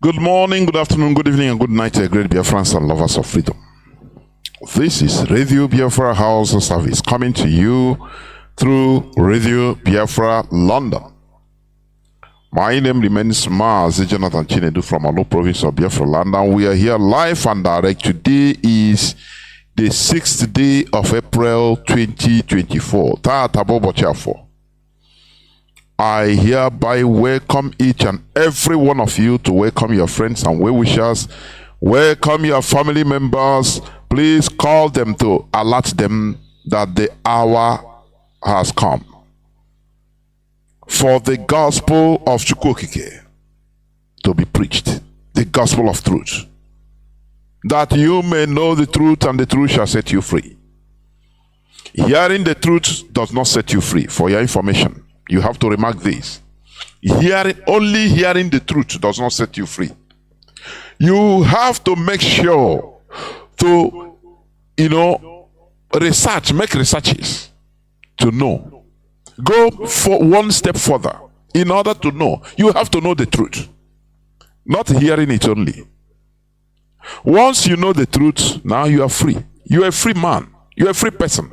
Good morning, good afternoon, good evening, and good night to great Biafrans and lovers of freedom. This is Radio Biafra HAUSA-SERVICE coming to you through Radio Biafra London. My name remains Mazi Chinedu from Alo province of Biafra land, and we are here live and direct. Today is the 6th day of April 2024. I hereby welcome each and every one of you to welcome your friends and well-wishers, welcome your family members. Please call them to alert them that the hour has come for the gospel of Chukwokike to be preached, the gospel of truth, that you may know the truth and the truth shall set you free. Hearing the truth does not set you free. For your information, you have to remark this. Only hearing the truth does not set you free. You have to make sure to, research, make researches to know. Go for one step further. In order to know, you have to know the truth. Not hearing it only. Once you know the truth, now you are free. You are a free man. You are a free person.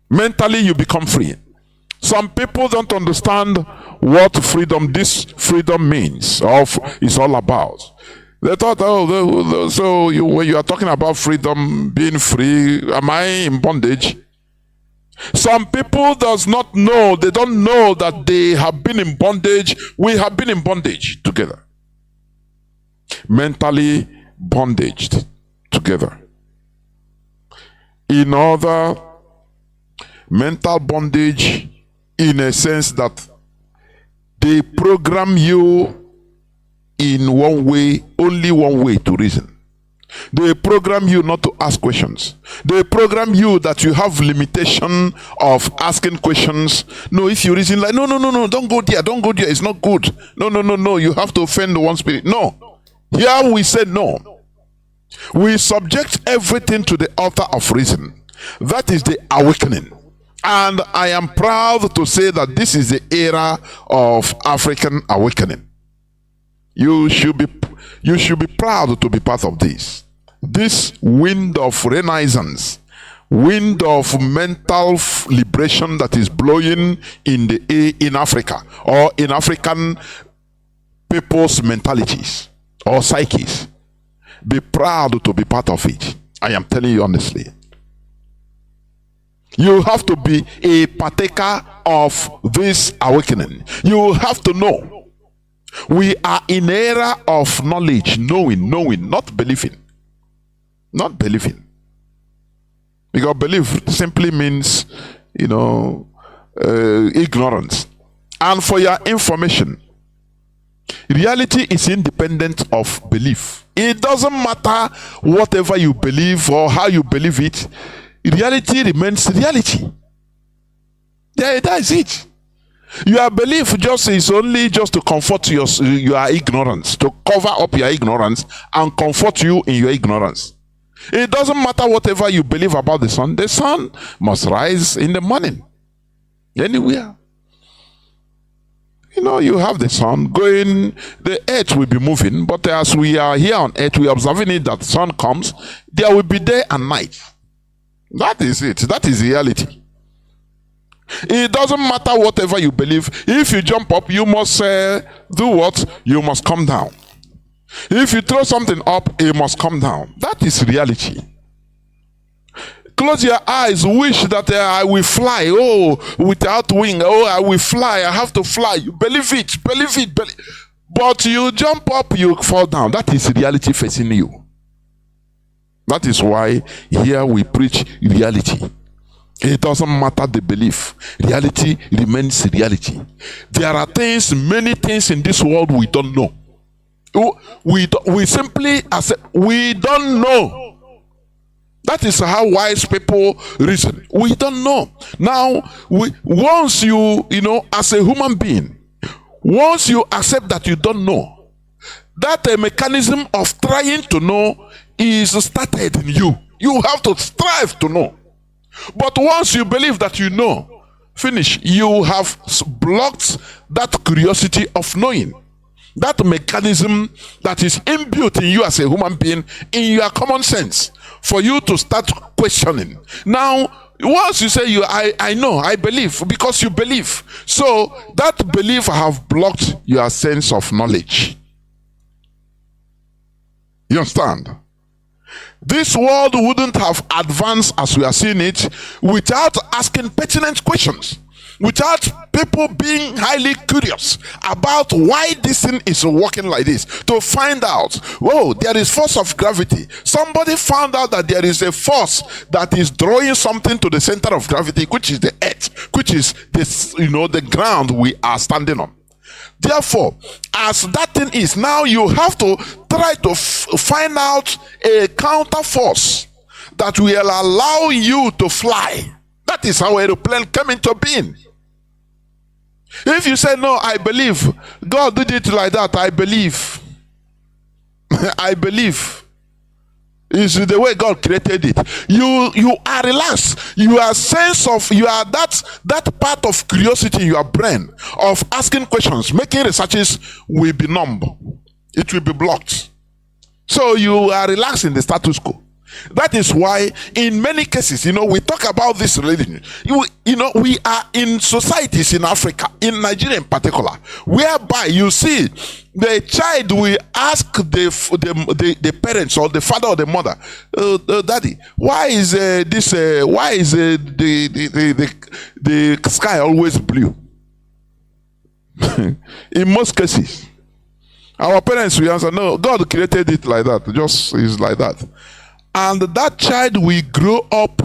Mentally, you become free. Some people don't understand what this freedom means or is all about. They thought, when you are talking about freedom, being free, am I in bondage? Some people does not know, they don't know that they have been in bondage. We have been in bondage together. Mentally bondaged together. In other, mental bondage, in a sense that they program you in one way, only one way to reason. They program you not to ask questions. They program you that you have limitation of asking questions. No, if you reason like, no, don't go there, it's not good. No, you have to offend one spirit. No. Here we say no. We subject everything to the altar of reason. That is the awakening. And I am proud to say that this is the era of African awakening. You should be proud to be part of this. This wind of renaissance, wind of mental liberation that is blowing in Africa, or in African people's mentalities or psyches. Be proud to be part of it. I am telling you honestly. You have to be a partaker of this awakening. You have to know. We are in an era of knowledge, knowing, not believing. Not believing. Because belief simply means, ignorance. And for your information, reality is independent of belief. It doesn't matter whatever you believe or how you believe it. Reality remains reality. That is it. Your belief is only to comfort your ignorance, to cover up your ignorance and comfort you in your ignorance. It doesn't matter whatever you believe about the sun must rise in the morning. Anywhere. You have the sun going, the earth will be moving, but as we are here on earth, we are observing it that the sun comes, there will be day and night. That is it. That is reality. It doesn't matter whatever you believe. If you jump up, you must do what? You must come down. If you throw something up, it must come down. That is reality. Close your eyes. Wish that I will fly. Without wing. I will fly. I have to fly. You believe it. Believe it. But you jump up, you fall down. That is reality facing you. That is why here we preach reality. It doesn't matter the belief. Reality remains reality. There are many things in this world we don't know. We simply accept, we don't know. That is how wise people reason. We don't know. Now, once you, as a human being, once you accept that you don't know, that a mechanism of trying to know is started in you. You have to strive to know. But once you believe that you know, finish. You have blocked that curiosity of knowing. That mechanism that is inbuilt in you as a human being, in your common sense, for you to start questioning. Now, once you say I know, I believe, because you believe. So that belief have blocked your sense of knowledge. You understand? This world wouldn't have advanced as we are seeing it without asking pertinent questions, without people being highly curious about why this thing is working like this, to find out, whoa, there is force of gravity. Somebody found out that there is a force that is drawing something to the center of gravity, which is the earth, which is this, the ground we are standing on. Therefore, as that thing is, now you have to try to find out a counter force that will allow you to fly. That is how aeroplane came into being. If you say, no, I believe God did it like that, I believe. I believe. Is the way God created it. You are relaxed. You are that part of curiosity in your brain of asking questions, making researches will be numb. It will be blocked. So you are relaxed in the status quo. That is why in many cases, we talk about this religion. We are in societies in Africa, in Nigeria in particular, whereby you see the child will ask the parents or the father or the mother, daddy, why is the sky always blue? In most cases, our parents will answer, no, God created it like that, just is like that. And that child will grow up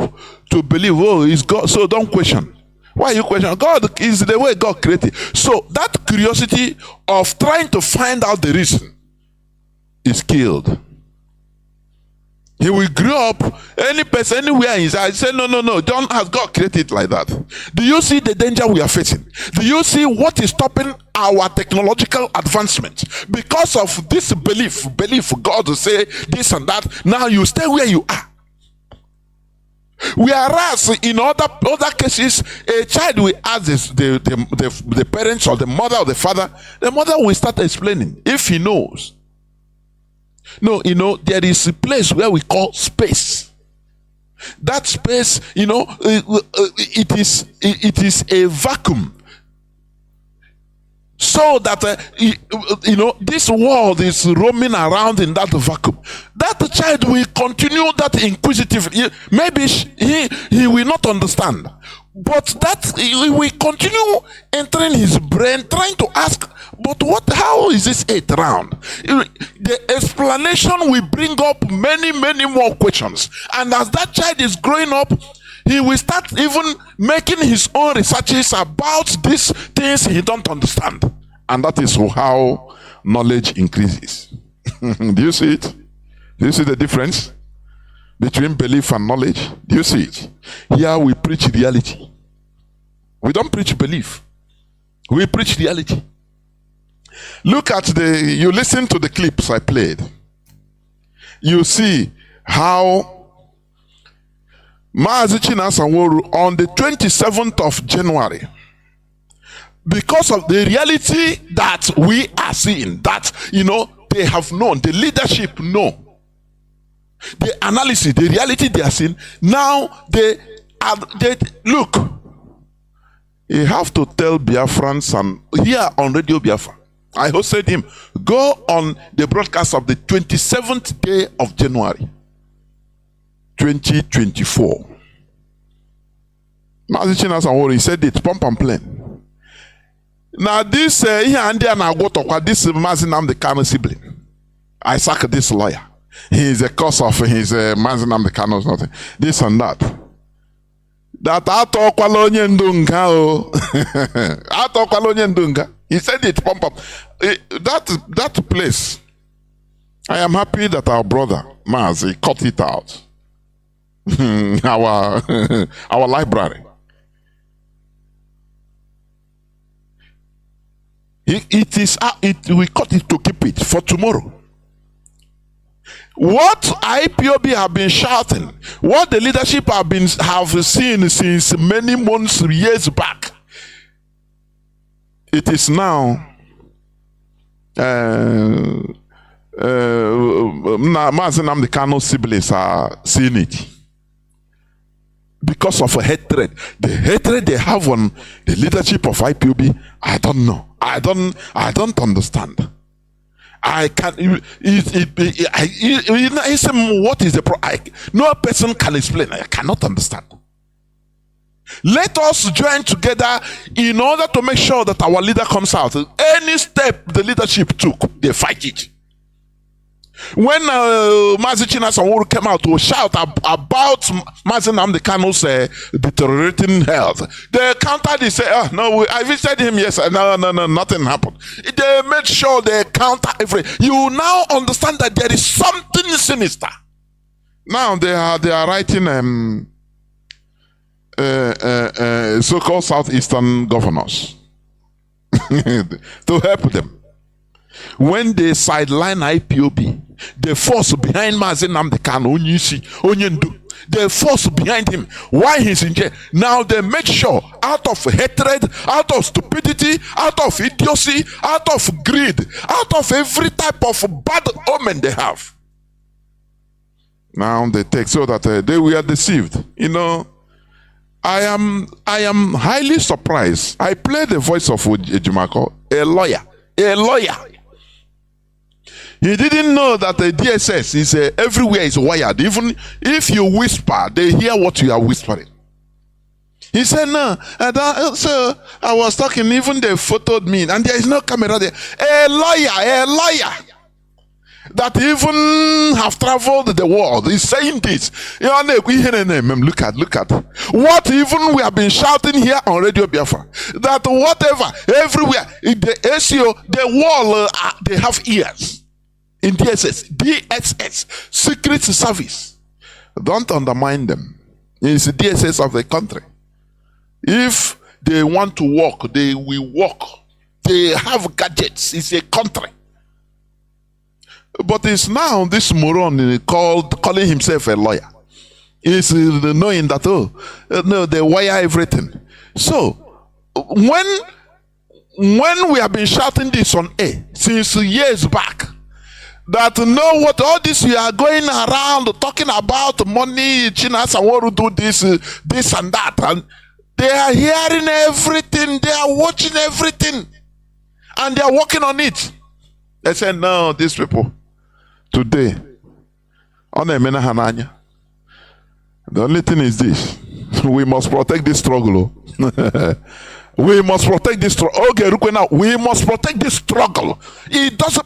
to believe, oh, it's God. So don't question. Why you question? God is the way God created. So that curiosity of trying to find out the reason is killed. He will grow up, any person, anywhere in his eyes, say, no, don't ask, God created it like that. Do you see the danger we are facing? Do you see what is stopping our technological advancement? Because of this belief God will say this and that, now you stay where you are. Whereas in other cases, a child will ask the parents or the mother or the father will start explaining, if he knows. No, there is a place where we call space. That space, it is a vacuum. So that, this world is roaming around in that vacuum. That child will continue that inquisitive. Maybe he will not understand. But that he will continue entering his brain, trying to ask, but how is this eighth round? The explanation will bring up many, many more questions. And as that child is growing up, he will start even making his own researches about these things he don't understand. And that is how knowledge increases. Do you see it? Do you see the difference between belief and knowledge? Do you see it? Here we preach reality. We don't preach belief. We preach reality. Look at you listen to the clips I played. You see how Mazi Chinedu on the 27th of January, because of the reality that we are seeing, that they have known, the leadership know, the analysis, the reality they are seeing, now they look. You have to tell Biafrans, and here on Radio Biafra, I hosted him, go on the broadcast of the 27th day of January 2024. Mazi Chinedu, he said it, pump and plain. Now this here and there now go talk this Mazi Nnamdi Kanu sibling. I sack this lawyer. He is a cause of his Mazi Nnamdi Kanu's nothing. This and that. That atokwala onye ndunga o. Atokwala onye ndunga. He said it pump up. That place. I am happy that our brother Mazi cut it out. our library. We cut it to keep it for tomorrow. What IPOB have been shouting, what the leadership have seen since many months, years back, it is now Mazi Nnamdi Kanu siblings are seeing it because of a hatred. The hatred they have on the leadership of IPOB, I don't know. I don't understand. I can. What is the problem? No person can explain. I cannot understand. Let us join together in order to make sure that our leader comes out. Any step the leadership took, they fight it. When Mazi Chinedu came out to shout about Mazi Nnamdi Kanu's deteriorating health, they countered. They said, "Oh no, I visited him. Yes, no, nothing happened." They made sure they counter everything. You now understand that there is something sinister. Now they are writing so-called southeastern governors to help them. When they sideline IPOB, the force behind Mazi Nnamdi Kanu, Onyendu, the force behind him, why he's in jail. Now they make sure, out of hatred, out of stupidity, out of idiocy, out of greed, out of every type of bad omen they have. Now they take so that they were deceived. You know, I am highly surprised. I play the voice of Ejimako, a lawyer. He didn't know that the DSS is everywhere is wired. Even if you whisper, they hear what you are whispering. He said, "No, so I was talking. Even they photoed me, and there is no camera there." A lawyer that even have traveled the world is saying this. Look at what even we have been shouting here on Radio Biafra. That whatever, everywhere, the ACO, the wall, they have ears. In DSS, Secret Service. Don't undermine them. It's the DSS of the country. If they want to walk, they will walk. They have gadgets. It's a country. But it's now this moron calling himself a lawyer. He's knowing that, no, they wire everything. So, when we have been shouting this on air since years back, that know what all this we are going around talking about money, China want to do this and that, and they are hearing everything, they are watching everything, and they are working on it. They say, no, these people today, the only thing is this: we must protect this struggle. We must protect this struggle. Okay, look now. We must protect this struggle. It doesn't.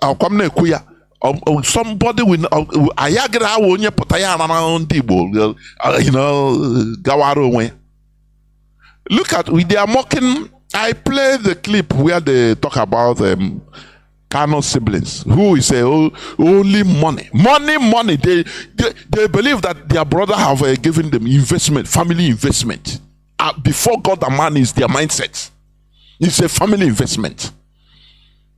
Somebody will look at they are mocking. I play the clip where they talk about Kanu siblings who is only money. They believe that their brother have given them investment, family investment. Before God and man is their mindset. It's a family investment.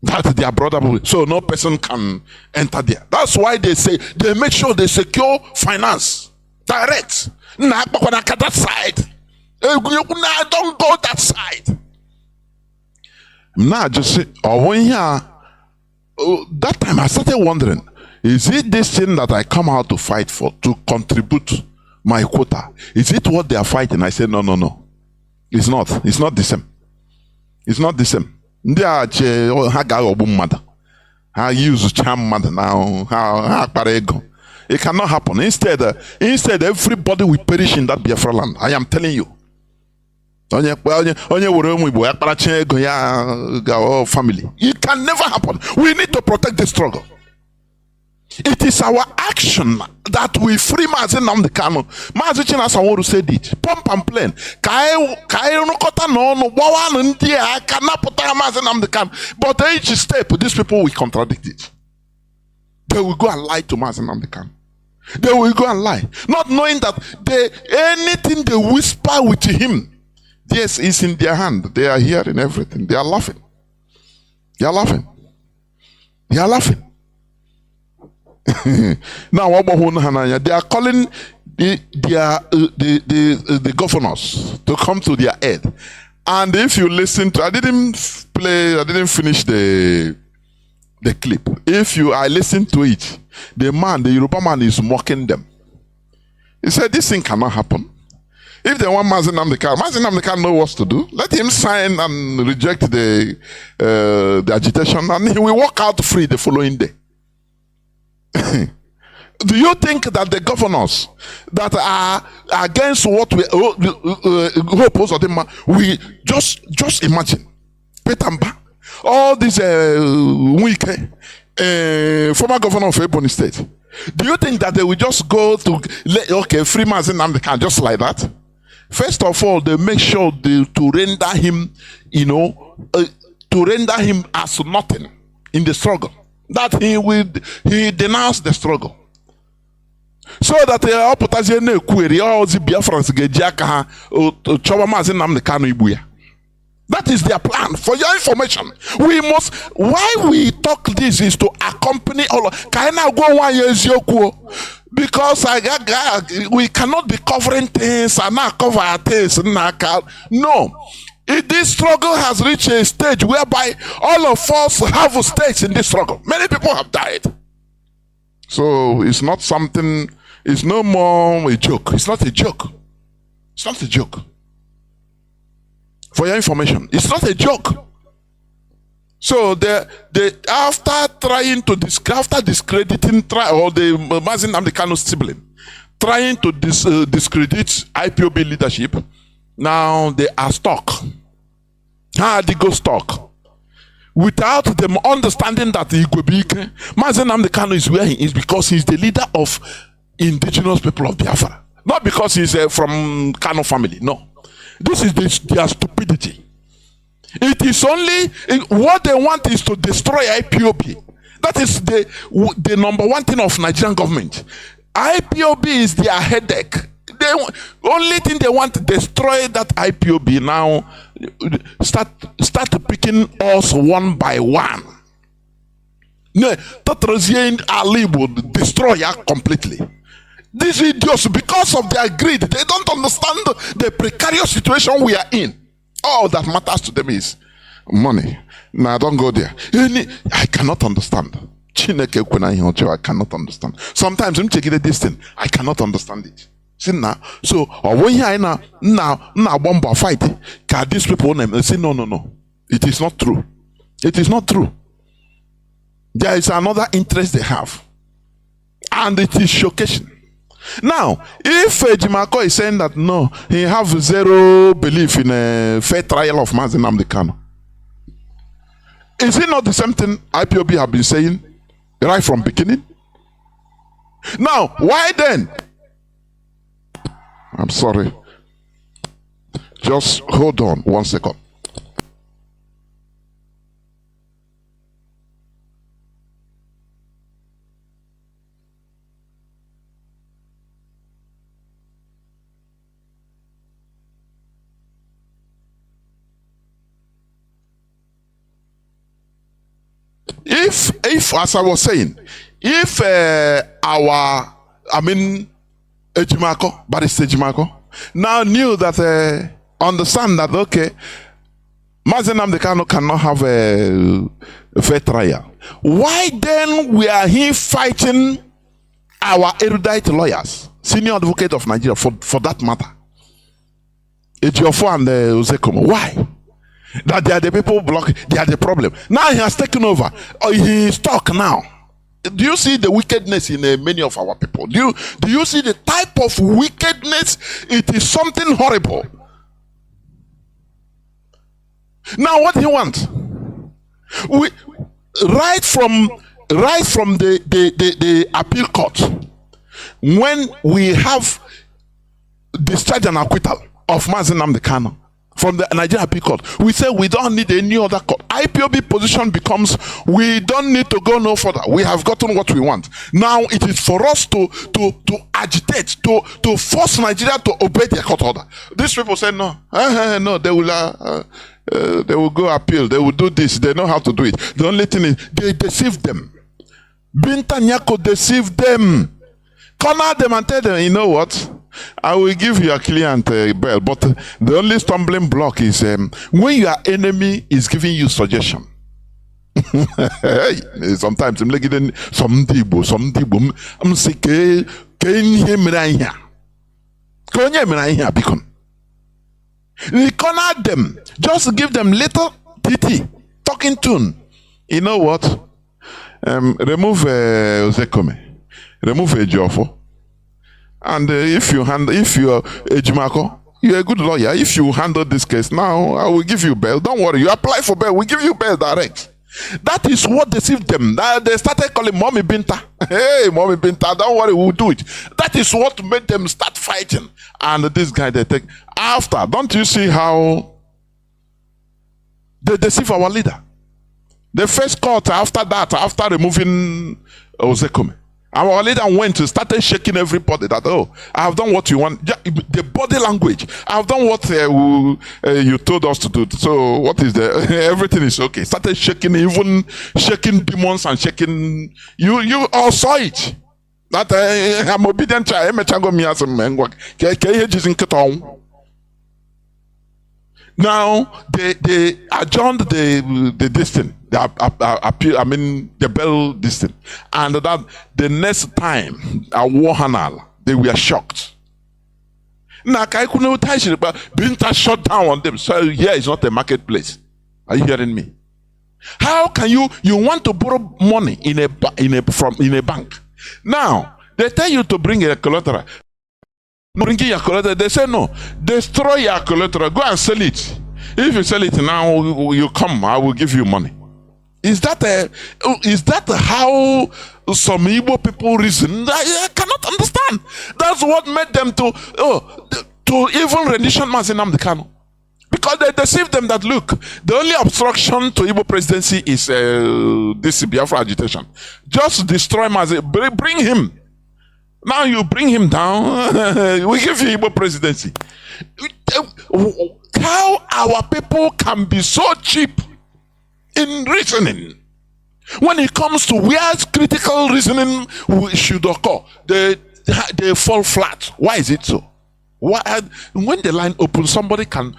That their brother, so no person can enter there. That's why they say they make sure they secure finance direct. That side, don't go that side. Now just say, when here, that time I started wondering: is it this thing that I come out to fight for, to contribute my quota? Is it what they are fighting? I said, no. It's not. It's not the same. It's not the same. Ndị a ha ga-aghọgbu mmadụ, ha use charm mmadụ now, ha kpara ego. It cannot happen. Instead everybody will perish in that Biafra land. I am telling you. Onye were ụmụ Igbo ya kparacha ego ya family. It can never happen. We need to protect the struggle. It is our action that we free Mazi Nnamdi Kanu. Mazi Chinedu said it. Pump and plain. But each step, these people will contradict it. They will go and lie to Mazi Nnamdi Kanu. They will go and lie, not knowing that anything they whisper with him, yes, is in their hand. They are hearing everything. They are laughing. They are laughing. They are laughing. Now they are calling the governors to come to their aid. And if you listen to, I didn't finish the clip. I listened to it, the Yoruba man is mocking them. He said, this thing cannot happen. If they want Mazi Nnamdi Kanu know what to do. Let him sign and reject the agitation, and he will walk out free the following day. Do you think that the governors that are against what we oppose, we just imagine Petamba, all these Wike, former governor of Ebonyi State, do you think that they will just go to free Mazi Nnamdi Kanu just like that? First of all, they make sure to render him, to render him as nothing in the struggle. That he denounced the struggle. So that all the Biafrans that is their plan. For your information, why we talk this is to accompany all of because we cannot be covering things and not cover things. No. This struggle has reached a stage whereby all of us have a stake in this struggle. Many people have died. So it's not something, it's no more a joke. It's not a joke. It's not a joke. For your information, it's not a joke. So after trying to after discrediting or the Mazi Nnamdi Kanu sibling, trying to discredit IPOB leadership, now they are stuck. How they go stuck? Without them understanding that Mazi Nnamdi Kanu is where he is because he's the leader of indigenous people of Biafra. Not because he's from Kanu family, no. This is their stupidity. It is only what they want is to destroy IPOB. That is the number one thing of Nigerian government. IPOB is their headache. The only thing they want to destroy that IPOB now. Start picking us one by one. Ali would destroy us completely. These idiots, because of their greed, they don't understand the precarious situation we are in. All that matters to them is money. Now, don't go there. I cannot understand. I cannot understand. Sometimes I'm taking this thing. I cannot understand it. See now. So when you now bomb fight, can these people say no. It is not true. It is not true. There is another interest they have, and it is showcasing. Now, if Jimako is saying that no, he have zero belief in a fair trial of Mazi Nnamdi Kanu, is it not the same thing IPOB have been saying right from beginning? Now, why then? I'm sorry. Just hold on 1 second. If as I was saying, if Ejimako, Barrister Ejimako, now knew that, understand that, okay, Mazi Nnamdi Kanu cannot have a fair trial. Why then were he fighting our erudite lawyers, senior advocate of Nigeria, for that matter? Ejiofor and Ozekomo. Why? That they are the people blocking, they are the problem. Now he has taken over. He is stuck now. Do you see the wickedness in many of our people? Do you see the type of wickedness? It is something horrible. Now what do you want? Right from the appeal court, when we have discharge and acquittal of Mazi Nnamdi Kanu from the Nigerian Appeal Court, we say we don't need any other court. IPOB position becomes we don't need to go no further. We have gotten what we want. Now it is for us to agitate, to force Nigeria to obey their court order. These people say no, no, they will go appeal. They will do this. They know how to do it. The only thing is they deceive them. Binta Nyako deceived them, corner them and tell them, you know what? I will give your client a bell, but the only stumbling block is when your enemy is giving you suggestion. Sometimes I'm like some Igbo, I'm sick. We corner them, just give them little titty talking tune. You know what? Remove Ozekome, remove Ejiofor, and if you're Ejimako, you're a good lawyer. If you handle this case now, I will give you bail. Don't worry, you apply for bail, we give you bail direct. That is what deceived them. They started calling Mommy Binta. Hey, Mommy Binta, don't worry, we'll do it. That is what made them start fighting. And this guy they take after. Don't you see how they deceive our leader? The first court after that, after removing Ozekome, our leader went to started shaking everybody that, oh, I have done what you want. The body language. I have done what you told us to do. So what is the everything is okay. Started shaking, even shaking demons and shaking. You all saw it. That I'm obedient child. Now they adjourned the distance. The bell distance, and that the next time at Warhanal, they were shocked. Now Binta shut down on them. So here is not a marketplace. Are you hearing me? How can you want to borrow money in a bank? Now they tell you to bring a collateral. Bringing your collateral, they say no. Destroy your collateral. Go and sell it. If you sell it now, you come. I will give you money. Is that how some Igbo people reason? I cannot understand. That's what made them to even rendition Mazi Nnamdi Kanu. Because they deceived them that, look, the only obstruction to Igbo presidency is this Biafra agitation. Just destroy Mazi, bring him. Now you bring him down, we give you Igbo presidency. How our people can be so cheap in reasoning. When it comes to where critical reasoning should occur, they fall flat. Why is it so? Why, when the line opens, somebody can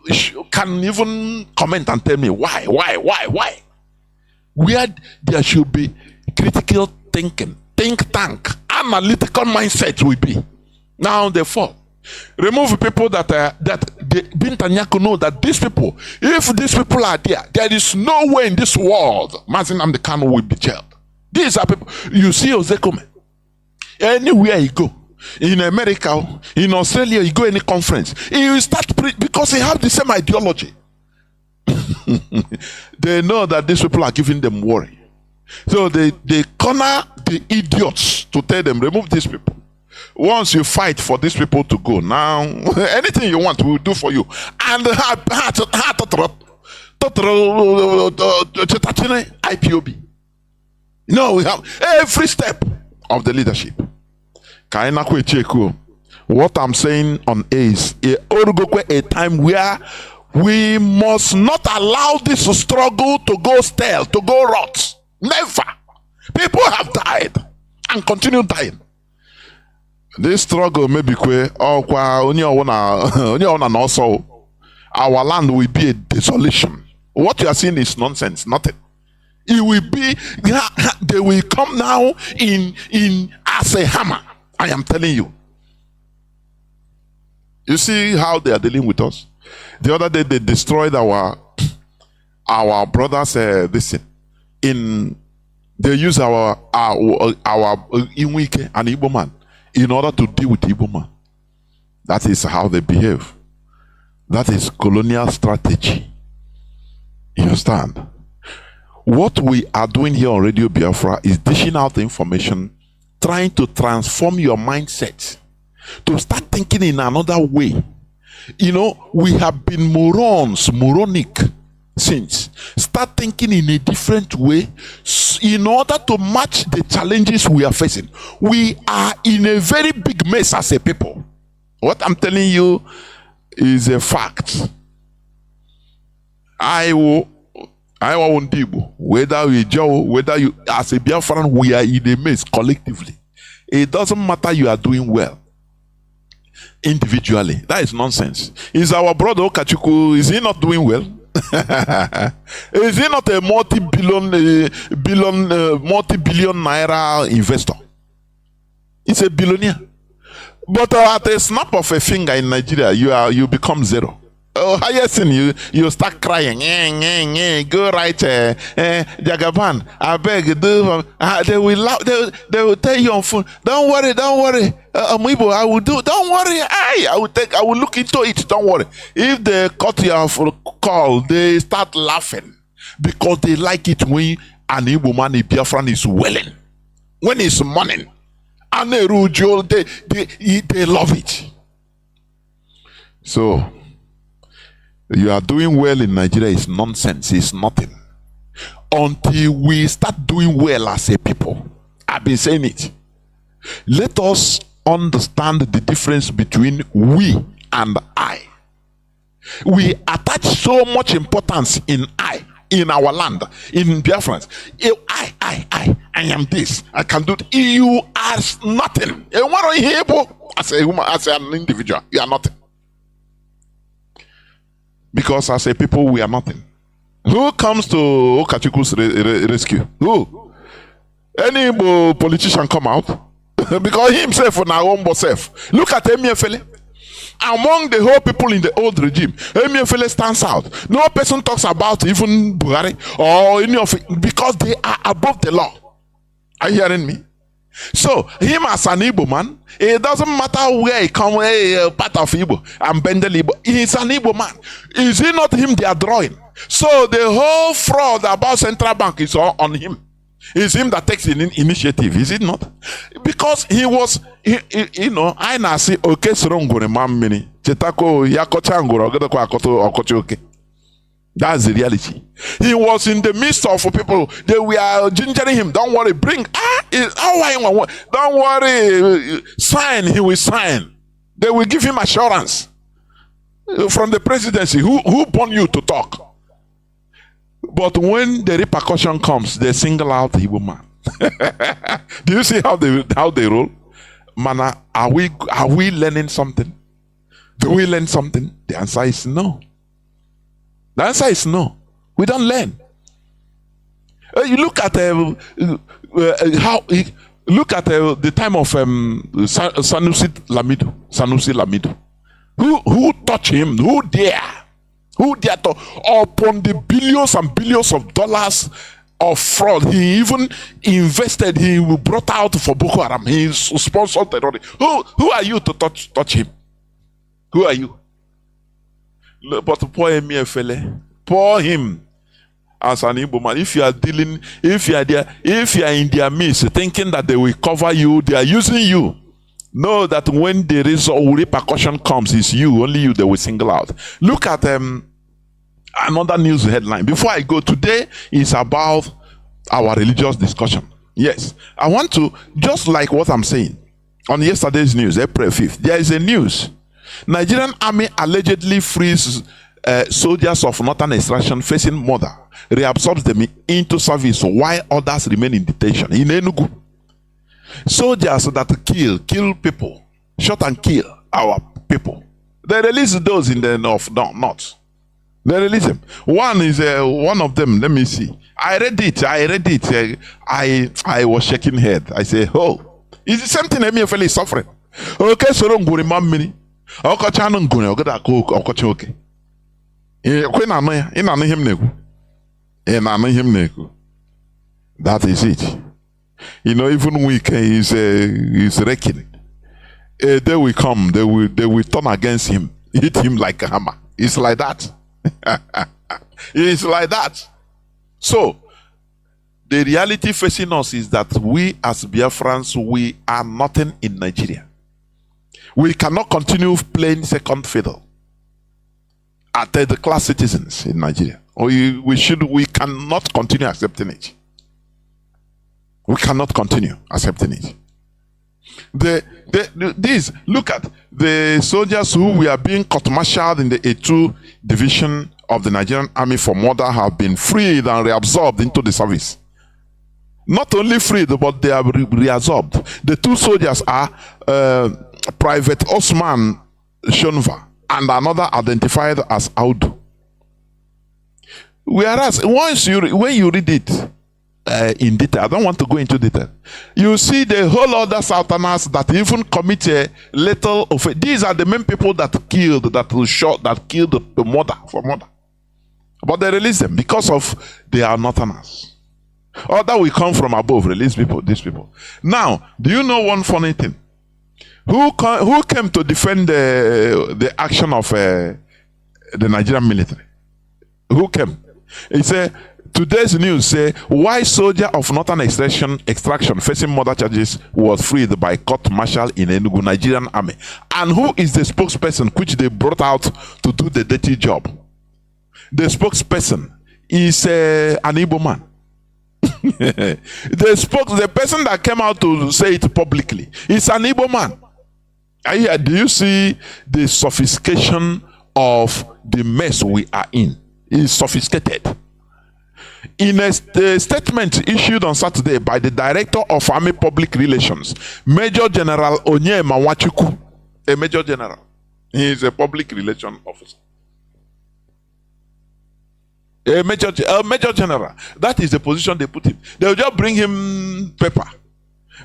even comment and tell me why? Where there should be critical thinking, think tank, analytical mindset will be. Now they fall. Remove people that Binta Nyako know that these people, if these people are there is no way in this world Mazi Nnamdi Kanu will be jailed. These are people. You see Ozekome, anywhere you go, in America, in Australia, you go any conference, he will start because he have the same ideology. They know that these people are giving them worry, so they corner the idiots to tell them remove these people. Once you fight for these people to go, now anything you want we will do for you. And IPOB. No, we have every step of the leadership. What I'm saying on is a time where we must not allow this struggle to go stale, to go rot. Never. People have died and continue dying. This struggle may be also our land will be a desolation. What you are seeing is nonsense, nothing. It will be, they will come now in as a hammer. I am telling you. You see how they are dealing with us. The other day they destroyed our brothers. They use our Inwike and Igbo man in order to deal with Igbo man. That is how they behave. That is colonial strategy. You understand? What we are doing here on Radio Biafra is dishing out information, trying to transform your mindset to start thinking in another way. You know, we have been moronic since. Start thinking in a different way in order to match the challenges we are facing. We are in a very big mess as a people. What I'm telling you is a fact. Whether you as a Biafran, we are in a mess collectively. It doesn't matter you are doing well. individually. That is nonsense. Is our brother Okachuku, is he not doing well? Is he not a multi-billion naira investor? He's a billionaire. But at a snap of a finger in Nigeria, you become zero. Oh, highest thing you start crying. Go right, Jagaban. I beg, they will laugh, they will tell you on phone. Don't worry. Amiibo, I will do. Don't worry. I will look into it. Don't worry. If they cut your call, they start laughing because they like it when an Igbo man, a Biafran is welling, when it's morning. And they love it. So you are doing well in Nigeria is nonsense. It's nothing. Until we start doing well as a people. I've been saying it. Let us understand the difference between we and I. We attach so much importance in I, in our land, in Biafrans. I am this. I can do it. You are nothing. As a human, as an individual, you are nothing. Because as a people, we are nothing. Who comes to Okachuku's rescue? Who? Any politician come out? Because he himself and our own self. Look at Emefiele. Among the whole people in the old regime, Emefiele stands out. No person talks about even Buhari or any of it because they are above the law. Are you hearing me? So, him as an Igbo man, it doesn't matter where he comes, part of Igbo, and Bendel Igbo, he's an Igbo man. Is it not him they are drawing? So, the whole fraud about central bank is all on him. It's him that takes the initiative, is it not? Because he was, I na say, okay, sorongore mamini, chetako yakochangoro, ogedo akoto okay. That's the reality. He was in the midst of people. They were gingering him. Don't worry, bring. Don't worry, sign. He will sign. They will give him assurance from the presidency. Who born you to talk? But when the repercussion comes, they single out the Igbo man. Do you see how they roll? Man, are we learning something? Do we learn something? The answer is no. The answer is no. We don't learn. You look at the time of Sanusi Lamido. Who touched him? Who dare to upon the billions and billions of dollars of fraud he even invested? He brought out for Boko Haram. He sponsored terrorism. Who are you to touch him? Who are you? But poor Emefiele, poor him as an Igbo man. If you are dealing, if you are in their midst, thinking that they will cover you, they are using you. Know that when there is a repercussion comes, it's you, only you they will single out. Look at another news headline. Before I go, today is about our religious discussion. Yes, I want to, just like what I'm saying, on yesterday's news, April 5th, there is a news. Nigerian army allegedly frees soldiers of northern extraction facing murder, reabsorbs them into service while others remain in detention. In Enugu, soldiers that kill people, shot and kill our people. They release those in the north. They release them. One is one of them. Let me see. I read it. I was shaking head. I say, oh, it's the same thing Emefiele is suffering. Okay, so don't worry, mami. That is it. Even weak is wrecking. They will come, they will turn against him, hit him like a hammer. It's like that. It's like that. So the reality facing us is that we as Biafrans, we are nothing in Nigeria. We cannot continue playing second fiddle at the class citizens in Nigeria. We cannot continue accepting it. We cannot continue accepting it. Look at the soldiers who were being court-martialed in the A2 division of the Nigerian army for murder have been freed and reabsorbed into the service. Not only freed, but they are reabsorbed. The two soldiers are Private Osman Shonva and another identified as Audu. Whereas when you read it in detail, I don't want to go into detail, you see the whole other Southerners that even commit a little offense. These are the main people that killed, that were shot, that killed the mother for murder. But they release them because of they are Northerners. Or that will come from above, release people, these people. Now, do you know one funny thing? Who came to defend the action of the Nigerian military? Who came? He said, today's news say, why soldier of northern extraction facing murder charges was freed by court-martial in Enugu Nigerian army. And who is the spokesperson which they brought out to do the dirty job? The spokesperson is an Igbo man. The person that came out to say it publicly is an Igbo man. Do you see the sophistication of the mess we are in? It's sophisticated. In a statement issued on Saturday by the Director of Army Public Relations, Major General Onyema Nwachukwu, a Major General. He is a public relations officer. A Major General. That is the position they put him. They'll just bring him paper,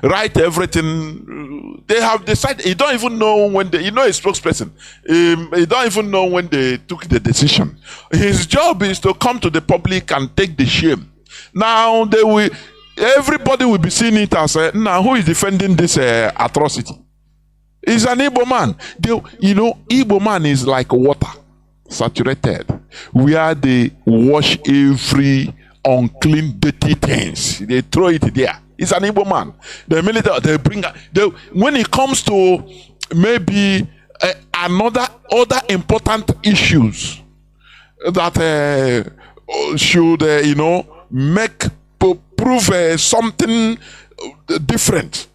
write everything. They have decided. You don't even know when they, a spokesperson. You don't even know when they took the decision. His job is to come to the public and take the shame. Now everybody will be seeing it as now who is defending this atrocity? He's an Igbo man. Igbo man is like water, saturated, where they wash every unclean, dirty things. They throw it there. It's an Igbo man. The military, when it comes to maybe other important issues that should prove something different,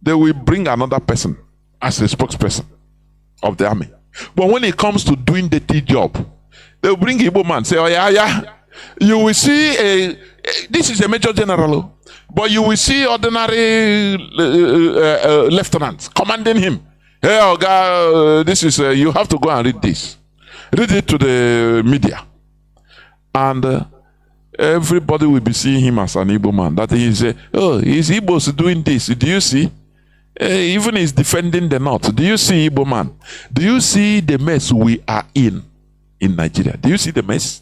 they will bring another person as a spokesperson of the army. But when it comes to doing the dirty job, they will bring Igbo man, say, oh yeah, you will see this is a Major General, but you will see ordinary lieutenants commanding him. Hey, Oga, this is you have to go and read this. Read it to the media, and everybody will be seeing him as an Igbo man. That he say, oh, he's Igbos doing this. Do you see? Even he's defending the North. Do you see, Igbo man? Do you see the mess we are in Nigeria? Do you see the mess?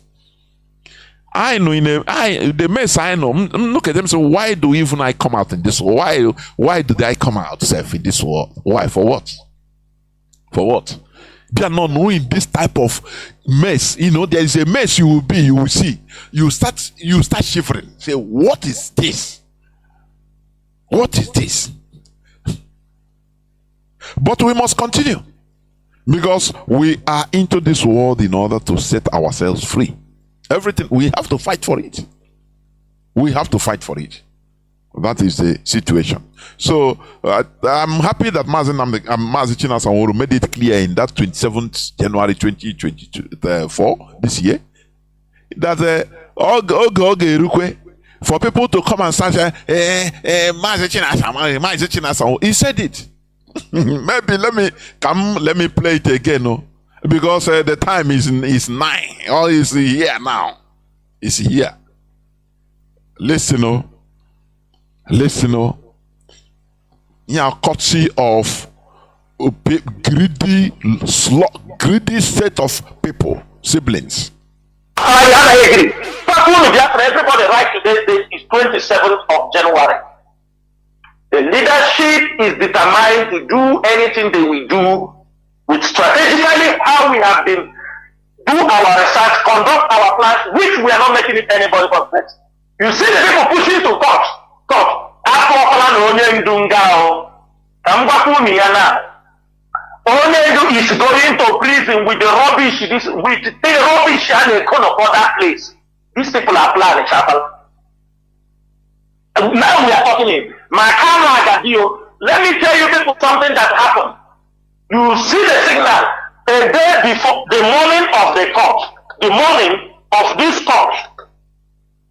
I know the mess I know. Look at them. So why do even I come out in this world? Why did I come out self in this world? Why? For what? For what? They are not knowing this type of mess. There is a mess you will be. You will see. You start shivering. Say, what is this? What is this? But we must continue because we are into this world in order to set ourselves free. Everything, we have to fight for it. We have to fight for it. That is the situation. So I'm happy that Mazi Chinasa made it clear in that 27th January 2024 this year that for people to come and say Mazi Chinasa, he said it. Maybe let me play it again, no? Because the time is 9 or is here now. It's here. Listen, courtesy of greedy set of people, siblings. I agree. Everybody right today is 27th of January. The leadership is determined to do anything they will do with strategically how we have been do our research, conduct our plans, which we are not making it anybody complex. You see the people pushing to court. Onyendu is going to prison with the rubbish, with the rubbish and they come up that place. These people are planning. Now we are talking. Let me tell you people something that happened. You see the signal a day before the morning of the court, the morning of this court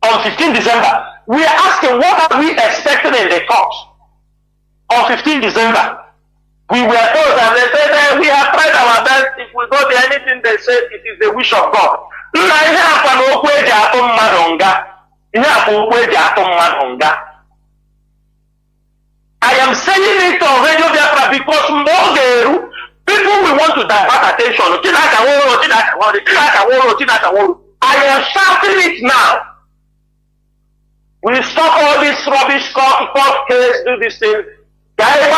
on 15 December. We are asking what are we expecting in the court on 15 December. We were told and they said that we have tried our best. If we go there, anything they say, it is the wish of God. I am saying it on Radio Biafra because more people will want to divert attention. I am shouting it now. We stop all this rubbish court case, do this thing. Very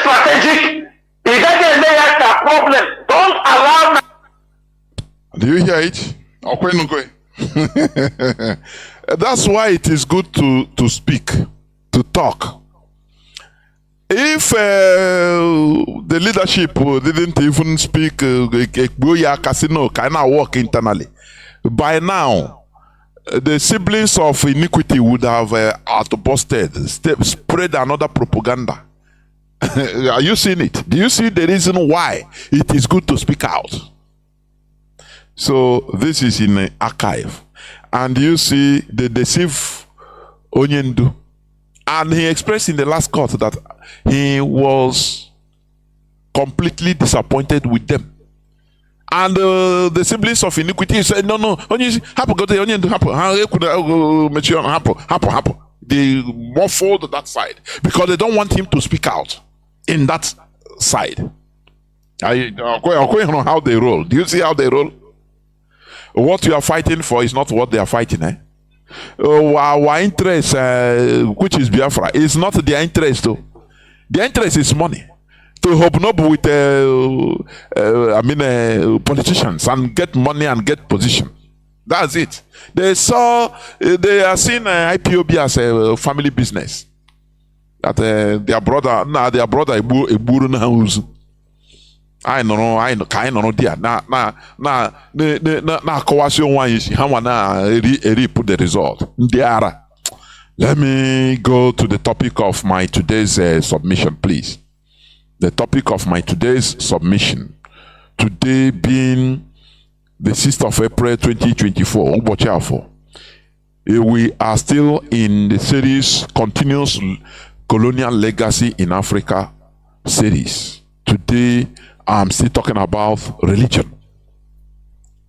strategic. It doesn't make a problem. Don't allow. Do you hear it? That's why it is good to speak, to talk. If the leadership didn't even speak, casino cannot work internally. By now, the siblings of iniquity would have outbusted, spread another propaganda. Are you seeing it? Do you see the reason why it is good to speak out? So this is in the archive. And you see the deceive Onyendu. And he expressed in the last court that he was completely disappointed with them. And the siblings of iniquity said, no, they muffled that side because they don't want him to speak out in that side. How they roll. Do you see how they roll? What you are fighting for is not what they are fighting. Our interest, which is Biafra, is not their interest though. Their interest is money. To hobnob with politicians and get money and get position. That's it. They are seeing IPOB as a family business. That their brother Eburu na house. I know dear. Na kawasio one is hawana put the result. Let me go to the topic of my today's submission, please. The topic of my today's submission, today being the 6th of April 2024, we are still in the series Continuous Colonial Legacy in Africa series. Today, I'm still talking about religion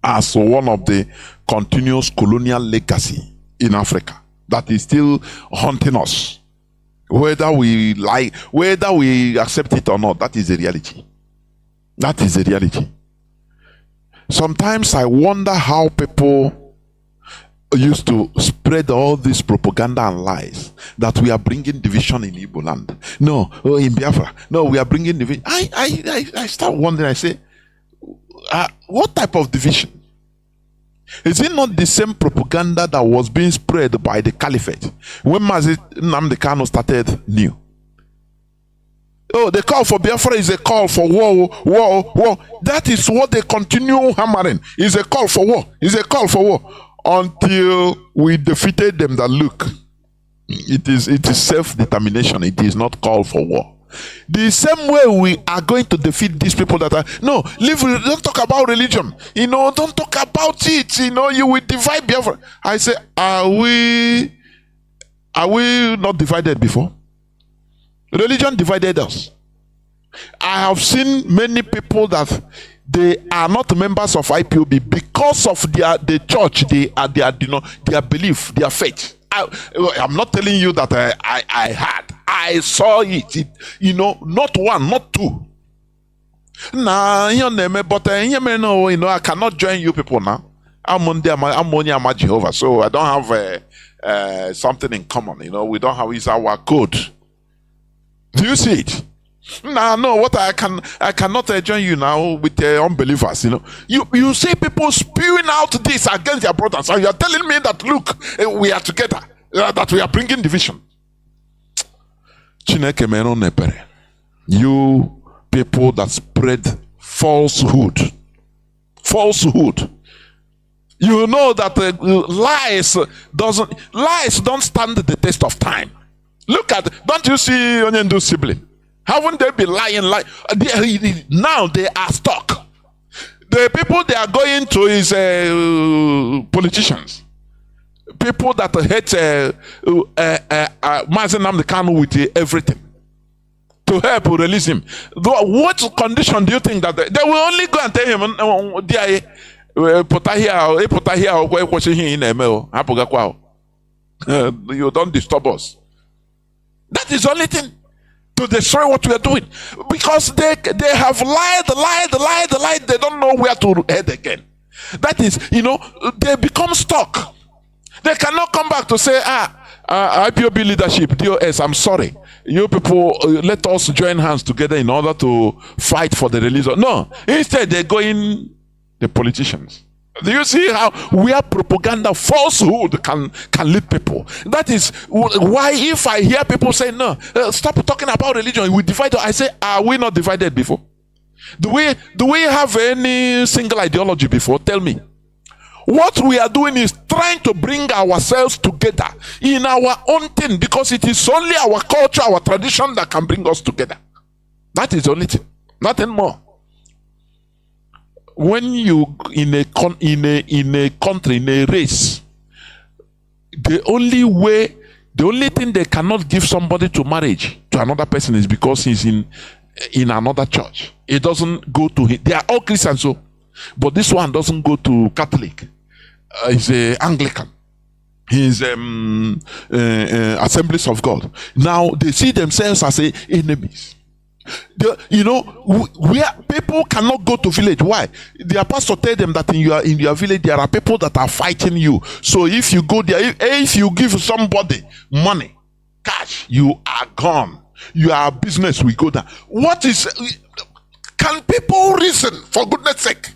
as one of the continuous colonial legacy in Africa that is still haunting us. Whether we like, whether we accept it or not, that is the reality. That is the reality. Sometimes I wonder how people used to spread all this propaganda and lies that we are bringing division in Igbo land. No, in Biafra. No, we are bringing division. I start wondering, I say, what type of division? Is it not the same propaganda that was being spread by the caliphate when Mazi Nnamdi Kanu started new? Oh, the call for Biafra is a call for war. That is what they continue hammering. Is a call for war. Is a call for war until we defeated them. That look, it is self-determination. It is not call for war. The same way we are going to defeat these people that are don't talk about religion. Don't talk about it. You will divide Biafra. I say, are we not divided before? Religion divided us. I have seen many people that they are not members of IPOB because of the church, their belief, their faith. I'm not telling you that I had. I saw it. Not one, not two. But I cannot join you people now. I'm only Jehovah, so I don't have something in common. We don't have is our code. Do you see it? No. What I cannot join you now with unbelievers. You see people spewing out this against their brothers, and you are telling me that look, we are together, that we are bringing division. Chineke meno nepere. You people that spread falsehood. You know that lies don't stand the test of time. Look at, don't you see Onyendu's sibling? Haven't they been lying? Now they are stuck. The people they are going to is politicians. people that hate Mazi Nnamdi Kanu with everything to help release him. What condition do you think that they will only go and tell him, you don't disturb us. That is the only thing to destroy what we are doing, because they have lied. They don't know where to head again. That is, they become stuck. They cannot come back to say, IPOB leadership, DOS, I'm sorry. You people, let us join hands together in order to fight for the release of... No, instead they go in the politicians. Do you see how where propaganda, falsehood can lead people? That is why if I hear people say, no, stop talking about religion, we divide. I say, are we not divided before? Do we have any single ideology before? Tell me. What we are doing is trying to bring ourselves together in our own thing, because it is only our culture, our tradition that can bring us together. That is the only thing, nothing more. When you in a country, in a race, the only thing they cannot give somebody to marriage to another person is because he's in another church. It doesn't go to him. They are all Christians, so, but this one doesn't go to Catholic. He's a Anglican. He's Assemblies of God. Now they see themselves as enemies. Where people cannot go to village. Why? Their pastor tell them that in your village there are people that are fighting you. So if you go there, if you give somebody money, cash, you are gone. Your business will go down. What is? Can people reason, for goodness sake?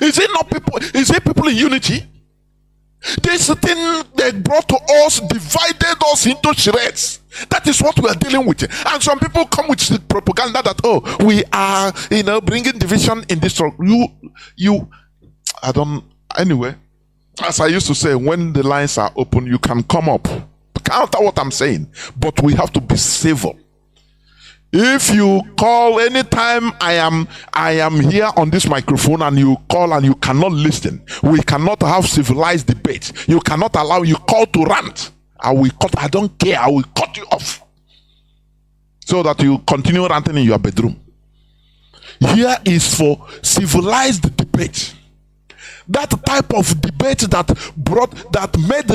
Is it not people? Is it people in unity? This thing they brought to us divided us into shreds. That is what we are dealing with. And some people come with the propaganda that, we are, bringing division in this. Anyway, as I used to say, when the lines are open, you can come up, counter what I'm saying, but we have to be civil. If you call anytime I am here on this microphone and you call and you cannot listen, we cannot have civilized debate. You cannot allow you call to rant. I don't care. I will cut you off so that you continue ranting in your bedroom. Here is for civilized debate. That type of debate that made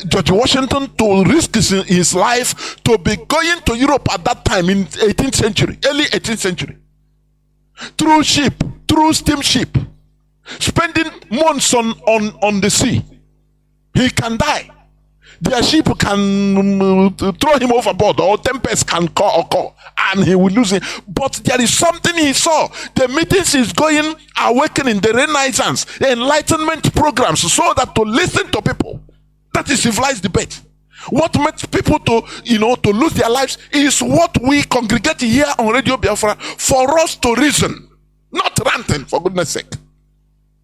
George Washington to risk his life to be going to Europe at that time in 18th century, early 18th century, through ship, through steamship, spending months on the sea. He can die. Their ship can throw him overboard, or tempest can occur, and he will lose it. But there is something he saw. The meetings is going, awakening the Renaissance, the Enlightenment programs, so that to listen to people. That is civilized debate. What makes people to lose their lives is what we congregate here on Radio Biafra for us to reason, not ranting, for goodness sake.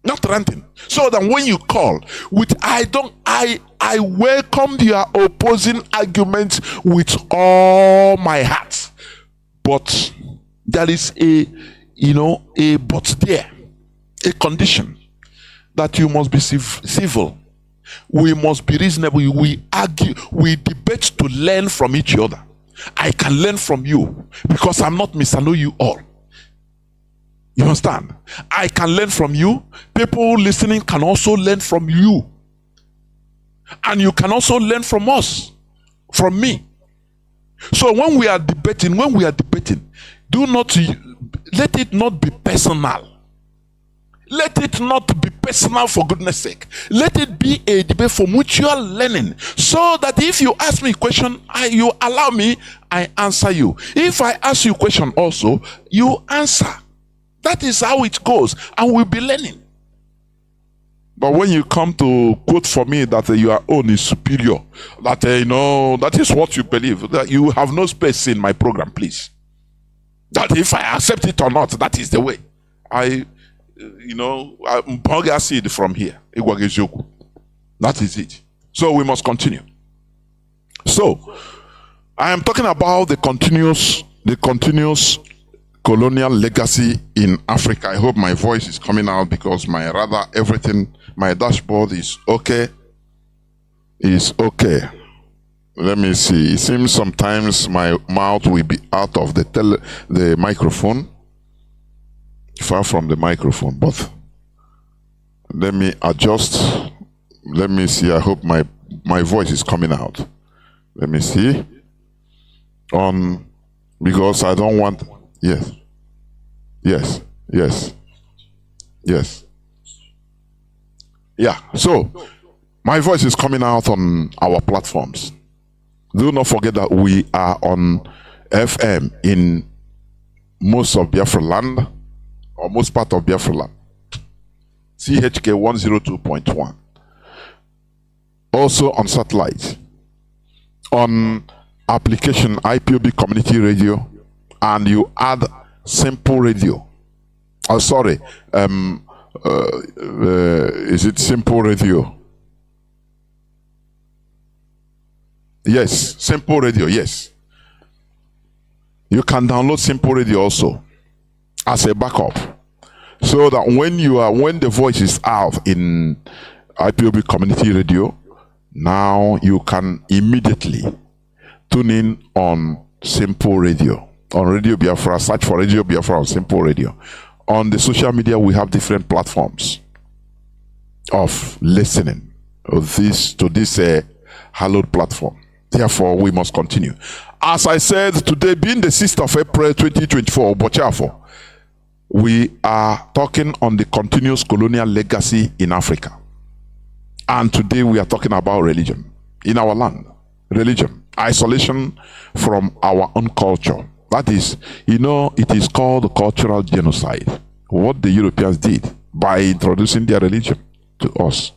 Not ranting. So that when you call with I welcome your opposing arguments with all my heart. But there is a but there, a condition that you must be civil. We must be reasonable. We argue, we debate to learn from each other. I can learn from you because I'm not Mr. Know You All. You understand? I can learn from you. People listening can also learn from you. And you can also learn from us, from me. So when we are debating, do not let it not be personal. Let it not be personal, for goodness sake. Let it be a debate for mutual learning, so that if you ask me a question, you allow me, I answer you. If I ask you a question also, you answer. That is how it goes, and we'll be learning. But when you come to quote for me that your own is superior, that that is what you believe, that you have no space in my program, please. That if I accept it or not, that is the way. I'm seed from here. That is it. So we must continue. So I am talking about the continuous colonial legacy in Africa. I hope my voice is coming out because my dashboard is okay. is okay. Let me see. It seems sometimes my mouth will be out of the microphone, far from the microphone, but let me adjust. Let me see. I hope my voice is coming out. Let me see. Because I don't want. Yes. Yeah. So my voice is coming out on our platforms. Do not forget that we are on FM in most of Biafra land, or most part of Biafra land. CHK 102.1. Also on satellite, on application IPOB Community Radio, and you add Simple Radio. Oh, sorry. Is it Simple Radio? Yes, Simple Radio, yes. You can download Simple Radio also as a backup. So that when the voice is out in IPOB Community Radio, now you can immediately tune in on Simple Radio. On Radio Biafra, search for Radio Biafra on Simple Radio. On the social media, we have different platforms of listening to this hallowed platform. Therefore, we must continue. As I said, today being the 6th of April 2024, Bochafo, we are talking on the continuous colonial legacy in Africa. And today we are talking about religion in our land. Religion, isolation from our own culture. That is, it is called cultural genocide. What the Europeans did by introducing their religion to us.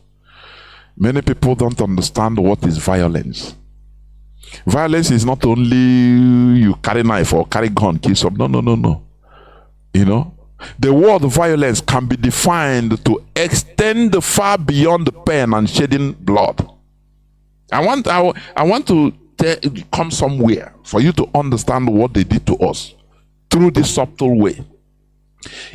Many people don't understand what is violence. Violence is not only you carry knife or carry gun, kill some. No. The word violence can be defined to extend far beyond the pain and shedding blood. I want to come somewhere for you to understand what they did to us through this subtle way.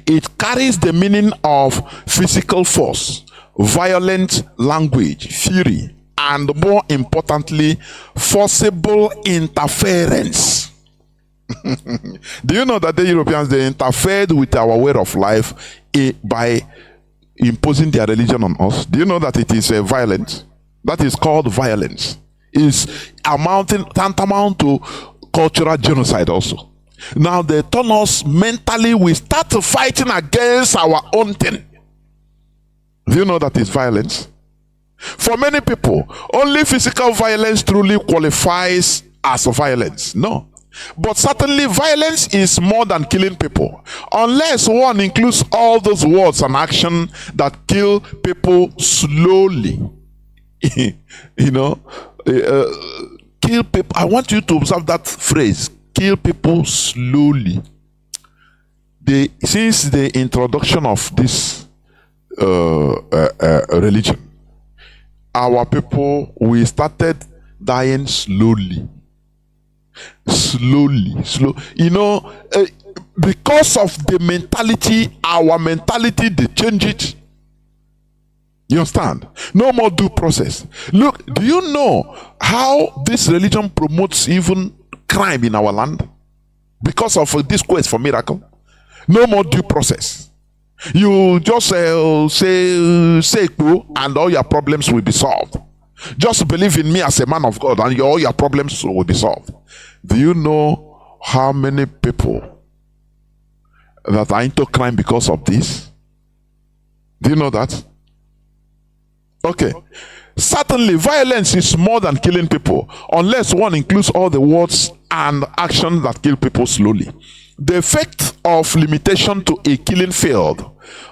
It carries the meaning of physical force, violent language, fury, and more importantly, forcible interference. Do you know that the Europeans, they interfered with our way of life by imposing their religion on us? Do you know that it is violent? That is called violence. Is tantamount to cultural genocide also. Now they turn us mentally, we start fighting against our own thing. Do you know that is violence? For many people, only physical violence truly qualifies as violence. No. But certainly violence is more than killing people. Unless one includes all those words and action that kill people slowly. Kill people. I want you to observe that phrase. Kill people slowly. Since the introduction of this religion, our people, we started dying slowly. Slow. Because of the mentality, our mentality, they change it. You understand? No more due process. Look, do you know how this religion promotes even crime in our land? Because of this quest for miracle. No more due process. You just say and all your problems will be solved. Just believe in me as a man of God and all your problems will be solved. Do you know how many people that are into crime because of this? Do you know that? Okay. Certainly, violence is more than killing people, unless one includes all the words and actions that kill people slowly. The effect of limitation to a killing field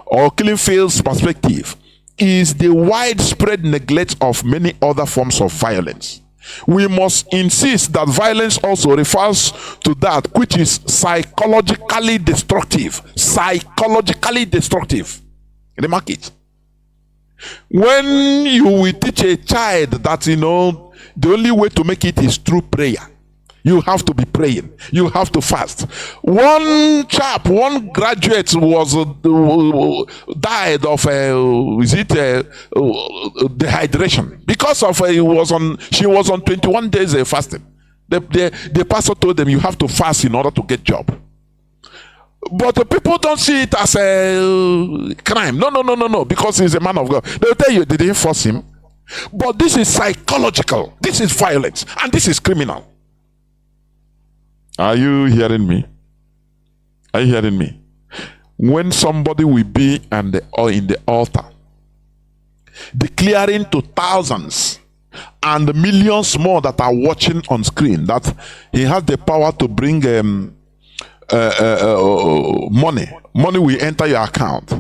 or killing field's perspective is the widespread neglect of many other forms of violence. We must insist that violence also refers to that which is psychologically destructive. Psychologically destructive. Remark it. When you will teach a child that, the only way to make it is through prayer. You have to be praying. You have to fast. One chap, one graduate was died of dehydration because of she was on 21 days fasting. The pastor told them you have to fast in order to get job. But the people don't see it as a crime. No, because he's a man of God. They'll tell you they didn't force him. But this is psychological. This is violence. And this is criminal. Are you hearing me? Are you hearing me? When somebody will be in the altar, declaring to thousands and millions more that are watching on screen that he has the power to bring money will enter your account.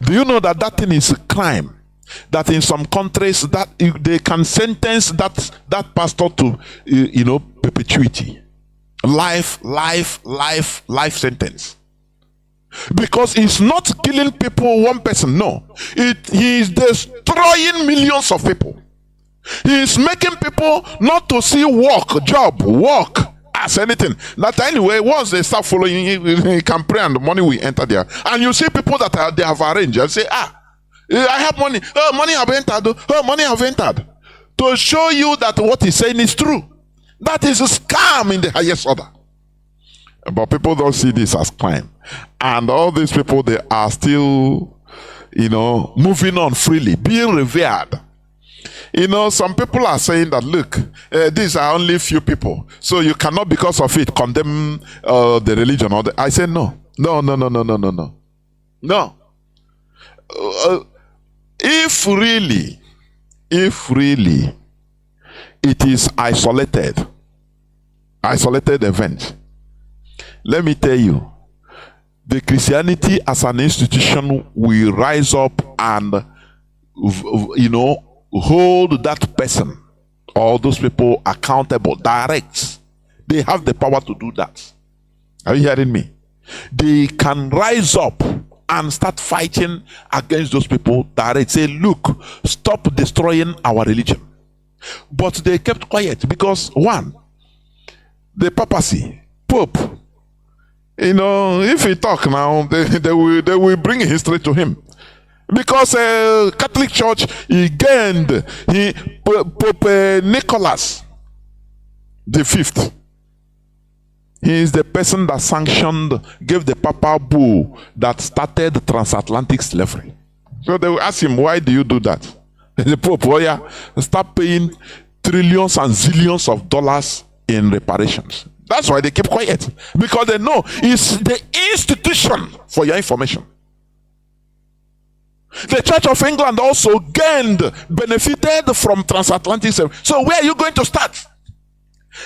Do you know that thing is a crime? That in some countries that they can sentence that pastor to perpetuity, life sentence, because he's not killing people, one person. No, he is destroying millions of people. He is making people not to see work as anything. That anyway, once they start following, he can pray and the money will enter there. And you see people that they have arranged and say, I have money. Oh, money have entered. Oh, money have entered. To show you that what he's saying is true. That is a scam in the highest order. But people don't see this as crime. And all these people, they are still, moving on freely, being revered. Some people are saying that, look, these are only few people. So you cannot, because of it, condemn the religion. I say no. No. If really it is isolated event, let me tell you, the Christianity as an institution will rise up and hold that person or those people accountable, direct. They have the power to do that. Are you hearing me? They can rise up and start fighting against those people direct. Say, look, stop destroying our religion. But they kept quiet because, one, the papacy, Pope, if he talk now, they will bring history to him. Because Catholic Church, Pope Nicholas the Fifth, he is the person that gave the papal bull that started transatlantic slavery. So they will ask him, why do you do that? The Pope, start paying trillions and zillions of dollars in reparations. That's why they keep quiet. Because they know it's the institution, for your information. The Church of England also benefited from transatlantic slavery. So where are you going to start?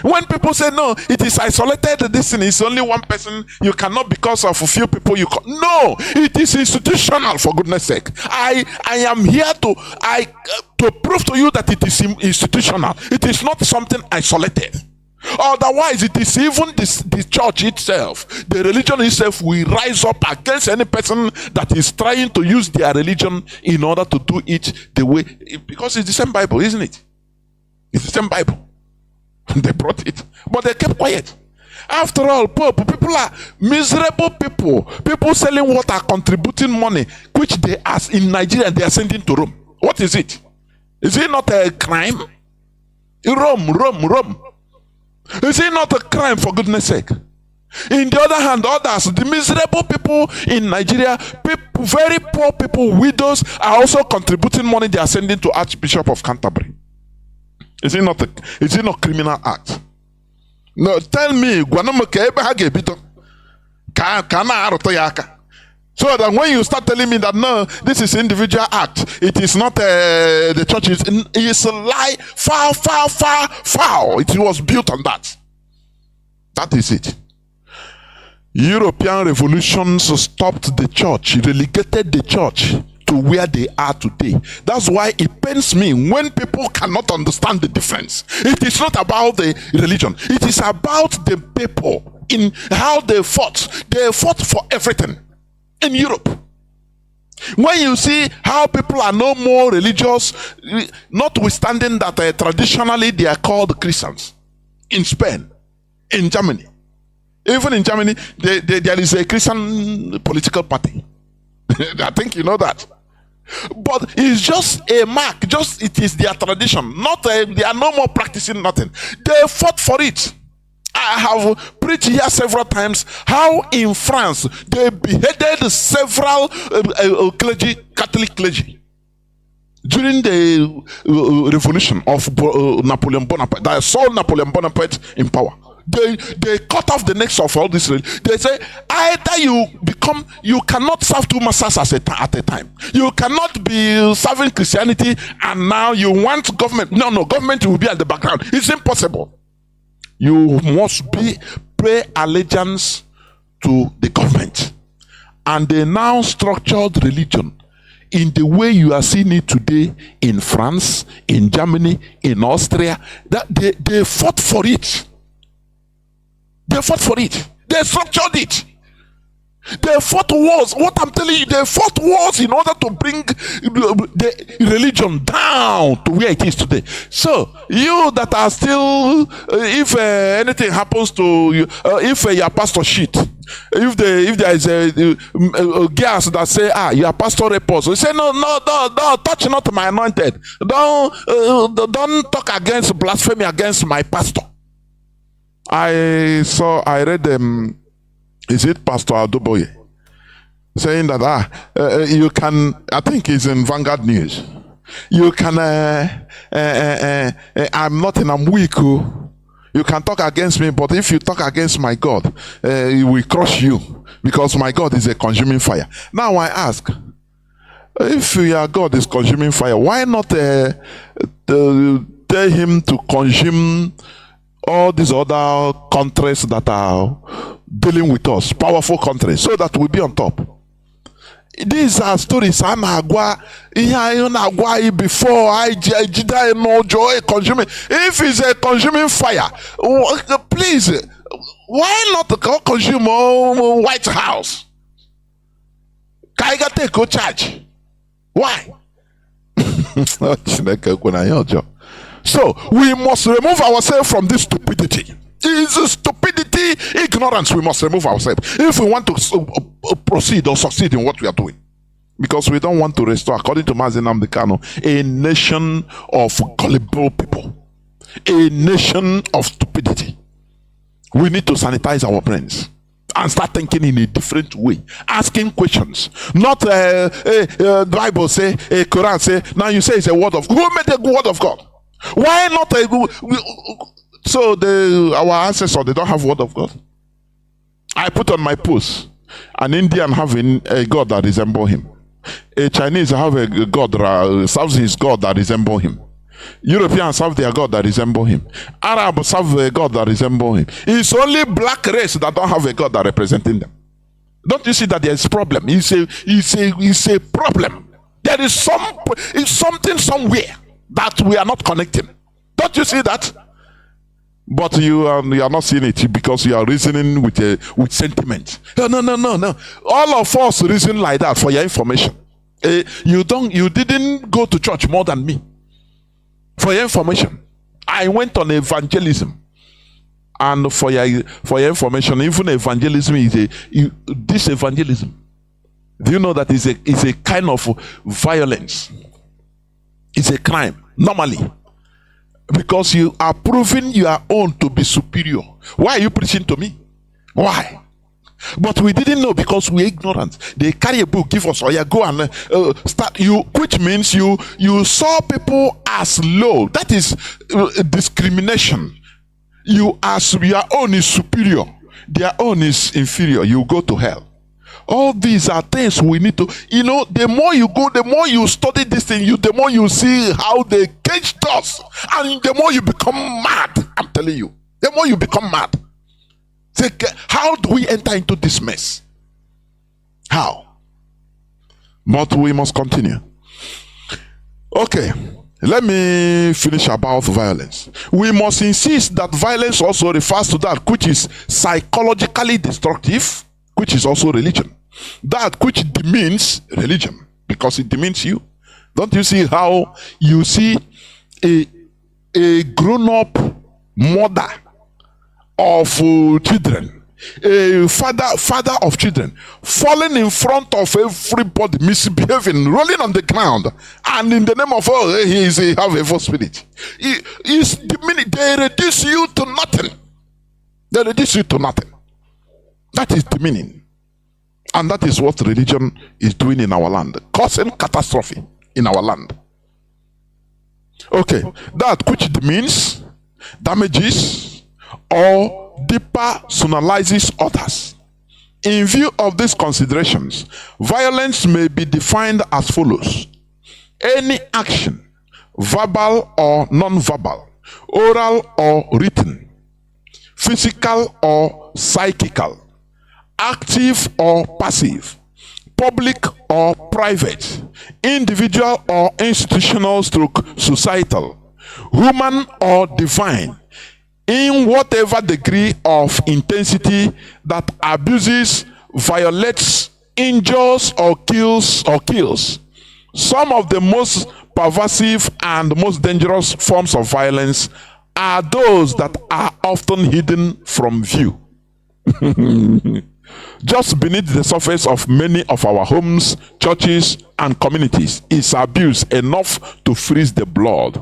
When people say no, it is isolated, this thing is only one person, you cannot, because of a few people no, it is institutional, for goodness sake. I am here to prove to you that it is institutional. It is not something isolated. Otherwise, it is even the church itself, the religion itself will rise up against any person that is trying to use their religion in order to do it the way, because it's the same Bible, isn't it? It's the same Bible. They brought it, but they kept quiet. After all, people are miserable people selling water, contributing money, which they, as in Nigeria, they are sending to Rome. What is it? Is it not a crime? Rome. Is it not a crime, for goodness sake? In the other hand, others, the miserable people in Nigeria, very poor people, widows, are also contributing money they are sending to Archbishop of Canterbury. Is it not criminal act? No, tell me, so that when you start telling me that no, this is individual act, it is not the church, it's a lie, foul. It was built on that. That is it. European revolutions stopped the church, relegated the church to where they are today. That's why it pains me when people cannot understand the difference. It is not about the religion. It is about the people, in how they fought. They fought for everything in Europe. When you see how people are no more religious, notwithstanding that traditionally they are called Christians. in Spain, in Germany. Even in Germany, there is a Christian political party. I think you know that. But it's just a mark, just it is their tradition. Not they are no more practicing nothing. They fought for it. I have preached here several times how in France they beheaded several clergy, Catholic clergy during the revolution of Napoleon Bonaparte. They saw Napoleon Bonaparte in power. They cut off the necks of all this. They say either you cannot serve two masters at a time. You cannot be serving Christianity and now you want government. No, government will be at the background. It's impossible. You must pay allegiance to the government. And they now structured religion in the way you are seeing it today in France, in Germany, in Austria. That they fought for it. They fought for it. They structured it. They fought wars. What I'm telling you, they fought wars in order to bring the religion down to where it is today. So you that are still, if anything happens to you, if your pastor shit, if there is a gas that say, your pastor reports, you say no, touch not my anointed. Don't talk against blasphemy against my pastor. I read is it Pastor Adoboye saying that you can, I think it's in Vanguard News, you can I'm nothing, I'm weak. You can talk against me, but if you talk against my God, he will crush you, because my God is a consuming fire. Now I ask, if your God is consuming fire, why not tell him to consume all these other countries that are dealing with us, powerful countries, so that we'll be on top? These are stories I'm agwa before I no joy consuming. If it's a consuming fire, please, why not consume White House? Kaiga take charge. Why? So we must remove ourselves from this stupidity. It's stupidity, ignorance. We must remove ourselves if we want to proceed or succeed in what we are doing. Because we don't want to restore, according to Mazi Nnamdi Kanu, a nation of gullible people, a nation of stupidity. We need to sanitize our brains and start thinking in a different way, asking questions. Not the Bible say, a Quran say, now you say it's a word of God. Who made the word of God? Why not so our ancestors, they don't have word of God? I put on my post, an Indian having a God that resembles him. A Chinese have a God that serves his God that resembles him. Europeans have their God that resembles him. Arabs have a God that resembles him. It's only black race that don't have a God that representing them. Don't you see that there is a problem? It's a problem. There is something somewhere that we are not connecting. Don't you see that? But you are not seeing it because you are reasoning with sentiment. No. All of us reason like that. For your information, you didn't go to church more than me. For your information, I went on evangelism, and for your information, even evangelism is this evangelism. Do you know that is a kind of violence? It's a crime normally, because you are proving your own to be superior. Why are you preaching to me? Why? But we didn't know because we're ignorant. They carry a book, give us, or you go and start you, which means you saw people as low. That is discrimination. You as your own is superior, their own is inferior. You go to hell. All these are things we need to, the more you go, the more you study this thing, the more you see how they caged us, and the more you become mad. I'm telling you, the more you become mad. Say, how do we enter into this mess? How? But we must continue. Okay, let me finish about violence. We must insist that violence also refers to that which is psychologically destructive, which is also religion. That which demeans religion, because it demeans you. Don't you see how you see a grown-up mother of children, a father of children, falling in front of everybody, misbehaving, rolling on the ground, and in the name of he have evil spirit. They reduce you to nothing. They reduce you to nothing. That is the meaning. And that is what religion is doing in our land, causing catastrophe in our land. Okay, that which means damages or depersonalizes others. In view of these considerations, violence may be defined as follows: any action, verbal or non-verbal, oral or written, physical or psychical, active or passive, public or private, individual or institutional stroke societal, human or divine, in whatever degree of intensity that abuses, violates, injures or kills. Some of the most pervasive and most dangerous forms of violence are those that are often hidden from view. Just beneath the surface of many of our homes, churches, and communities is abuse enough to freeze the blood.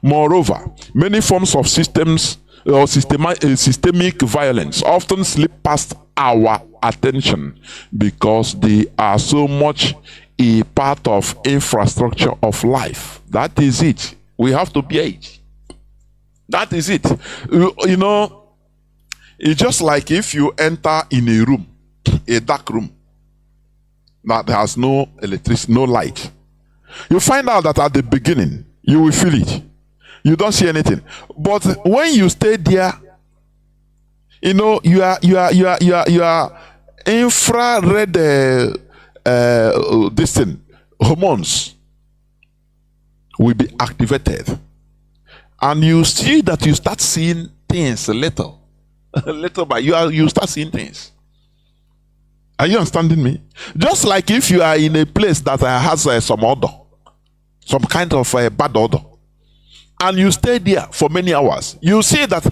Moreover, many forms of systemic violence often slip past our attention because they are so much a part of infrastructure of life. That is it. We have to be it. That is it. You know, it's just like if you enter in a room, a dark room that has no electricity, no light. You find out that at the beginning you will feel it. You don't see anything. But when you stay there, you know, your infrared this thing, hormones will be activated, and you see that you start seeing things little by you start seeing things. Are you understanding me? Just like if you are in a place that has some odor, some kind of bad odor, and you stay there for many hours, you see that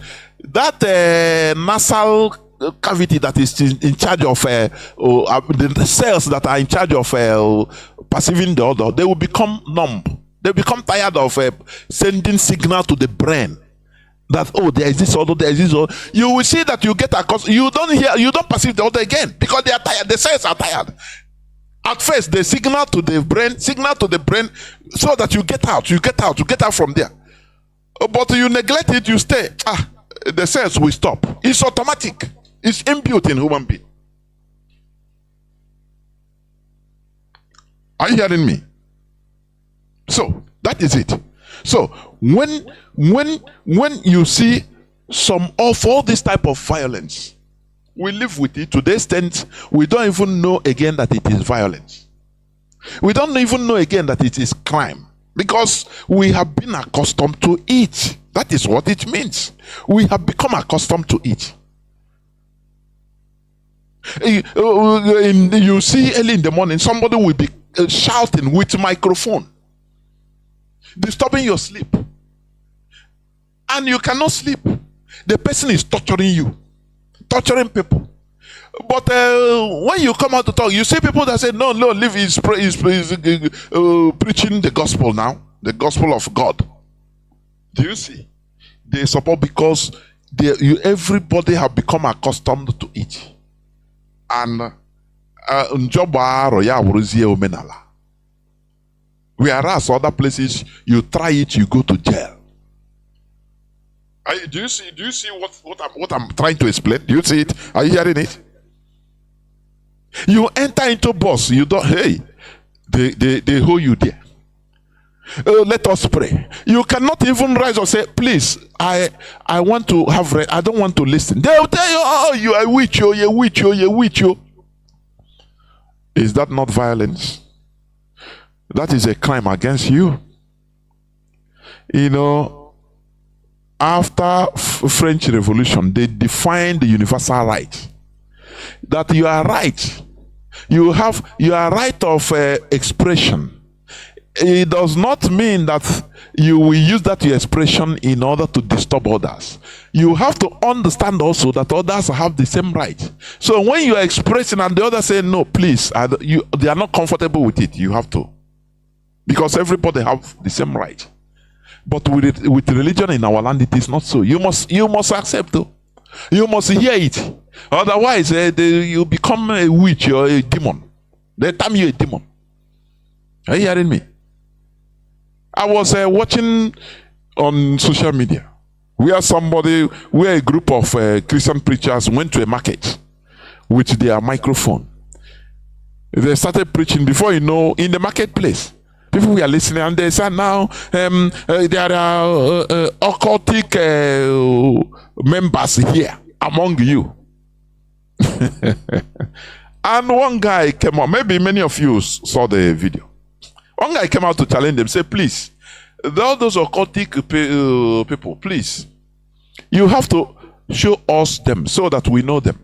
nasal cavity that is in charge of the cells that are in charge of perceiving the odor, they will become numb. They become tired of sending signal to the brain that, oh, there is this odor, there is this odor. You will see that you get accustomed. You don't perceive the odor again because they are tired. The cells are tired. At first, they signal to the brain so that you get out from there. But you neglect it, you stay. The cells will stop. It's automatic. It's inbuilt in human being. Are you hearing me? So that is it. So when you see some of all this type of violence, we live with it to the extent we don't even know again that it is violence. We don't even know again that it is crime because we have been accustomed to it. That is what it means. We have become accustomed to it. You see early in the morning somebody will be shouting with microphone, disturbing your sleep, and you cannot sleep. The person is torturing you, torturing people. But when you come out to talk, you see people that say, no, leave. He's preaching the gospel now, the gospel of God. Do you see? They support because everybody have become accustomed to it. And whereas other places, you try it, you go to jail. Do you see what I'm trying to explain? Do you see it? Are you hearing it? You enter into bus, you don't, they hold you there. Let us pray. You cannot even rise or say, please, I want to have I don't want to listen. They'll tell you, oh, you are with you, you're with you, you're with you. Is that not violence? That is a crime against you. You know, after French Revolution, they defined the universal right. That you are right. You are right of expression. it does not mean that you will use that expression in order to disturb others. You have to understand also that others have the same right. So when you are expressing and the others say no, please, they are not comfortable with it, you have to, because everybody have the same right. But with religion in our land, it is not so. You must accept though. You must hear it. Otherwise, you become a witch or a demon. They term you a demon. Are you hearing me? I was watching on social media where a group of Christian preachers went to a market with their microphone. They started preaching, before you know, in the marketplace. People were listening, and they said, now there are occultic members here among you. And one guy came out, maybe many of you saw the video. One guy came out to challenge them, say, please, all those occultic people, please, you have to show us them so that we know them.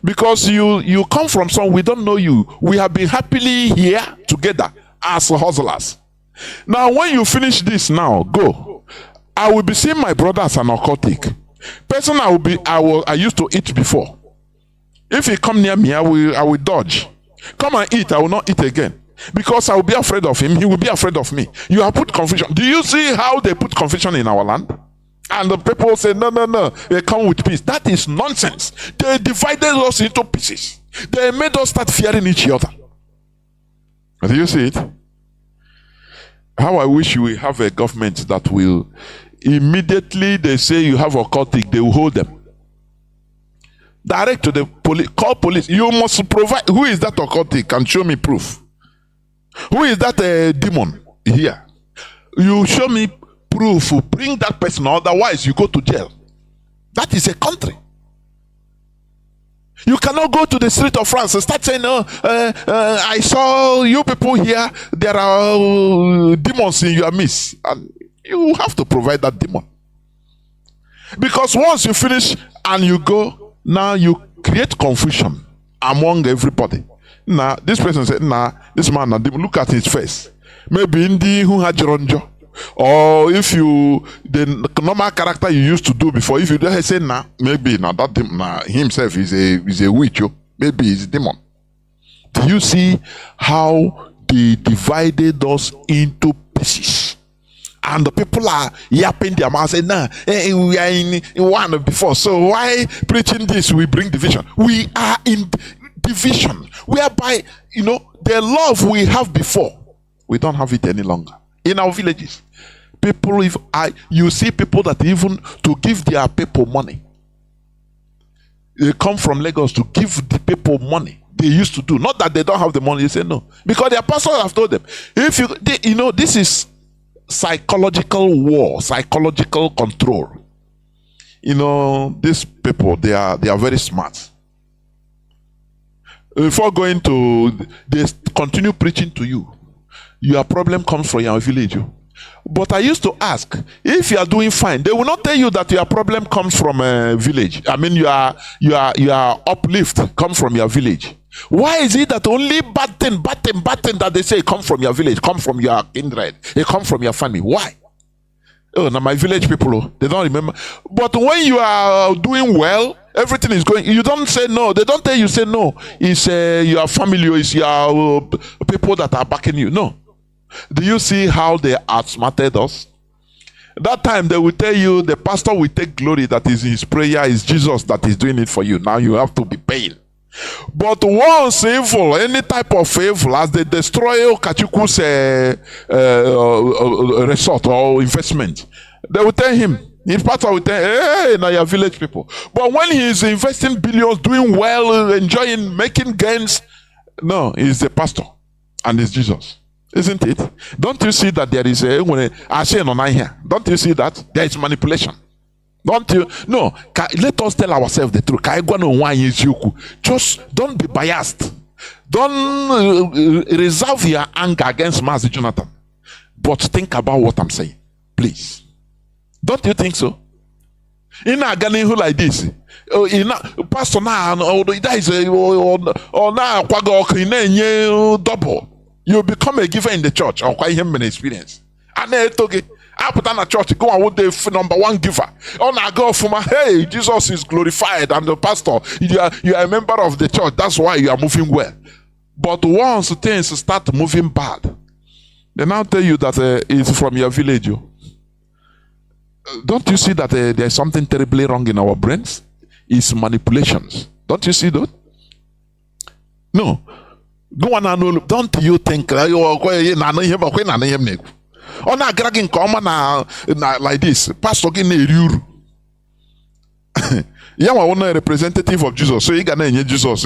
Because you come from somewhere, we don't know you. We have been happily here together as hustlers. Now, when you finish this now, go. I will be seeing my brother as an occultic person. I used to eat before. If he come near me, I will dodge. Come and eat, I will not eat again. Because I will be afraid of him, he will be afraid of me. You have put confusion. Do you see how they put confusion in our land? And the people say, no, they come with peace. That is nonsense. They divided us into pieces. They made us start fearing each other. Do you see it? How I wish we have a government that will immediately they say you have occultic, they will hold them. Direct to the police, call police. You must provide, who is that occultic, and show me proof. Who is that demon here? You show me proof, bring that person, otherwise you go to jail. That is a country. You cannot go to the street of France and start saying, I saw you people here, there are demons in your midst. And you have to provide that demon. Because once you finish and you go, now you create confusion among everybody. Now, this person said, this man, look at his face. Maybe Indi who had Jeronjo. Or if the normal character you used to do before, if you don't say, maybe that himself is a witch, maybe he's a demon. Do you see how they divided us into pieces? And the people are yapping their mouths, saying, we are in one before. So why preaching this? We bring division. We are in division, whereby the love we have before, we don't have it any longer in our villages. People, you see people that even to give their people money, they come from Lagos to give the people money. They used to do, not that they don't have the money. They say no, because their pastors have told them, this is psychological war, psychological control. These people, they are very smart. Before going to, they continue preaching to you. Your problem comes from your village. But I used to ask, if you are doing fine, they will not tell you that your problem comes from a village. I mean, your uplift comes from your village. Why is it that only bad thing that they say come from your village, come from your kindred, they come from your family? Why? Oh, now my village people, they don't remember. But when you are doing well, everything is going, you don't say no. They don't tell you, say no. It's your family, or it's your people that are backing you. No. Do you see how they outsmarted us? That time they will tell you, the pastor will take glory that is his prayer, is Jesus that is doing it for you. Now you have to be paying. But once evil, any type of evil, as they destroy Kachuku's resort or investment, they will tell him, his pastor will tell, hey, now your village people. But when he is investing billions, doing well, enjoying, making gains, no, he's the pastor and it's Jesus. Isn't it? Don't you see that there is don't you see that? There is manipulation. Don't you? No, let us tell ourselves the truth. Just don't be biased. Don't reserve your anger against Mazi Jonathan. But think about what I'm saying. Please. Don't you think so? In a Ghanaian like this, Pastor now, that is double. You become a giver in the church. Or quite him an experience. And then toge. I put on a church, go and with the number one giver. Oh, now go for my hey, Jesus is glorified, and the pastor, you are a member of the church. That's why you are moving well. But once things start moving bad, they now tell you that it's from your village. Don't you see that there's something terribly wrong in our brains? It's manipulations. Don't you see that? No. Go on and don't you think on a dragging common like this, Pastor Ginne. You are a representative of Jesus, so you can name Jesus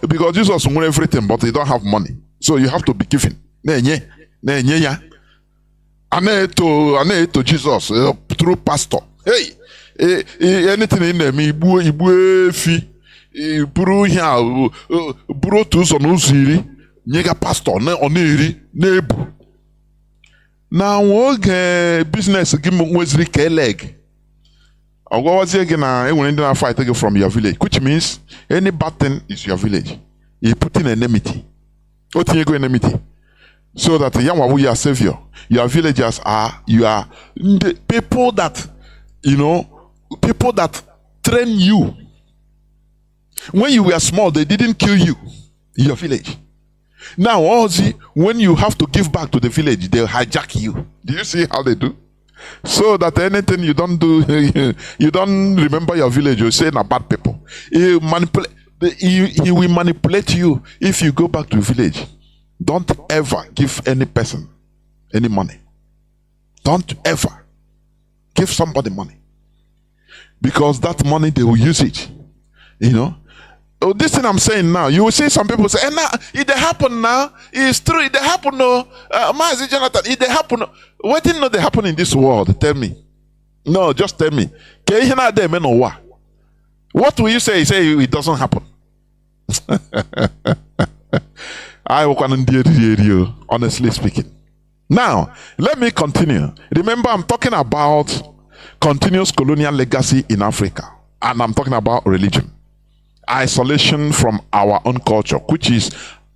because Jesus won everything, but they don't have money, so you have to be giving. To Jesus through pastor. Hey, anything in them, ibu fi, buru here, buru to so no ziri, nyega pastor ne oniri nebu. Now, what business give me wezri ke leg? Or what was again? I will not fight again from your village, which means any bad thing is your village. You put in enmity. What you go enmity? So that the young we are savior. Your villagers are the people that people that train you. When you were small, they didn't kill you in your village. Now, Ozzy, when you have to give back to the village, they'll hijack you. Do you see how they do? So that anything you don't do, you don't remember your village, you say na bad people. He will manipulate you if you go back to the village. Don't ever give any person any money. Don't ever give somebody money. Because that money, they will use it. Oh, this thing I'm saying now, you will see some people say, now, it happen now, it's true, it happen no, Mazi Jonathan, it happen no. What didn't know they happen in this world? Tell me. No, just tell me. What will you say? Say it doesn't happen. I honestly speaking. Now, let me continue. Remember, I'm talking about continuous colonial legacy in Africa, and I'm talking about religion. Isolation from our own culture, which is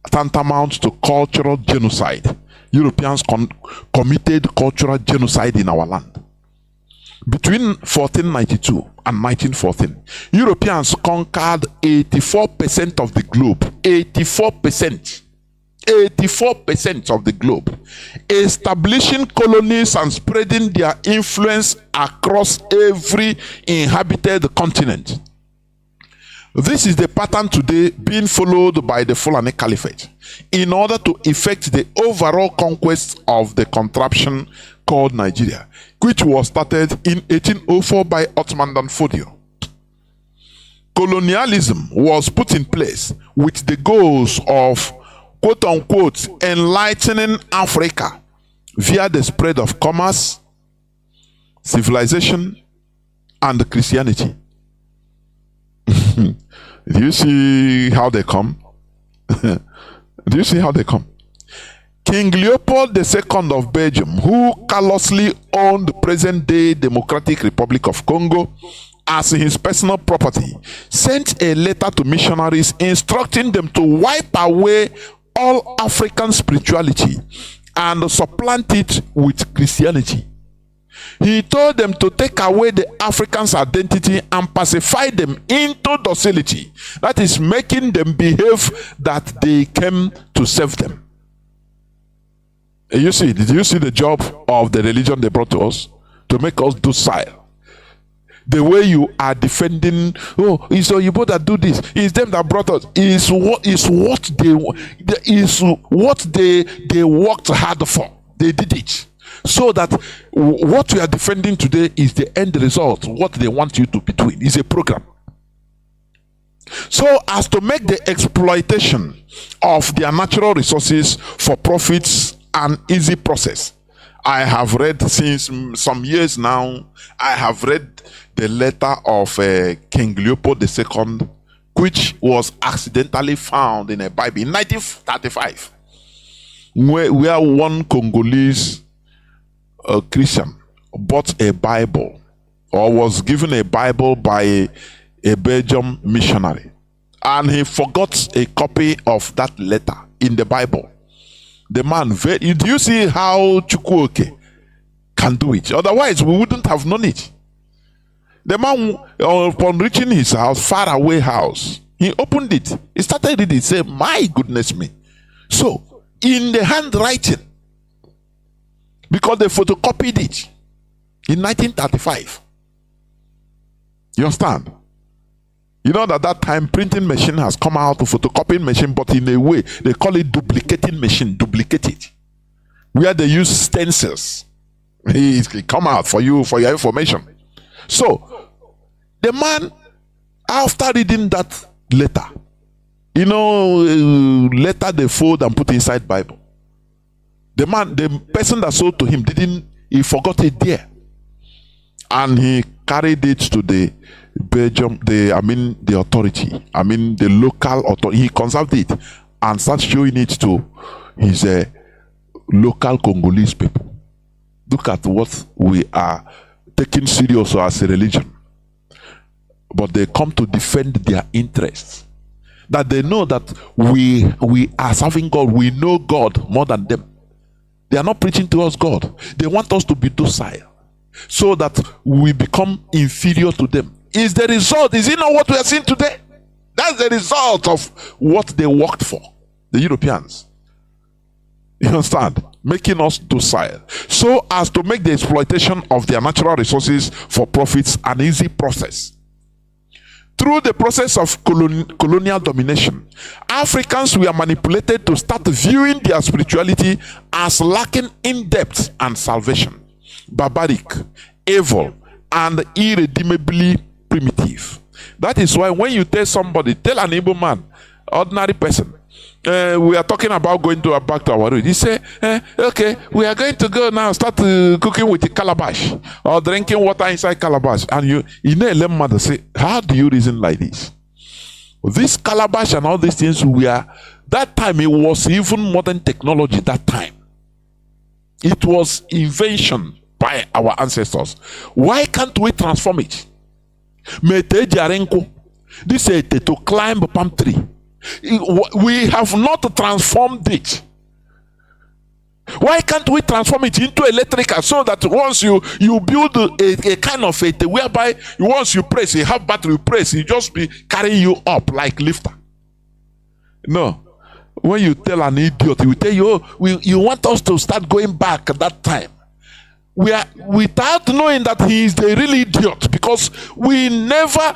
tantamount to cultural genocide. Europeans committed cultural genocide in our land. Between 1492 and 1914, Europeans conquered 84% of the globe. 84%. 84% of the globe. Establishing colonies and spreading their influence across every inhabited continent. This is the pattern today being followed by the Fulani Caliphate in order to effect the overall conquest of the contraption called Nigeria, which was started in 1804 by Ottoman Dan Fodio. Colonialism was put in place with the goals of quote-unquote enlightening Africa via the spread of commerce, civilization, and Christianity. Do you see how they come? Do you see how they come? King Leopold II of Belgium, who callously owned present-day Democratic Republic of Congo as his personal property, sent a letter to missionaries instructing them to wipe away all African spirituality and supplant it with Christianity. He told them to take away the Africans' identity and pacify them into docility. That is, making them behave that they came to serve them. Did you see the job of the religion they brought to us? To make us docile. The way you are defending, it's Oyibo that do this, it's them that brought us, is what they worked hard for. They did it. So that what we are defending today is the end result, what they want you to be doing. Is a program. So as to make the exploitation of their natural resources for profits an easy process. I have read since some years now, I have read the letter of King Leopold II, which was accidentally found in a Bible in 1935, where one Congolese Christian bought a Bible, or was given a Bible by a Belgian missionary, and he forgot a copy of that letter in the Bible. The man, do you see how Chukwuoke can do it? Otherwise, we wouldn't have known it. The man, upon reaching his house, far away house, he opened it. He started reading. He said, my goodness me. So, in the handwriting, because they photocopied it in 1935. You understand? You know that time printing machine has come out to photocopying machine, but in a way, they call it duplicating machine, duplicated. Where they use stencils. It come out for you, for your information. So, the man, after reading that letter, letter they fold and put inside Bible. The person that sold to him he forgot it there. And he carried it to the Belgium, the authority, the local authority. He conserved it and started showing it to his local Congolese people. Look at what we are taking serious as a religion. But they come to defend their interests. That they know that we are serving God. We know God more than them. They are not preaching to us God. They want us to be docile so that we become inferior to them. Is the result, is it not what we are seeing today? That's the result of what they worked for, the Europeans. You understand? Making us docile so as to make the exploitation of their natural resources for profits an easy process. Through the process of colonial domination, Africans were manipulated to start viewing their spirituality as lacking in depth and salvation, barbaric, evil, and irredeemably primitive. That is why when you tell somebody, tell an Igbo man, ordinary person, we are talking about going back to our root. He say, okay, we are going to go now, start cooking with the calabash or drinking water inside calabash. And you know, a mother say, how do you reason like this? This calabash and all these things that time it was even modern technology that time. It was invention by our ancestors. Why can't we transform it? This is to climb a palm tree. We have not transformed it. Why can't we transform it into electrical so that once you build a kind of it whereby once you press, you have battery press, it just be carrying you up like lifter? No. When you tell an idiot, he will tell you, oh, you want us to start going back at that time. We are without knowing that he is the real idiot, because we never,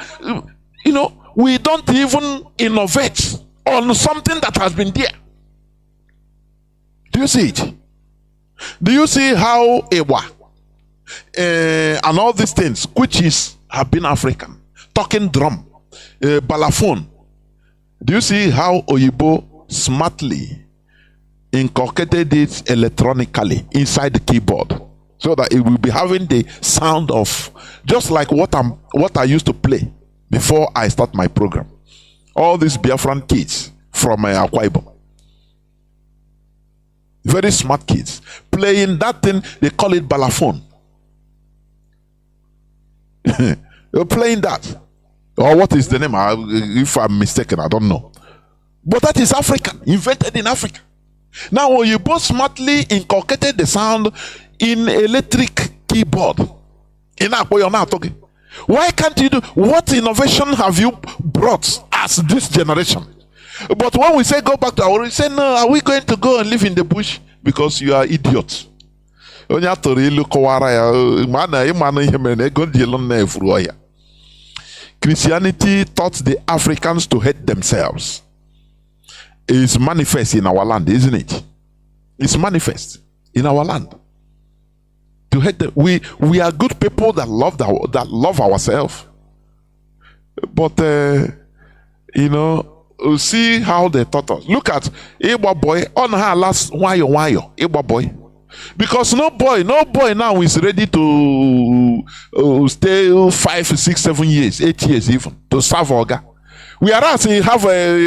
we don't even innovate on something that has been there. Do you see it? Do you see how Ewa and all these things, which have been African, talking drum, balafon? Do you see how Oyibo smartly inculcated it electronically inside the keyboard, so that it will be having the sound of just like what I used to play before I start my program. All these Biafran kids from Akwa Ibom, very smart kids, playing that thing, they call it balafon. You're playing that. Or what is the name? If I'm mistaken, I don't know. But that is African, invented in Africa. Now you both smartly inculcated the sound in electric keyboard. In Akwa, you're not talking. Why can't you do? What innovation have you brought as this generation? But when we say go back to our, we say no, are we going to go and live in the bush? Because you are idiots. Christianity taught the Africans to hate themselves. It's manifest in our land, isn't it? It's manifest in our land. To hate them. We are good people that love ourselves. But see how they taught us. Look at Igbo boy on her last wayo Igbo boy. Because no boy now is ready to stay 5, 6, 7 years, 8 years even to serve Oga. Whereas he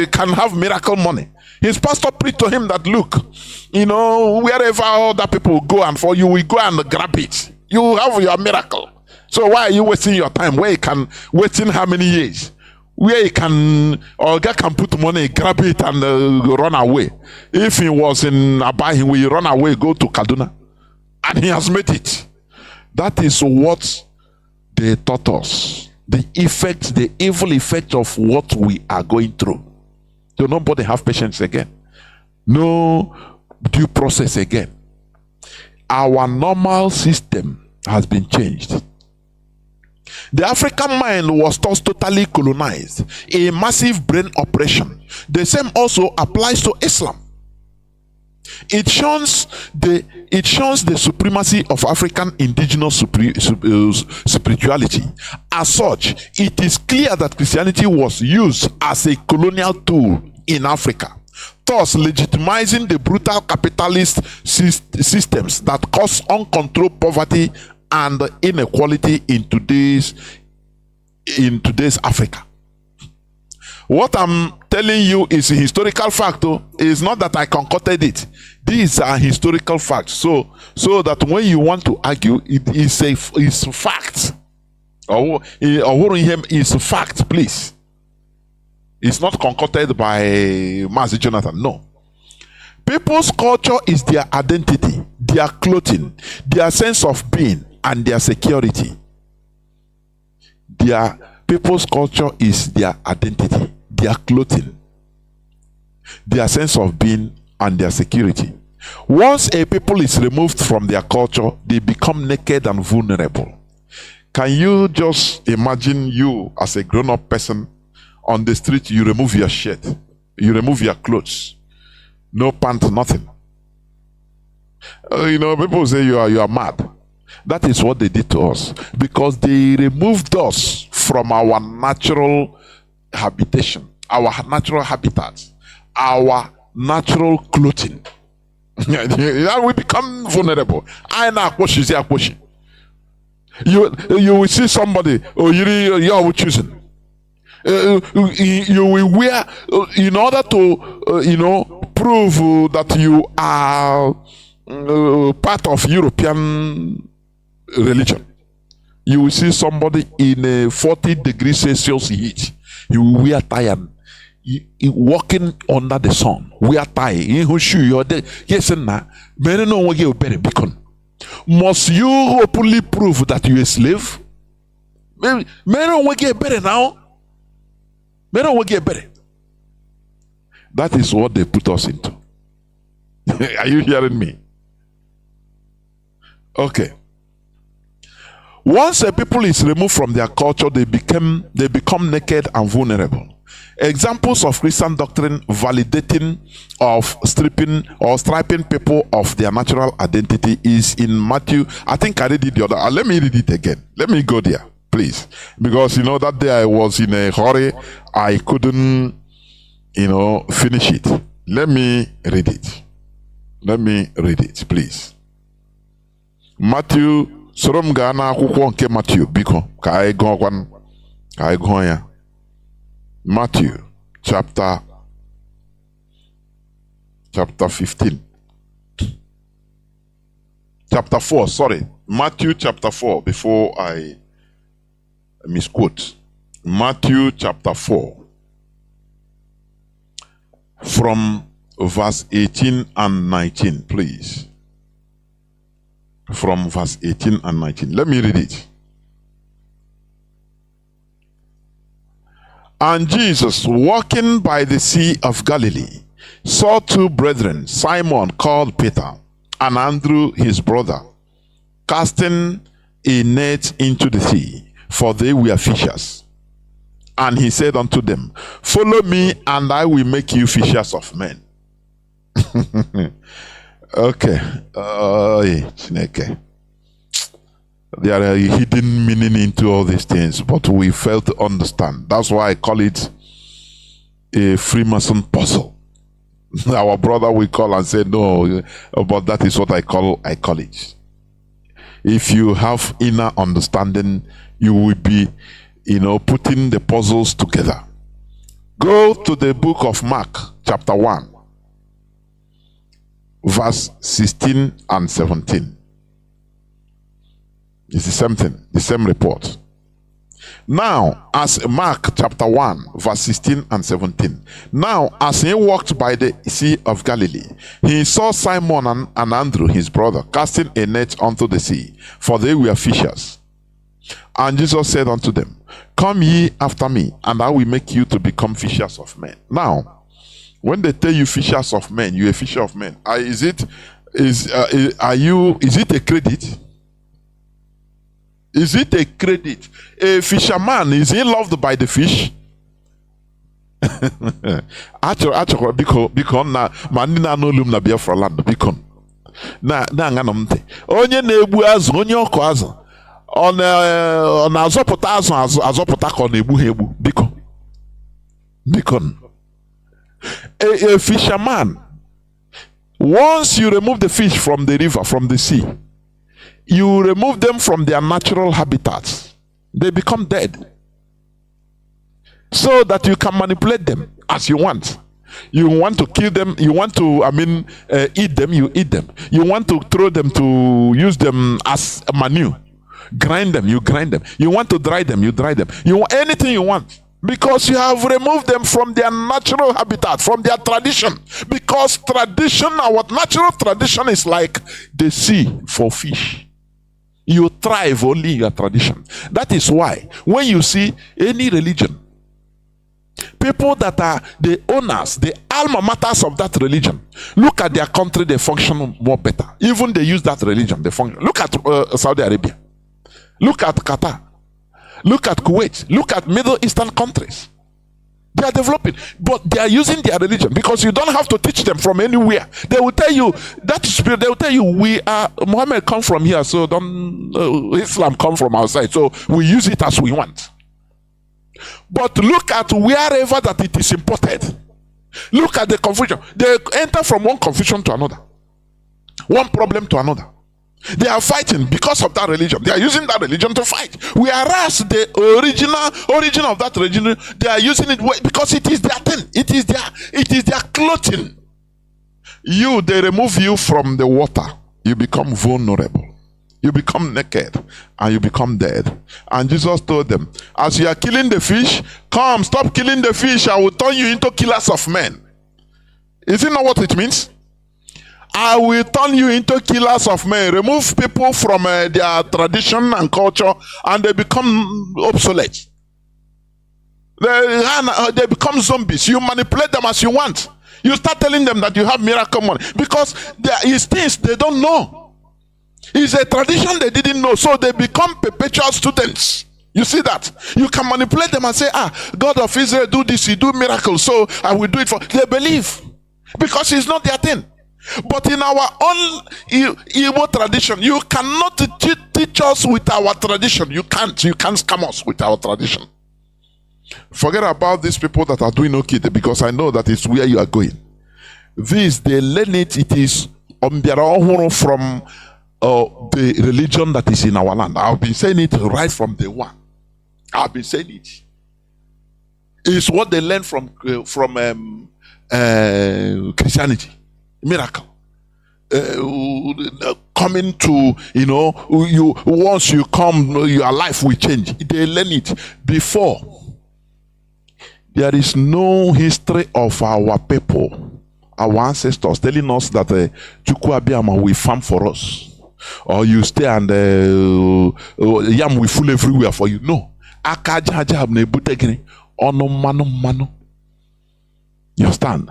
can have miracle money. His pastor preached to him that, look, wherever other people go and for you will go and grab it. You have your miracle. So why are you wasting your time? Where you can wasting how many years? where he can, or guy can put money, grab it and run away. If he was in Aba, he will run away, go to Kaduna. And he has made it. That is what they taught us. The effect, the evil effect of what we are going through. So nobody have patience again. No due process again. Our normal system has been changed. The African mind was thus totally colonized, a massive brain operation. The same also applies to Islam. It shows the supremacy of African indigenous spirituality. As such, it is clear that Christianity was used as a colonial tool in Africa, thus legitimizing the brutal capitalist systems that cause uncontrolled poverty and inequality in today's Africa. What I'm telling you is a historical fact, though. It's not that I concocted it. These are historical facts. So that when you want to argue, it is fact. Or is fact, please. It's not concocted by Mazi Jonathan. No. People's culture is their identity, their clothing, their sense of being, and their security. People's culture is their identity, their clothing, their sense of being, and their security. Once a people is removed from their culture, they become naked and vulnerable. Can you just imagine you as a grown-up person on the street, you remove your shirt, you remove your clothes, no pants, nothing. People say you are mad. That is what they did to us, because they removed us from our natural habitation, our natural habitat, our natural clothing. We become vulnerable. You will see somebody, you are choosing. You will wear, in order to prove that you are part of European religion. You will see somebody in a 40 degrees Celsius heat. You will wear tie and walking under the sun. Wear tie. Yes, and now, many no one get better beacon. Must you openly prove that you are a slave? Many no one get better now. Many no one get better. That is what they put us into. Are you hearing me? Okay. Once a people is removed from their culture, they become naked and vulnerable. Examples of Christian doctrine validating of stripping or striping people of their natural identity is in Matthew. I think I read it the other. Let me read it again. Let me go there, please. Because that day I was in a hurry. I couldn't, finish it. Let me read it. Let me read it, please. Matthew, sorom ga na akwụkwọ nke Matthew, biko ka anyị gụọ ya. Matthew chapter 15. Chapter 4, sorry. Matthew chapter 4, before I misquote. Matthew chapter 4. From verse 18 and 19, please. From verse 18 and 19. Let me read it. And Jesus, walking by the Sea of Galilee, saw two brethren, Simon called Peter, and Andrew his brother, casting a net into the sea, for they were fishers. And he said unto them, follow me, and I will make you fishers of men. Okay. There are hidden meaning into all these things, but we fail to understand. That's why I call it a Freemason puzzle. Our brother will call and say, no, but that is what I call it. If you have inner understanding, you will be, putting the puzzles together. Go to the book of Mark, chapter 1, verse 16 and 17. It's the same thing, the same report. Now, as Mark chapter 1, verse 16 and 17. Now, as he walked by the sea of Galilee, he saw Simon and Andrew, his brother, casting a net unto the sea, for they were fishers. And Jesus said unto them, Come ye after me, and I will make you to become fishers of men. Now, when they tell you fishers of men, you're a fisher of men. Is it a credit? Is it a credit? A fisherman, is he loved by the fish? Actually, because na mani na n'olum na Biafra land because na ngana mte. Onye na-egbu azụ, onye ọkụ azụ, ọ na-azọpụta azụ azọpụta ka ọ na-egbu ha egbu because a fisherman, once you remove the fish from the river, from the sea, you remove them from their natural habitats. They become dead. So that you can manipulate them as you want. You want to kill them, you want to, eat them, you eat them. You want to throw them, to use them as manure. Grind them, you grind them. You want to dry them, you dry them. You want anything you want. Because you have removed them from their natural habitat, from their tradition. Because tradition, our natural tradition is like the sea for fish. You thrive only in your tradition. That is why when you see any religion, people that are the owners, the alma maters of that religion, look at their country, they function more better. Even they use that religion, they function. Look at Saudi Arabia. Look at Qatar. Look at Kuwait. Look at Middle Eastern countries. They are developing, but they are using their religion because you don't have to teach them from anywhere. They will tell you that spirit. They will tell you Muhammad come from here, so don't Islam come from outside. So we use it as we want. But look at wherever that it is imported. Look at the confusion. They enter from one confusion to another, one problem to another. They are fighting because of that religion. They are using that religion to fight. Whereas the origin of that religion, they are using it because it is their thing. It is their clothing. They remove you from the water. You become vulnerable. You become naked and you become dead. And Jesus told them, as you are killing the fish, come, stop killing the fish. I will turn you into killers of men. Is it not what it means? I will turn you into killers of men. Remove people from their tradition and culture, and they become obsolete. They become zombies. You manipulate them as you want. You start telling them that you have miracle money because there is things they don't know. It's a tradition they didn't know, so they become perpetual students. You see that? You can manipulate them and say, God of Israel do this, he do miracles, so I will do it for. They believe because it's not their thing. But in our own Igbo tradition, you cannot teach us with our tradition. You can't scam us with our tradition. Forget about these people that are doing okay, because I know that it's where you are going. This, they learn it. It is from the religion that is in our land. I've been saying it right from day one. I've been saying it. It's what they learn from Christianity. Miracle. Coming to, you once you come, your life will change. They learn it before. There is no history of our people, our ancestors, telling us that Chukwu Abiyama will farm for us, or you stay and yam will full everywhere for you. No. You understand?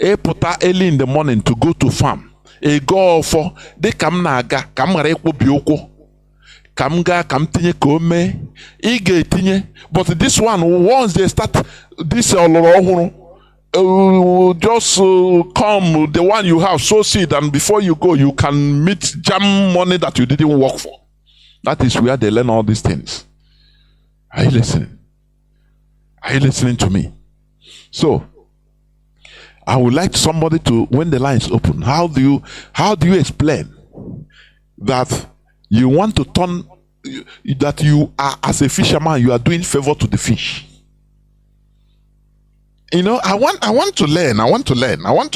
A puta early in the morning to go to farm. A go for they come naga, come reko bioko, come ga, come tinye kome, ige tinye. But this one, once they start this just come the one you have, sow seed, and before you go, you can meet jam money that you didn't work for. That is where they learn all these things. Are you listening? Are you listening to me? So I would like somebody to, when the line is open, how do you explain that you want to turn, that you are, as a fisherman, you are doing favor to the fish? I want to learn. I want to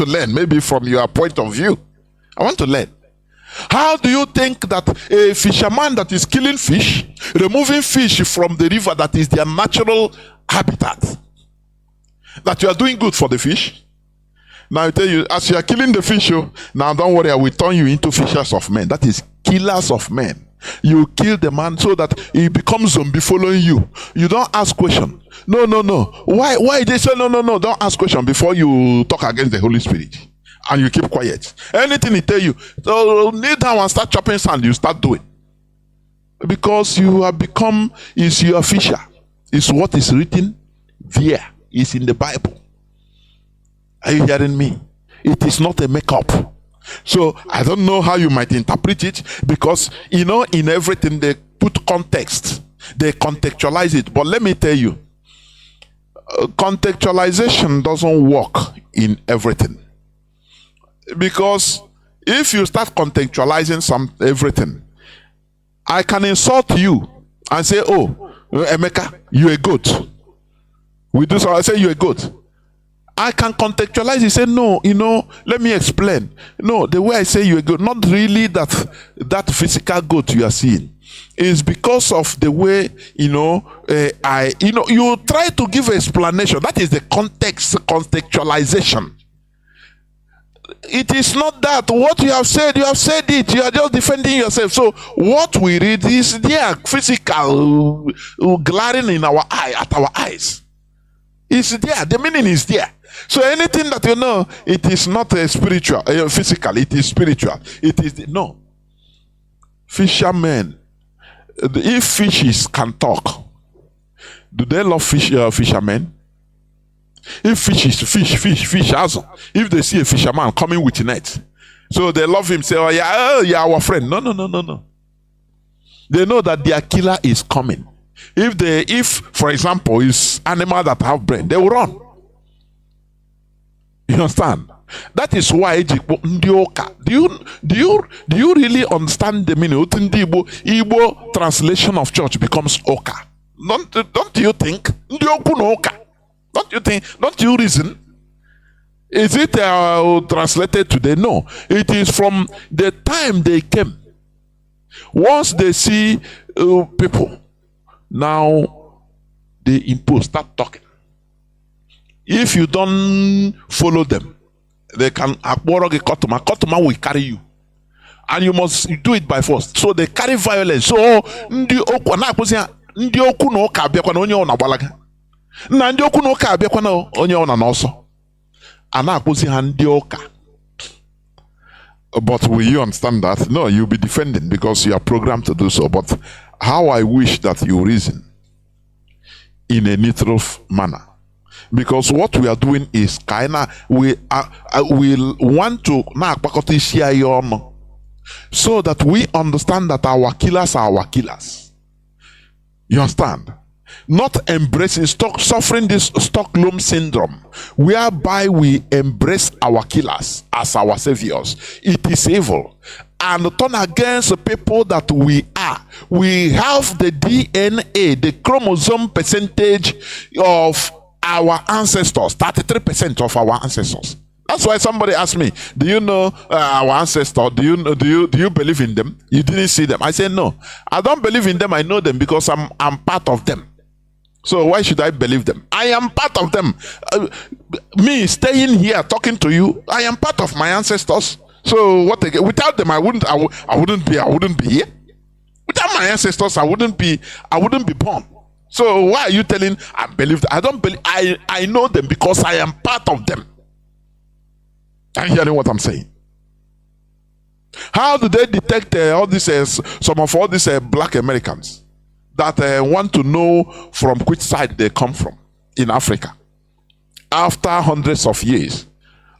learn maybe from your point of view. I want to learn. How do you think that a fisherman that is killing fish, removing fish from the river that is their natural habitat, that you are doing good for the fish? Now I tell you, as you are killing the fish, now don't worry, I will turn you into fishers of men. That is killers of men. You kill the man so that he becomes zombie following you. You don't ask question. No. Why they say no? Don't ask question before you talk against the Holy Spirit. And you keep quiet. Anything he tell you, so kneel down and start chopping sand, you start doing. Because you have become, is your fisher. Is what is written there. Is in the Bible. Are you hearing me? It is not a makeup. So I don't know how you might interpret it, because in everything they put context, they contextualize it. But let me tell you, contextualization doesn't work in everything, because if you start contextualizing everything, I can insult you and say, "Oh, Emeka, you a goat." We do so. I say you a goat. I can contextualize it, say, no, let me explain. No, the way I say you a goat, not really that physical goat you are seeing. It's because of the way, you try to give explanation. That is the contextualization. It is not that. What you have said it. You are just defending yourself. So what we read is there, physical, glaring in our eye, at our eyes. It's there. The meaning is there. So anything that it is not a spiritual, physical, it is spiritual. It is no. Fishermen, if fishes can talk, do they love fishermen? If fish is fish also. If they see a fisherman coming with a net, so they love him, say, oh yeah, our friend. No. They know that their killer is coming. If for example, is animal that have brain, they will run. You understand? That is why do you really understand the meaning? Igbo translation of church becomes oka. Don't you think? Don't you think? Don't you reason? Is it translated today? No. It is from the time they came. Once they see people, now they impose, start talking. If you don't follow them, they can Kotuma will carry you. And you must do it by force. So they carry violence. So ndị okwu na ụka abịakwa na onye ọ na-agbalaga. Na ndị okwu na ụka abịakwa na onye ọ na n'ọsọ. A na-akpụzi ha ndị ụka. But will you understand that? No, you'll be defending because you are programmed to do so. But how I wish that you reason in a neutral manner. Because what we are doing is we want to so that we understand that our killers are our killers. You understand? Not embracing suffering this Stockholm syndrome, whereby we embrace our killers as our saviors. It is evil. And turn against the people that we are. We have the DNA, the chromosome percentage of our ancestors, 33% of our ancestors. That's why somebody asked me, do you know our ancestors? Do you believe in them? You didn't see them. I said, no, I don't believe in them. I know them because I'm part of them. So why should I believe them? I am part of them. Me staying here talking to you, I am part of my ancestors. So what again? Without them, I wouldn't be here. Without my ancestors, I wouldn't be born. So why are you telling I believe? I don't believe. I know them because I am part of them. Are you hearing what I'm saying? How do they detect all these some of all these black Americans that want to know from which side they come from in Africa after hundreds of years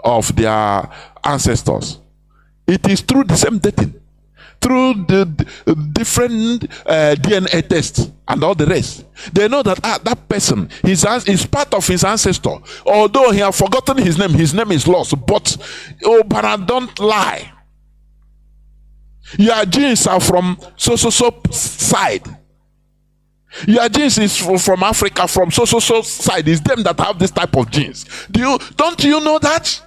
of their ancestors? It is through the same dating, through the different DNA tests and all the rest. They know that that person is part of his ancestor. Although he has forgotten his name is lost. But don't lie. Your genes are from so side. Your genes is from Africa, from so side. It's them that have this type of genes. Don't you know that?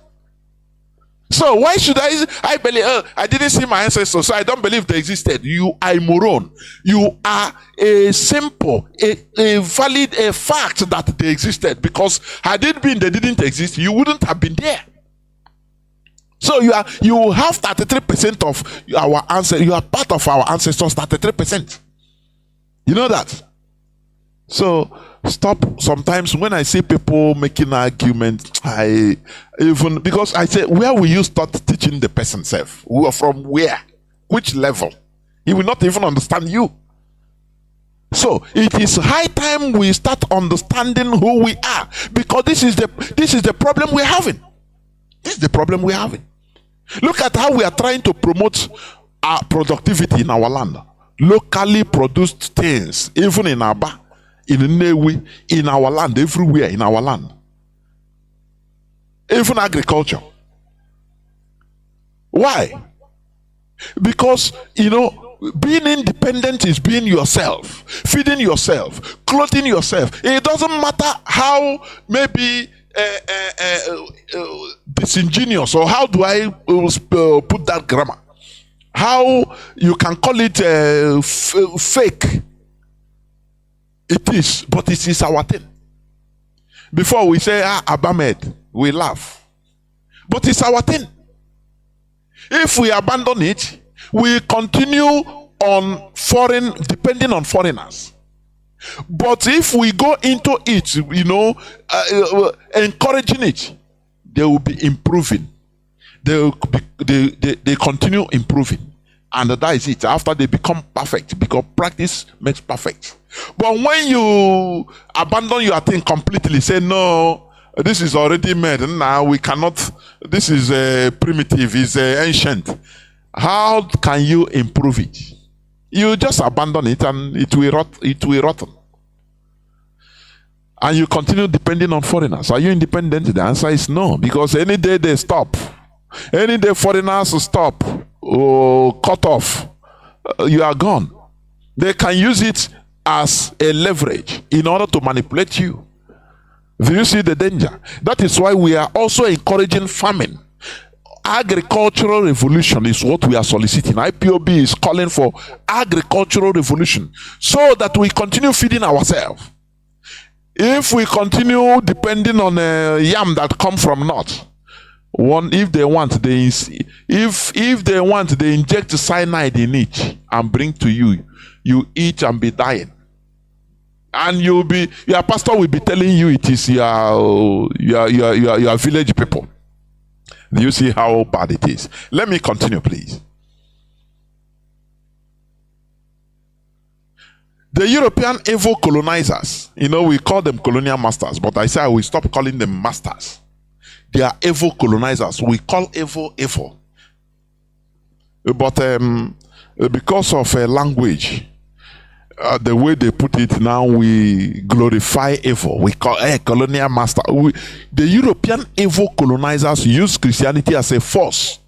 So why should I believe? I didn't see my ancestors, so I don't believe they existed. You are a moron. You are a simple, a valid, a fact that they existed. Because had it been they didn't exist, you wouldn't have been there. So you have 33% of our ancestors. You are part of our ancestors. 33%. You know that. So stop. Sometimes when I see people making arguments, I even, because I say, where will you start teaching the person self? From where? Which level? He will not even understand you. So it is high time we start understanding who we are, because this is the problem we're having. This is the problem we're having. Look at how we are trying to promote our productivity in our land. Locally produced things, even in Aba, in Nnewi, in our land, everywhere in our land. Even agriculture. Why? Because, being independent is being yourself, feeding yourself, clothing yourself. It doesn't matter how maybe disingenuous, or how do I put that grammar? How you can call it fake. It is, but it is our thing. Before we say, Abamed, we laugh. But it's our thing. If we abandon it, we continue on depending on foreigners. But if we go into it, encouraging it, they will be improving. They continue improving. And that is it. After they become perfect, because practice makes perfect. But when you abandon your thing completely, say, no, this is already made, now we cannot, this is primitive, it's ancient. How can you improve it? You just abandon it and it will rotten. And you continue depending on foreigners. Are you independent? The answer is no, because any day they stop, any day foreigners stop or cut off, you are gone. They can use it as a leverage in order to manipulate you. Do you see the danger? That is why we are also encouraging farming. Agricultural revolution is what we are soliciting. IPOB is calling for agricultural revolution so that we continue feeding ourselves. If we continue depending on yam that come from north, if they want, they inject cyanide in it and bring to you. You eat and be dying. And your pastor will be telling you it is your village people. Do you see how bad it is? Let me continue, please. The European evil colonizers, we call them colonial masters, but I say I will stop calling them masters. They are evil colonizers. We call evil. But because of language, the way they put it now, we glorify evil. We call colonial master. The European evil colonizers use Christianity as a force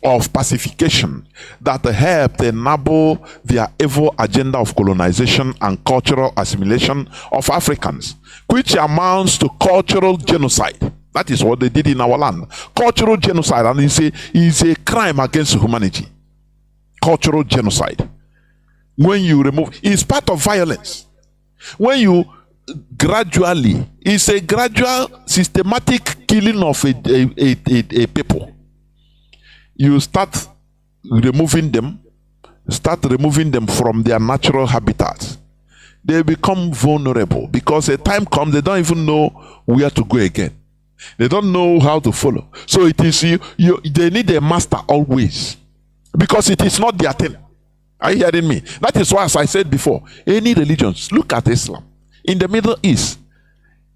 of pacification that helped enable their evil agenda of colonization and cultural assimilation of Africans, which amounts to cultural genocide. That is what they did in our land. Cultural genocide, and it's a crime against humanity. Cultural genocide. When you remove, it's part of violence. When you gradually, it's a gradual, systematic killing of a people. You start removing them from their natural habitat. They become vulnerable because a time comes they don't even know where to go again. They don't know how to follow. So it is they need a master always, because it is not their thing. Are you hearing me? That is why, as I said before, any religions, look at Islam. In the Middle East,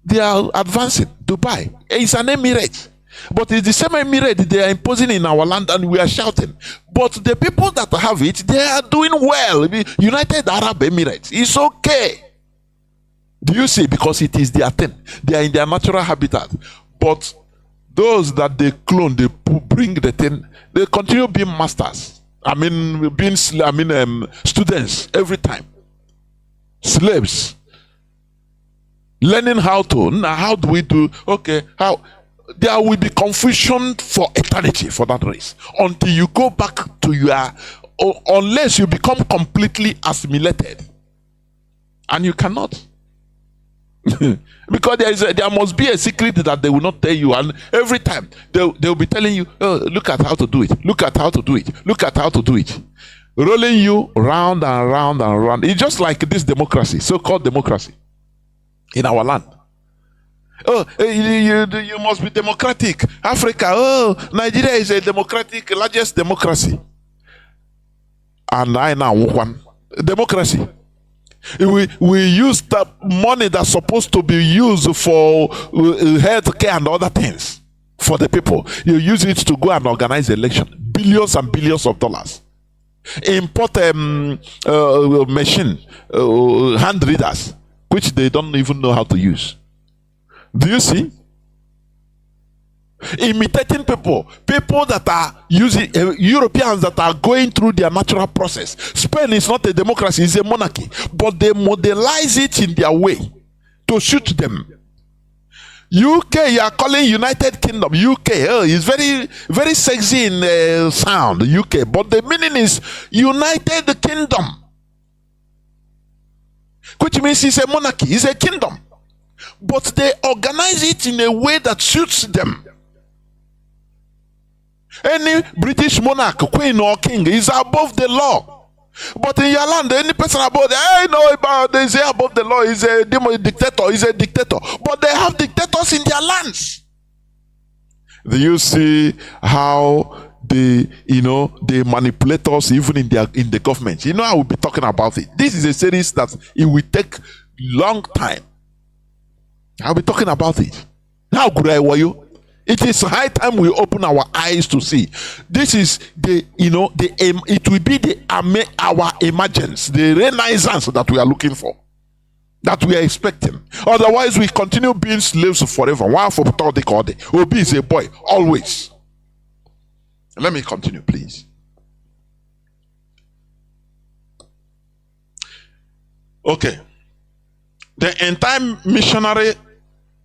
they are advancing. Dubai is an emirate. But it's the same emirate they are imposing in our land, and we are shouting. But the people that have it, they are doing well. United Arab Emirates, it's okay. Do you see? Because it is their thing. They are in their natural habitat. But those that they clone, they bring the thing, they continue being masters. Students every time. Slaves. Learning how do we do, okay, how there will be confusion for eternity for that race until you go back to your, unless you become completely assimilated, and you cannot. Because there must be a secret that they will not tell you, and every time they'll be telling you, oh, look at how to do it, look at how to do it, look at how to do it, rolling you round and round and round. It's just like this democracy, so-called democracy in our land. Oh, you must be democratic. Africa, oh, Nigeria is a democratic, largest democracy. And I now one democracy. We use the money that's supposed to be used for health care and other things for the people. You use it to go and organize election. Billions and billions of dollars. Import machine, hand readers, which they don't even know how to use. Do you see? Imitating people that are using Europeans that are going through their natural process. Spain is not a democracy, it's a monarchy, but they modelize it in their way to suit them. UK, you are calling United Kingdom. UK, is very, very sexy in sound, UK, but the meaning is United Kingdom, which means it's a monarchy, it's a kingdom, but they organize it in a way that suits them. Any British monarch, queen or king is above the law. But in your land, any person above they say above the law is a dictator, is a dictator. But they have dictators in their lands. Do you see how they manipulate us even in the government? I will be talking about it. This is a series that it will take long time. I'll be talking about it. How good were you? It is high time we open our eyes to see. This is it will be our emergence, the renaissance that we are looking for, that we are expecting. Otherwise, we continue being slaves forever. One for Obi is a boy, always. Let me continue, please. Okay. The entire missionary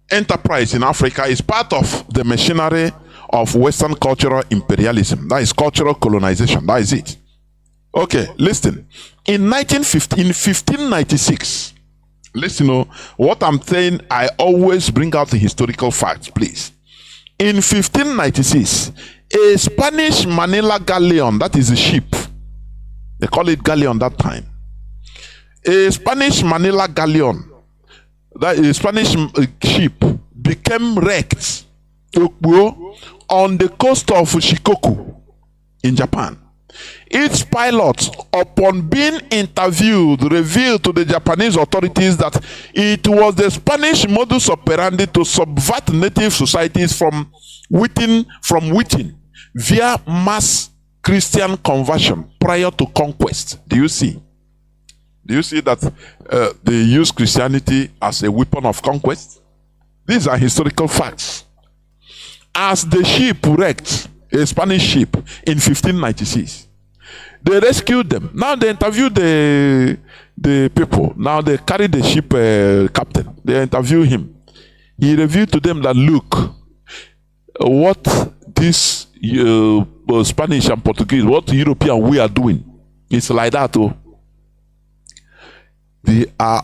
enterprise in Africa is part of the machinery of Western cultural imperialism. That is cultural colonization. That is it. Okay, listen. In 1596, listen, what I'm saying, I always bring out the historical facts, please. In 1596, a Spanish Manila galleon, that is a ship, they call it galleon that time. A Spanish Manila galleon, that is a Spanish ship, became wrecked on the coast of Shikoku in Japan. Its pilot, upon being interviewed, revealed to the Japanese authorities that it was the Spanish modus operandi to subvert native societies from within via mass Christian conversion prior to conquest. Do you see? Do you see that they use Christianity as a weapon of conquest? These are historical facts. As the ship wrecked, a Spanish ship, in 1596, they rescued them. Now they interviewed the people. Now they carried the ship captain. They interviewed him. He revealed to them that, look, what this Spanish and Portuguese, what European we are doing, it's like that. We are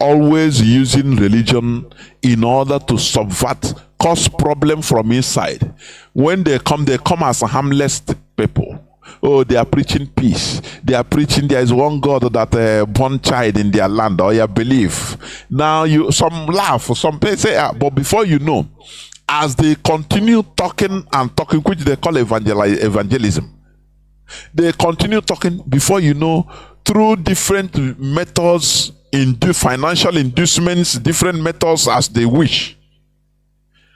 always using religion in order to subvert, cause problem from inside. When they come as harmless people. Oh, they are preaching peace. They are preaching there is one God that born child in their land, or you believe. Now some laugh, some people say, but before you know, as they continue talking and talking, which they call evangelism, they continue talking, before you know, through different methods, financial inducements, different methods as they wish,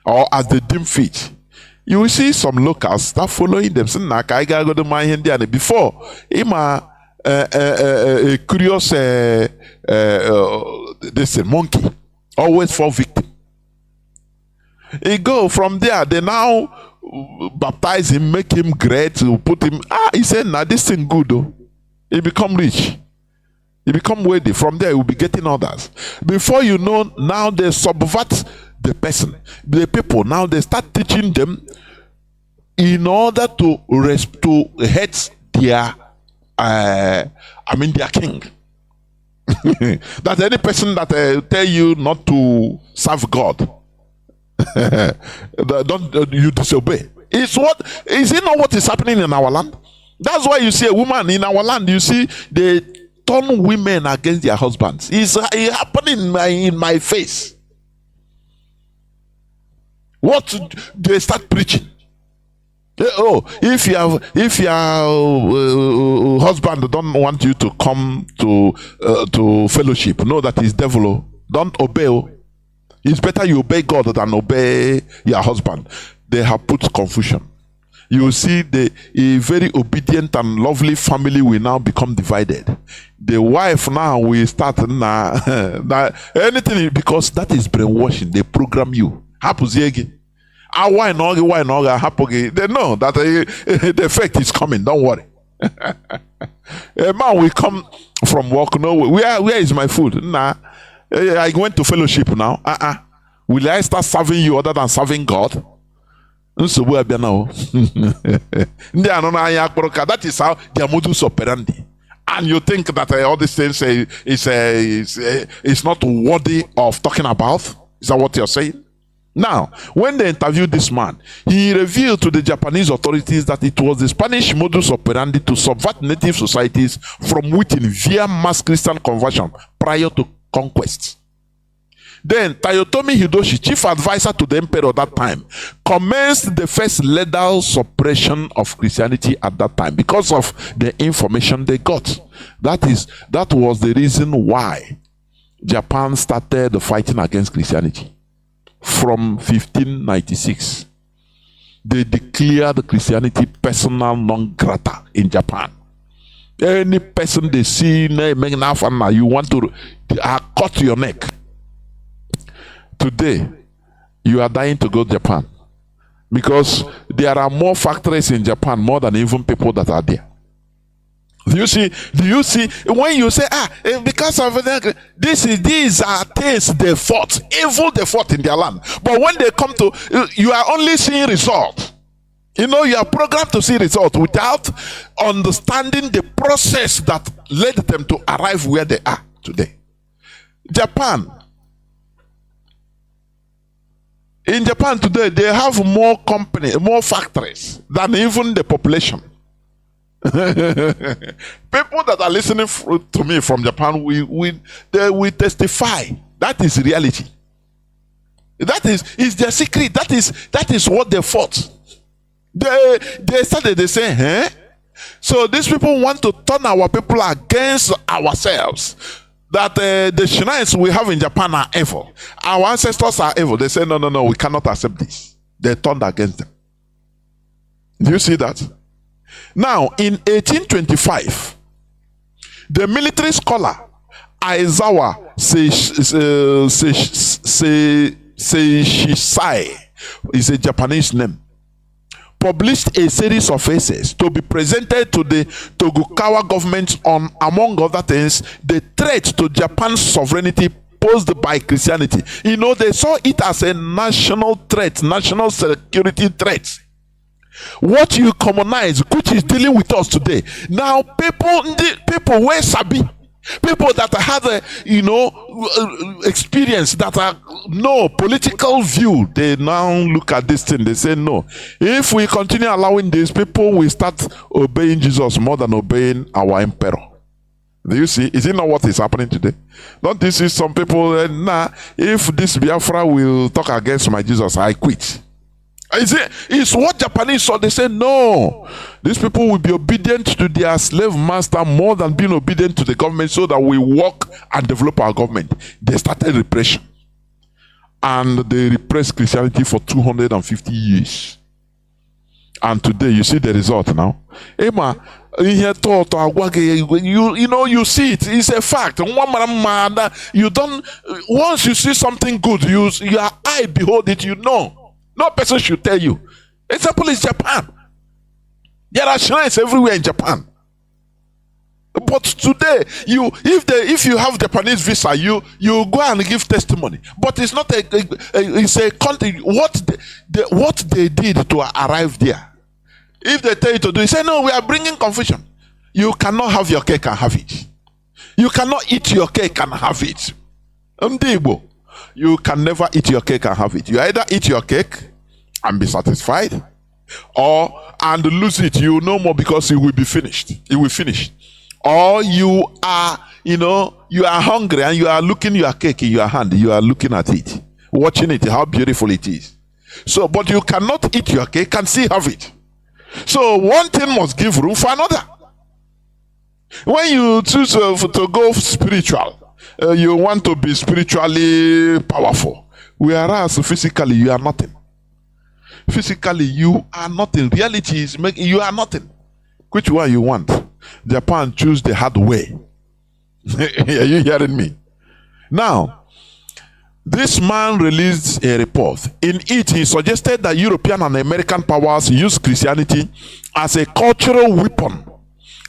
or as they deem fit. You will see some locals start following them. Before, a curious monkey always fall victim. He go from there. They now baptize him, make him great, put him. He said, "Nah, this thing good though." He become rich. He become wealthy. From there, he will be getting others. Before you know, now they subvert the person, the people. Now they start teaching them in order to hate their, their king. That any person that tell you not to serve God, don't you disobey. Is it not what is happening in our land? That's why you see a woman in our land. You see they turn women against their husbands. It's happening in my face. What they start preaching? Oh, if your husband don't want you to come to fellowship, know that he's devil. Don't obey. It's better you obey God than obey your husband. They have put confusion. You see, a very obedient and lovely family will now become divided. The wife now will start anything, because that is brainwashing. They program you. Why not? They know that the effect is coming. Don't worry. A man will come from work. No, where is my food? Nah, I went to fellowship now. Will I start serving you other than serving God? That is how their modus operandi. And you think that all these things is not worthy of talking about? Is that what you're saying? Now, when they interviewed this man, he revealed to the Japanese authorities that it was the Spanish modus operandi to subvert native societies from within via mass Christian conversion prior to conquest. Then Toyotomi Hideyoshi, chief advisor to the emperor at that time, commenced the first legal suppression of Christianity at that time because of the information they got. That was the reason why Japan started fighting against Christianity. From 1596, they declared Christianity persona non grata in Japan. Any person they see, you want to cut your neck. Today, you are dying to go to Japan because there are more factories in Japan more than even people that are there. Do you see when you say because of these are things they fought, evil they fought in their land, but when they come to you are only seeing results. You are programmed to see results without understanding the process that led them to arrive where they are today. In Japan today, they have more factories than even the population. People that are listening to me from Japan they will testify that is reality. That is their secret. That is what they fought. They started. They say, so these people want to turn our people against ourselves. That the shrines we have in Japan are evil. Our ancestors are evil. They say, no, we cannot accept this. They turned against them. Do you see that? Now, in 1825, the military scholar Aizawa Seishisai is a Japanese name, published a series of essays to be presented to the Tokugawa government on, among other things, the threat to Japan's sovereignty posed by Christianity. They saw it as a national threat, national security threat. What you commonize, which is dealing with us today. Now, people where sabi, people that had experience, that are no political view, they now look at this thing. They say, no, if we continue allowing this, people will start obeying Jesus more than obeying our emperor. Do you see? Is it not what is happening today? Don't you see some people? If this Biafra will talk against my Jesus, I quit. It's what Japanese saw. They say, no, these people will be obedient to their slave master more than being obedient to the government, so that we work and develop our government. They started repression. And they repressed Christianity for 250 years. And today, you see the result now. Emma, you see it. It's a fact. You don't, once you see something good, your eye behold it, No person should tell you. Example is Japan. There are shrines everywhere in Japan. But today, if you have Japanese visa, you go and give testimony. But it's not it's a country. What they did to arrive there. If they tell you to do, you say no. We are bringing confusion. You cannot have your cake and have it. You cannot eat your cake and have it. Mdibo, you can never eat your cake and have it. You either eat your cake and be satisfied, and lose it. You no more because it will be finished. It will finish. Or you are hungry and you are looking your cake in your hand. You are looking at it, watching it, how beautiful it is. So, but you cannot eat your cake and still have it. So one thing must give room for another. When you choose to go spiritual, you want to be spiritually powerful, whereas physically you are nothing. Physically you are nothing. Reality is you are nothing. Which one you want? Japan choose the hard way. Are you hearing me? Now, this man released a report. In it, he suggested that European and American powers use Christianity as a cultural weapon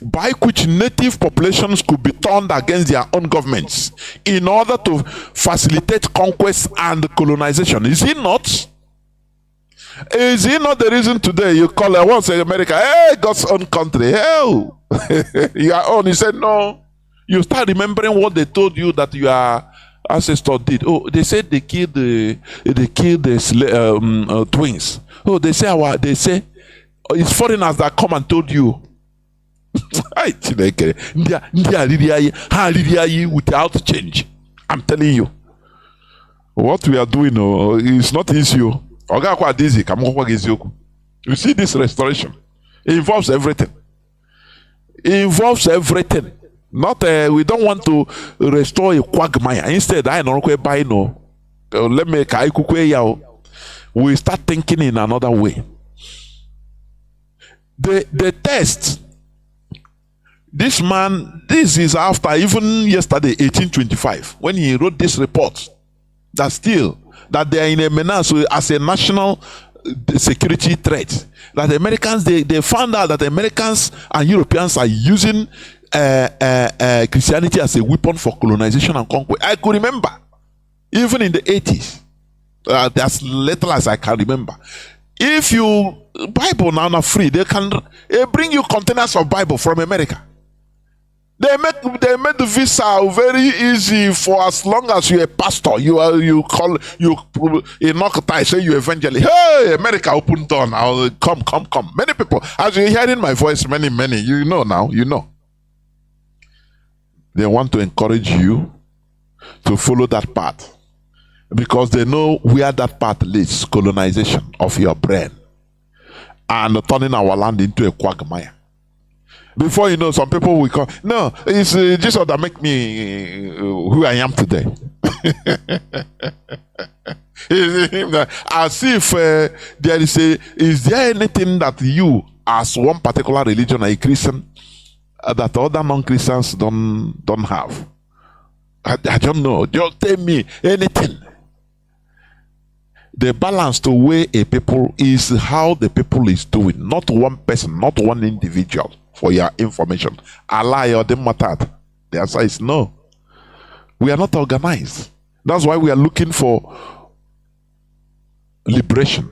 by which native populations could be turned against their own governments in order to facilitate conquest and colonization. Is it not? Is it not the reason today you call once America, hey, God's own country, hell, your own? He said no. You start remembering what they told you that your ancestors did. Oh, they said they killed the twins. Oh, they say it's foreigners that come and told you. Without change. I'm telling you, what we are doing is not easy. You see, this restoration, it involves everything. It involves everything. Not we don't want to restore a quagmire. Instead, I don't buy no. Let me we start thinking in another way. The test. This man, this is after even yesterday, 1825, when he wrote this report, that they are in a menace as a national security threat. That the Americans, they found out that the Americans and Europeans are using Christianity as a weapon for colonization and conquest. I could remember, even in the 80s, as little as I can remember. If you Bible now are free, they can bring you containers of Bible from America. They made the visa very easy for as long as you're a pastor. You knock tie, say you evangelist. Hey, America, open door now. Come. Many people, as you're hearing my voice, many, you know now, you know. They want to encourage you to follow that path because they know where that path leads: colonization of your brain and turning our land into a quagmire. Before you know, some people will come. No, it's Jesus that make me who I am today. As if there is there anything that you, as one particular religion, a Christian, that other non-Christians don't have? I don't know. Just tell me anything. The balance to weigh a people is how the people is doing, not one person, not one individual. For your information, Allah or them mattered. The answer is no. We are not organized. That's why we are looking for liberation,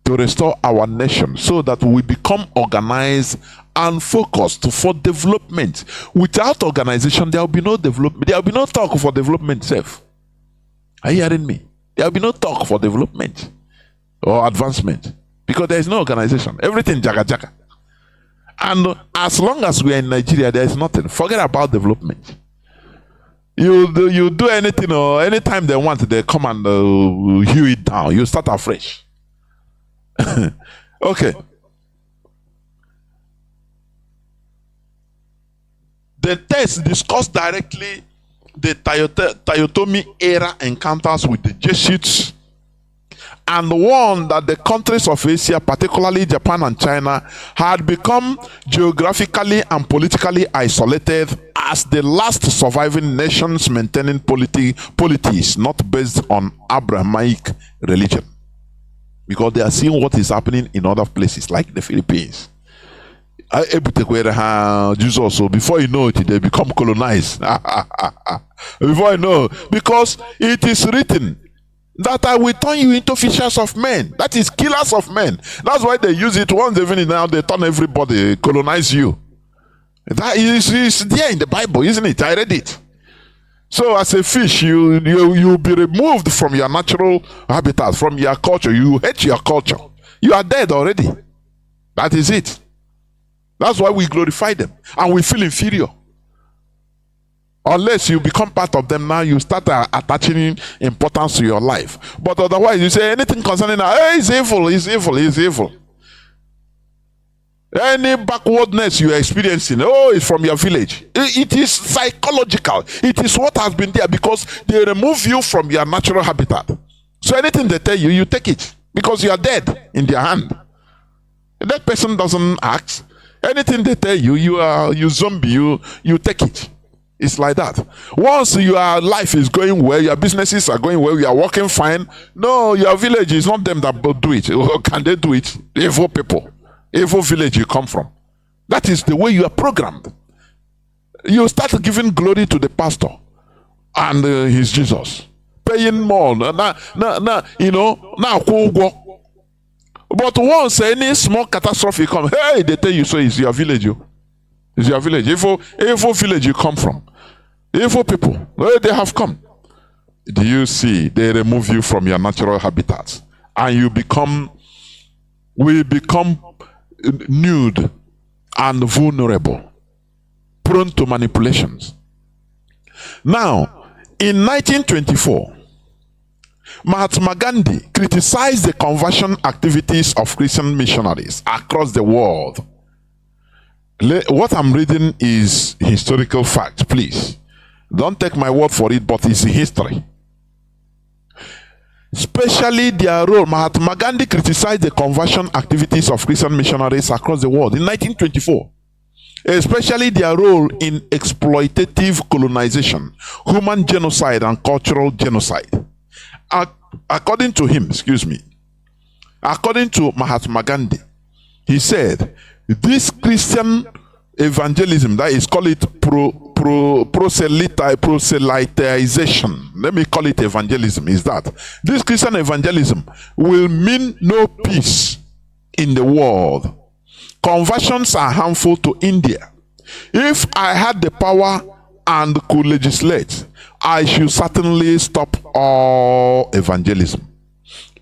to restore our nation so that we become organized and focused for development. Without organization, there will be no development. There will be no talk for development itself. Are you hearing me? There will be no talk for development or advancement because there is no organization. Everything jaga. And as long as we are in Nigeria, there is nothing. Forget about development. You do anything or anytime they want, they come and hew it down. You start afresh. Okay. The text discussed directly the Toyotomi era encounters with the Jesuits and warned that the countries of Asia, particularly Japan and China, had become geographically and politically isolated as the last surviving nations maintaining polities not based on Abrahamic religion. Because they are seeing what is happening in other places, like the Philippines. ebutekwere ha Jesus. So before you know it, they become colonized. Before you know, because it is written that I will turn you into fishers of men. That is killers of men. That's why they use it once even now. They turn everybody, colonize you. That is there in the Bible, isn't it? I read it. So as a fish, you'll be removed from your natural habitat, from your culture. You hate your culture. You are dead already. That is it. That's why we glorify them and we feel inferior. Unless you become part of them now, you start attaching importance to your life. But otherwise, you say anything concerning hey, he's evil, he's evil, he's evil. Any backwardness you are experiencing, oh, it's from your village. It is psychological. It is what has been there because they remove you from your natural habitat. So anything they tell you, you take it because you are dead in their hand. That person doesn't act. Anything they tell you, you zombie, you take it. It's like that. Once your life is going well, your businesses are going well, you are working fine. No, your village is not them that do it. Can they do it? Evil people. Evil village you come from. That is the way you are programmed. You start giving glory to the pastor and his Jesus. Paying more. But once any small catastrophe comes, hey, they tell you, so it's your village. It's your village. Evil village you come from. Evil people. Where they have come. Do you see? They remove you from your natural habitats. And we become nude and vulnerable. Prone to manipulations. Now, in 1924, Mahatma Gandhi criticized the conversion activities of Christian missionaries across the world. What I'm reading is historical fact, please. Don't take my word for it, but it's history. Especially their role, Mahatma Gandhi criticized the conversion activities of Christian missionaries across the world in 1924. Especially their role in exploitative colonization, human genocide, and cultural genocide. According to Mahatma Gandhi, he said, this Christian evangelism, that is, call it proselytization. Let me call it evangelism, is that this Christian evangelism will mean no peace in the world. Conversions are harmful to India. If I had the power and could legislate, I should certainly stop all evangelism.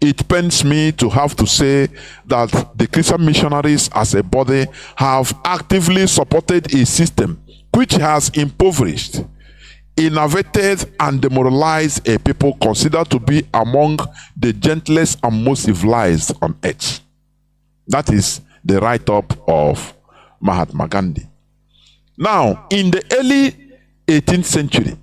It pains me to have to say that the Christian missionaries as a body have actively supported a system which has impoverished, innervated, and demoralized a people considered to be among the gentlest and most civilized on earth. That is the write-up of Mahatma Gandhi. Now, in the early 18th century,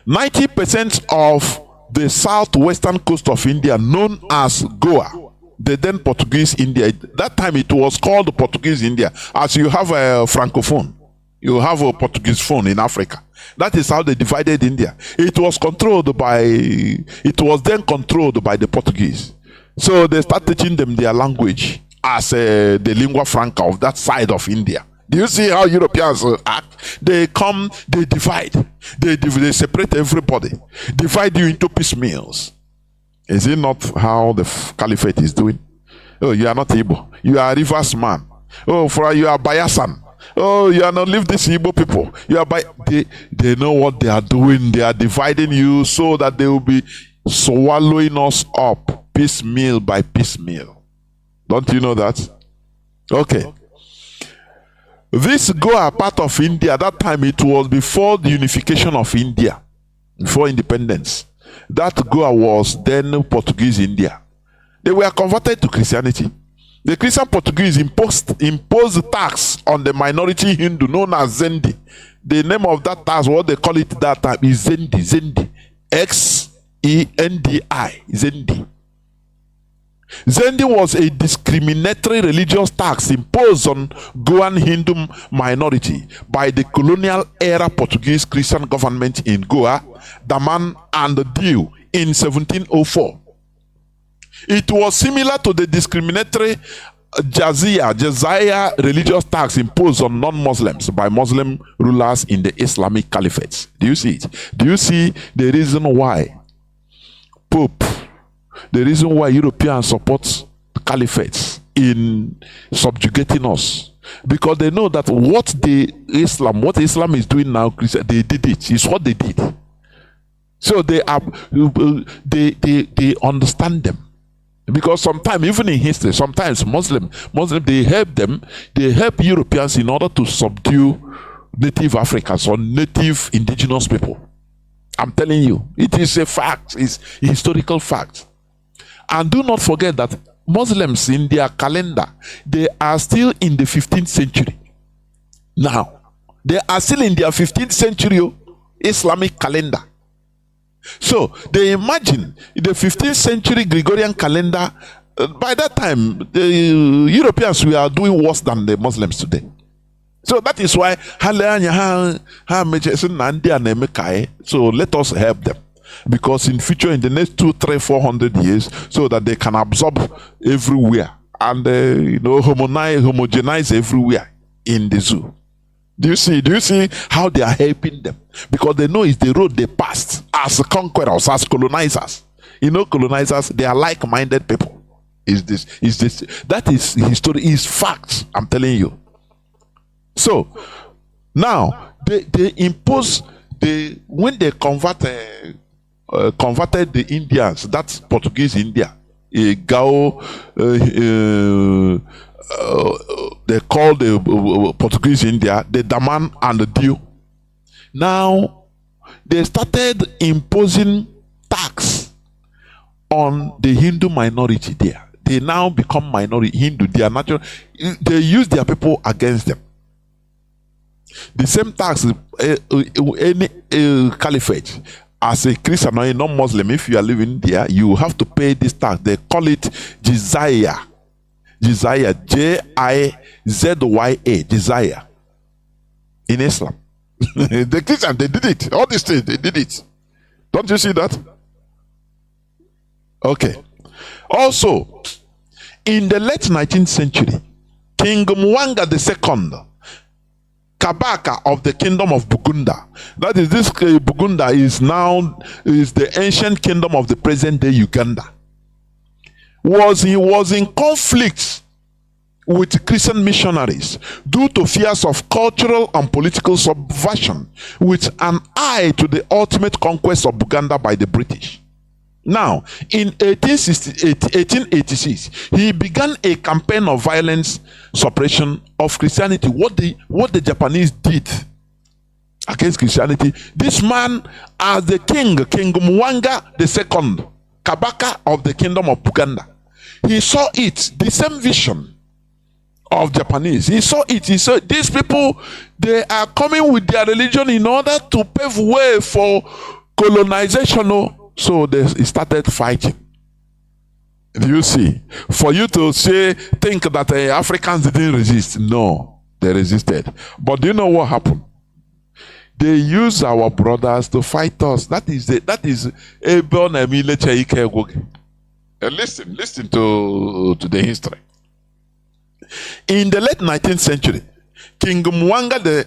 90% of the southwestern coast of India, known as Goa, the then Portuguese India. That time it was called Portuguese India. As you have a francophone, you have a Portuguese phone in Africa. That is how they divided India. It was then controlled by the Portuguese. So they started teaching them their language as the lingua franca of that side of India. Do you see how Europeans act? They come, they divide. They separate everybody. Divide you into piecemeals. Is it not how the caliphate is doing? Oh, you are not Igbo. You are a Rivers man. Oh, you are Bayasan. Oh, you are not live this Igbo people. You are they know what they are doing. They are dividing you so that they will be swallowing us up piecemeal by piecemeal. Don't you know that? Okay. This Goa part of India, that time it was before the unification of India, before independence. That Goa was then Portuguese India. They were converted to Christianity. The Christian Portuguese imposed tax on the minority Hindu known as Zendi. The name of that tax, what they call it that time, is Zendi. X-E-N-D-I. Zendi. Zendi was a discriminatory religious tax imposed on Goan Hindu minority by the colonial era Portuguese Christian government in Goa, Daman, and Diu in 1704. It was similar to the discriminatory Jizya religious tax imposed on non-Muslims by Muslim rulers in the Islamic Caliphate. Do you see it? Do you see the reason why Pope, the reason why Europeans support caliphates in subjugating us? Because they know that what Islam is doing now, they did it. It's what they did. So they understand them. Because sometimes, even in history, sometimes Muslim they help Europeans in order to subdue native Africans or native indigenous people. I'm telling you, it is a fact, it's a historical fact. And do not forget that Muslims in their calendar, they are still in the 15th century. Now, they are still in their 15th century Islamic calendar. So they imagine the 15th century Gregorian calendar. By that time, the Europeans were doing worse than the Muslims today. So that is why so let us help them, because in future, in the next 200, 300, 400 years, so that they can absorb everywhere and homogenize everywhere in the zoo. Do you see how they are helping them? Because they know it's the road they passed as conquerors, as colonizers. Colonizers, they are like-minded people. That is history, is facts, I'm telling you. So now they impose when they converted the Indians, that's Portuguese India, Gao, they call the Portuguese India the Daman and the Dio. Now they started imposing tax on the Hindu minority there. They now become minority Hindu. They are natural. They use their people against them. The same tax any caliphate. As a Christian or a non-Muslim, if you are living there, you have to pay this tax. They call it jizya. Jizya, Jizya, Jizya. In Islam. The Christians, they did it. All these things, they did it. Don't you see that? Okay. Also, in the late 19th century, King Mwanga II, Kabaka of the kingdom of Bugunda, that is, this Bugunda is the ancient kingdom of the present day Uganda, he was in conflict with Christian missionaries due to fears of cultural and political subversion, with an eye to the ultimate conquest of Buganda by the British. Now, in 1886, he began a campaign of violence suppression of Christianity. What the Japanese did against Christianity, this man, as the king Mwanga II, Kabaka of the kingdom of Buganda, he saw it, the same vision of Japanese. He saw it. He said, these people, they are coming with their religion in order to pave way for colonization. So they started fighting. Do you see? For you to think that Africans didn't resist. No, they resisted. But do you know what happened? They used our brothers to fight us. That is listen to the history. In the late 19th century, King Mwanga II,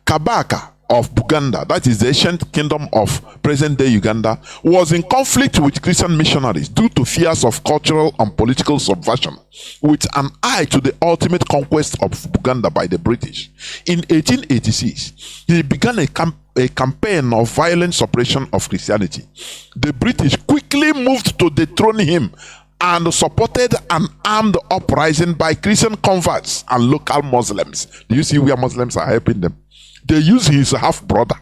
Kabaka of Buganda, that is the ancient kingdom of present-day Uganda, was in conflict with Christian missionaries due to fears of cultural and political subversion, with an eye to the ultimate conquest of Buganda by the British. In 1886, he began a campaign of violent suppression of Christianity. The British quickly moved to dethrone him and supported an armed uprising by Christian converts and local Muslims. Do you see where Muslims are helping them? They use his half-brother,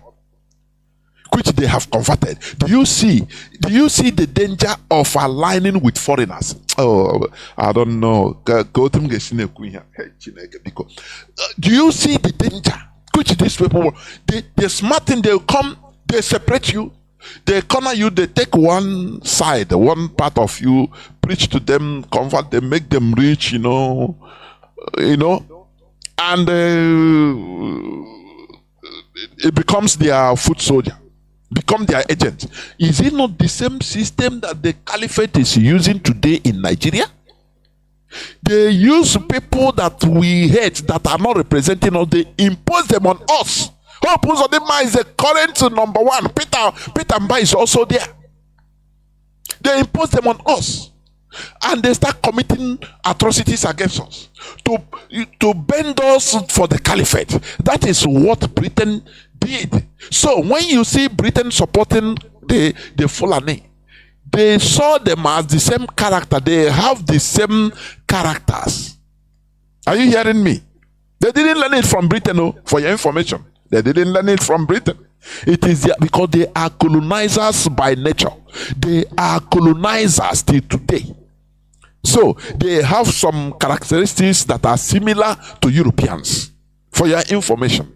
which they have converted. Do you see the danger of aligning with foreigners? Oh, I don't know. Do you see the danger? Which these people, they're smart thing, they'll come, they separate you, they corner you, they take one side, one part of you, preach to them, convert them, make them rich, and it becomes their foot soldier, become their agent. Is it not the same system that the caliphate is using today in Nigeria? They use people that we hate, that are not representing us, they impose them on us. Hope Uzodinma is the current number one. Peter Mba is also there. They impose them on us. And they start committing atrocities against us to bend us for the caliphate. That is what Britain did. So when you see Britain supporting the Fulani, they saw them as the same character. They have the same characters. Are you hearing me? They didn't learn it from Britain, no, for your information. They didn't learn it from Britain. It is because they are colonizers by nature. They are colonizers till today. So they have some characteristics that are similar to Europeans. For your information,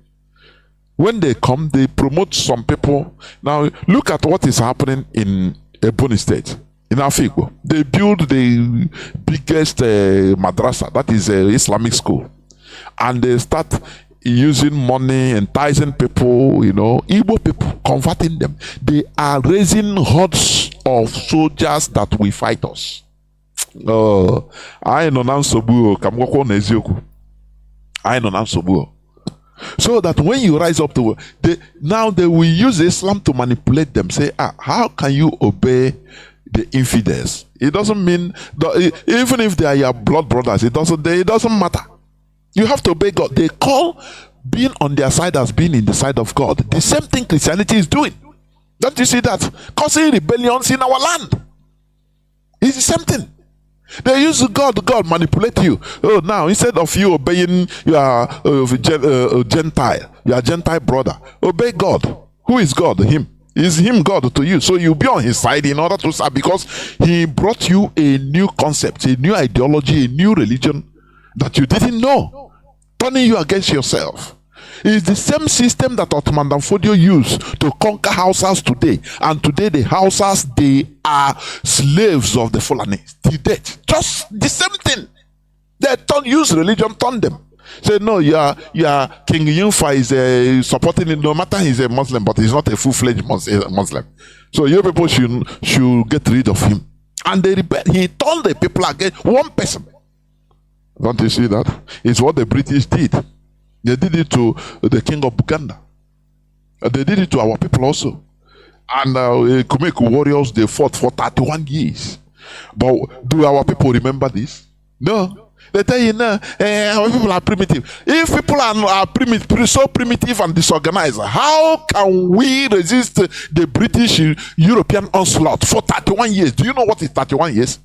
when they come, they promote some people. Now look at what is happening in Ebony State, in Afikpo. They build the biggest madrasa, that is an Islamic school, and they start using money, enticing people, Igbo people, converting them. They are raising hordes of soldiers that will fight us. I know Nansobu, Kamwako Nezioku. I know Nansobu. So that when you rise up to now they will use Islam to manipulate them. Say, how can you obey the infidels? It doesn't mean even if they are your blood brothers, it doesn't matter. You have to obey God. They call being on their side as being in the side of God. The same thing Christianity is doing. Don't you see that? Causing rebellions in our land. It's the same thing. They use God manipulate you. Oh, now instead of you obeying your Gentile, your Gentile brother, obey God. Who is God? Him. Is him God to you? So you'll be on his side in order to serve, because he brought you a new concept, a new ideology, a new religion that you didn't know, turning you against yourself. It's the same system that Ottoman Danfodio used to conquer Hausas today. And today the Hausas, they are slaves of the Fulani till death. Just the same thing. They use religion, turn them. Say, no, your King Yunfa is supporting it, no matter he's a Muslim, but he's not a full-fledged Muslim. So you people should get rid of him. And they rebel. He turned the people against one person. Don't you see that? It's what the British did. They did it to the king of Buganda. They did it to our people also. And Kumeku warriors, they fought for 31 years. But do our people remember this? No. They tell you, no, our people are primitive. If people are primitive, so primitive and disorganized, how can we resist the British European onslaught for 31 years? Do you know what is 31 years?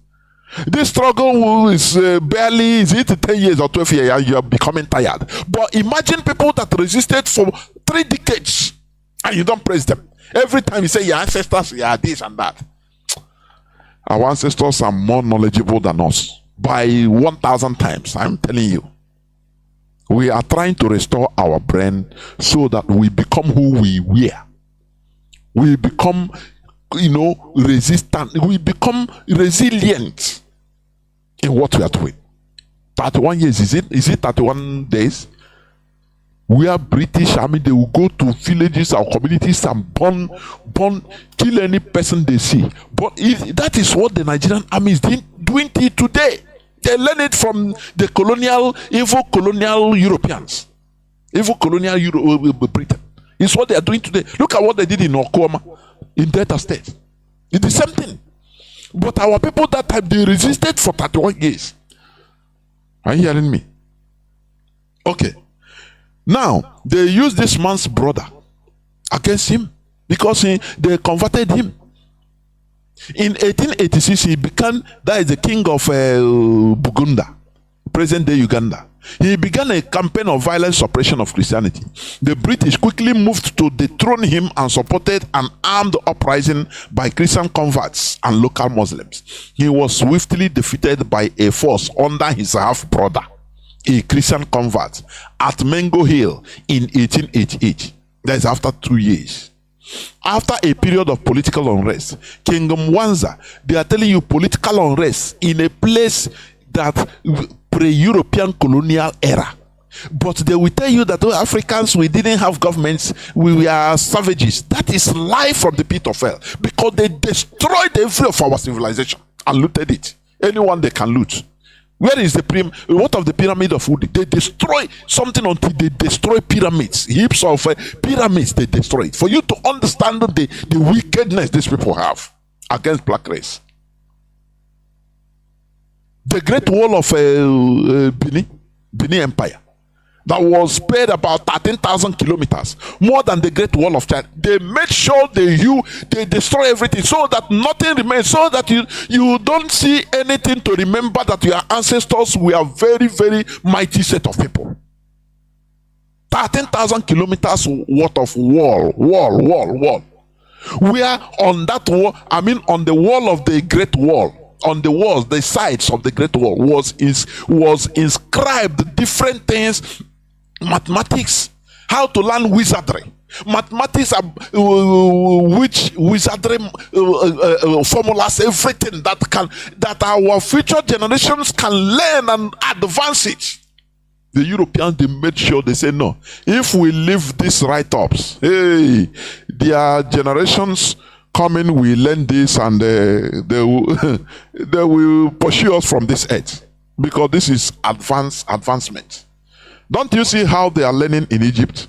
This struggle is barely, is it 10 years or 12 years, and you are becoming tired. But imagine people that resisted for 3 decades and you don't praise them. Every time you say your ancestors, are this and that. Our ancestors are more knowledgeable than us by 1,000 times, I'm telling you. We are trying to restore our brain so that we become who we were. We become resistant. We become resilient in what we are doing. 31 years, is it 31 days? We are British army, they will go to villages or communities and burn, kill any person they see. But that is what the Nigerian army is doing till today. They learn it from the evil colonial Europeans. Evil colonial Britain. It's what they are doing today. Look at what they did in Oklahoma, in Delta State. It's the same thing. But our people that time, they resisted for 31 years. Are you hearing me? Okay. Now, they use this man's brother against him because they converted him. In 1886, he became, that is the king of Buganda, present-day Uganda. He began a campaign of violent suppression of Christianity. The British quickly moved to dethrone him and supported an armed uprising by Christian converts and local Muslims. He was swiftly defeated by a force under his half-brother, a Christian convert, at Mengo Hill in 1888. That is after 2 years. After a period of political unrest, Kingdom Mwanza, they are telling you political unrest in a place that pre-European colonial era. But they will tell you that Africans, we didn't have governments, we were savages. That is lie from the pit of hell, because they destroyed every of our civilization and looted it. Anyone they can loot. Where is the what of the pyramid of wood? They destroy something until they destroy pyramids, heaps of pyramids. They destroy it for you to understand the wickedness these people have against black race. The Great Wall of Benin Empire, that was spread about 13,000 kilometers, more than the Great Wall of China. They made sure they destroy everything so that nothing remains, so that you don't see anything to remember that your ancestors were a very, very mighty set of people. 13,000 kilometers worth of wall. Where on that wall, I mean on the wall of the Great Wall, on the walls, the sides of the Great Wall was inscribed different things. Mathematics, how to learn wizardry, mathematics, which wizardry formulas, everything that our future generations can learn and advance it. The Europeans, they made sure, they say no, if we leave these write-ups, hey, their generations coming will learn this, and they will pursue us from this earth, because this is advancement. Don't you see how they are learning in Egypt?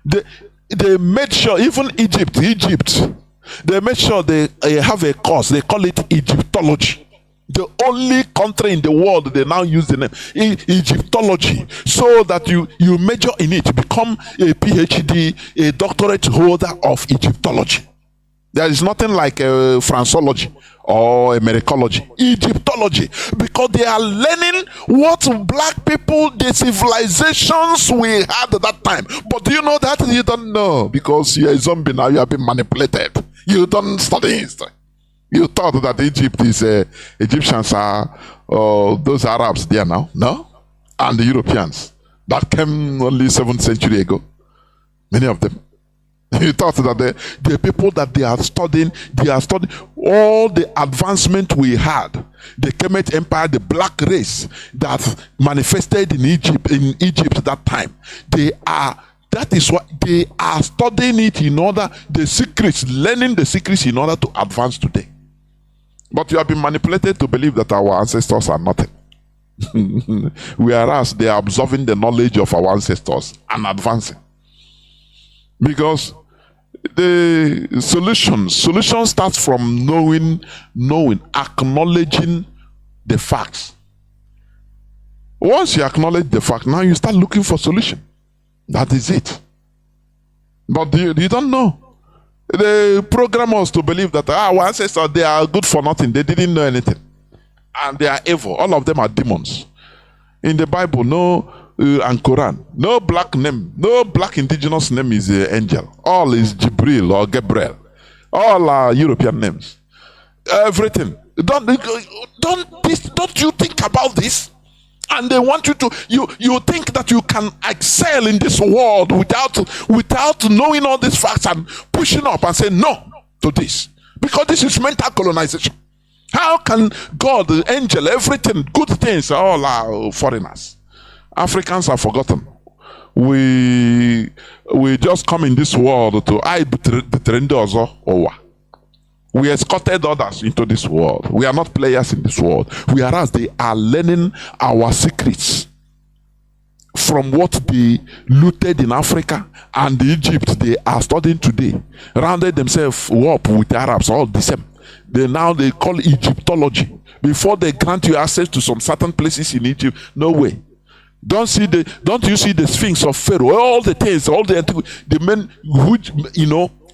They made sure, even Egypt, they made sure they have a course. They call it Egyptology. The only country in the world they now use the name Egyptology, so that you major in it, become a PhD, a doctorate holder of Egyptology. There is nothing like Franceology or Americology. Egyptology, because they are learning what black people, the civilizations we had at that time. But do you know that? You don't know, because you're a zombie now. You have been manipulated. You don't study history. You thought that Egypt is Egyptians are those Arabs there now, no? And the Europeans that came only 7th century ago. Many of them. You thought that the people that they are studying all the advancement we had, the Kemet Empire, the black race that manifested in Egypt that time. That is what they are studying it in order, learning the secrets in order to advance today. But you have been manipulated to believe that our ancestors are nothing. Whereas they are absorbing the knowledge of our ancestors and advancing. Because the solution starts from knowing, acknowledging the facts. Once you acknowledge the fact, now you start looking for solution. That is it. But you don't know. They program us to believe that our ancestors, they are good for nothing. They didn't know anything. And they are evil. All of them are demons. In the Bible, and Quran, no black name, no black indigenous name is angel. All is Jibril or Gabriel. All are European names. Everything. Don't you think about this? And they want you to you think that you can excel in this world without knowing all these facts and pushing up and saying no to this, because this is mental colonization. How can God, the angel, everything, good things, all are foreigners? Africans are forgotten. We just come in this world to we escorted others into this world. We are not players in this world. Whereas they are learning our secrets from what they looted in Africa and Egypt. They are studying today. Rounded themselves up with Arabs, all the same. They call Egyptology. Before they grant you access to some certain places in Egypt, no way. Don't you see the Sphinx of Pharaoh? All the things, all the men who,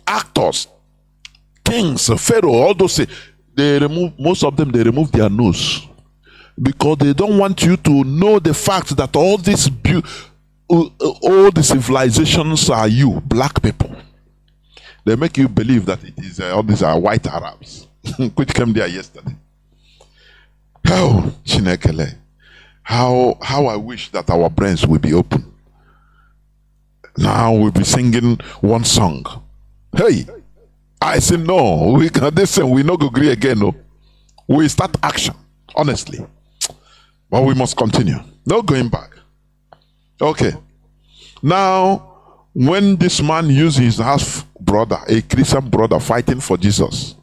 actors, kings, Pharaoh, all those things, most of them remove their nose, because they don't want you to know the fact that all the civilizations are you, black people. They make you believe that it is all these are white Arabs, which came there yesterday. Oh, Chinekele. How I wish that our brains will be open. Now we'll be singing one song. Hey, I say no, we can listen, we not agree again. No, we start action, honestly. But we must continue. No going back. Okay. Now, when this man used his half brother, a Christian brother fighting for Jesus,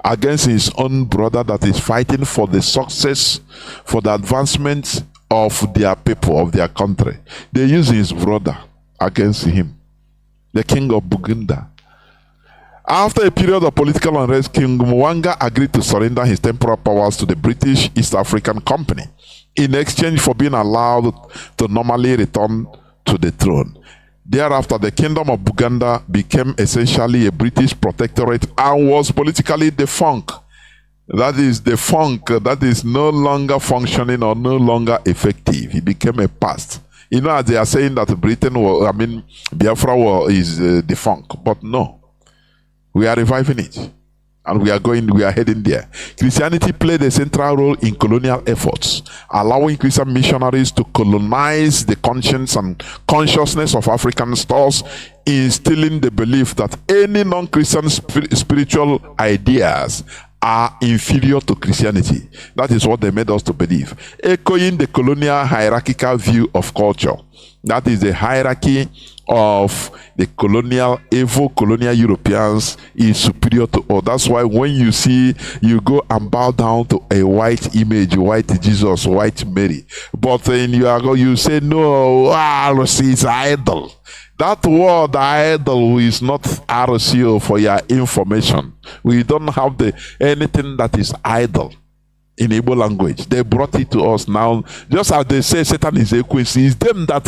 against his own brother that is fighting for the success, for the advancement of their people, of their country. They use his brother against him, the king of Buganda. After a period of political unrest, King Mwanga agreed to surrender his temporal powers to the British East African Company in exchange for being allowed to normally return to the throne. Thereafter, the Kingdom of Buganda became essentially a British protectorate and was politically defunct. That is defunct, that is no longer functioning or no longer effective. It became a past. You know, as they are saying that Biafra is defunct, but no. We are reviving it, and we are heading there. Christianity played a central role in colonial efforts, allowing Christian missionaries to colonize the conscience and consciousness of Africans, thus instilling the belief that any non-Christian spiritual ideas are inferior to Christianity. That is what they made us to believe, echoing the colonial hierarchical view of culture. That is the hierarchy of the colonial, evil colonial Europeans is superior to all. That's why when you go and bow down to a white image, white Jesus, white Mary, but then you say, no, RC is idol. That word idol is not RCO for your information. We don't have anything that is idol in Igbo language. They brought it to us now. Just as they say Satan is equity, it's them that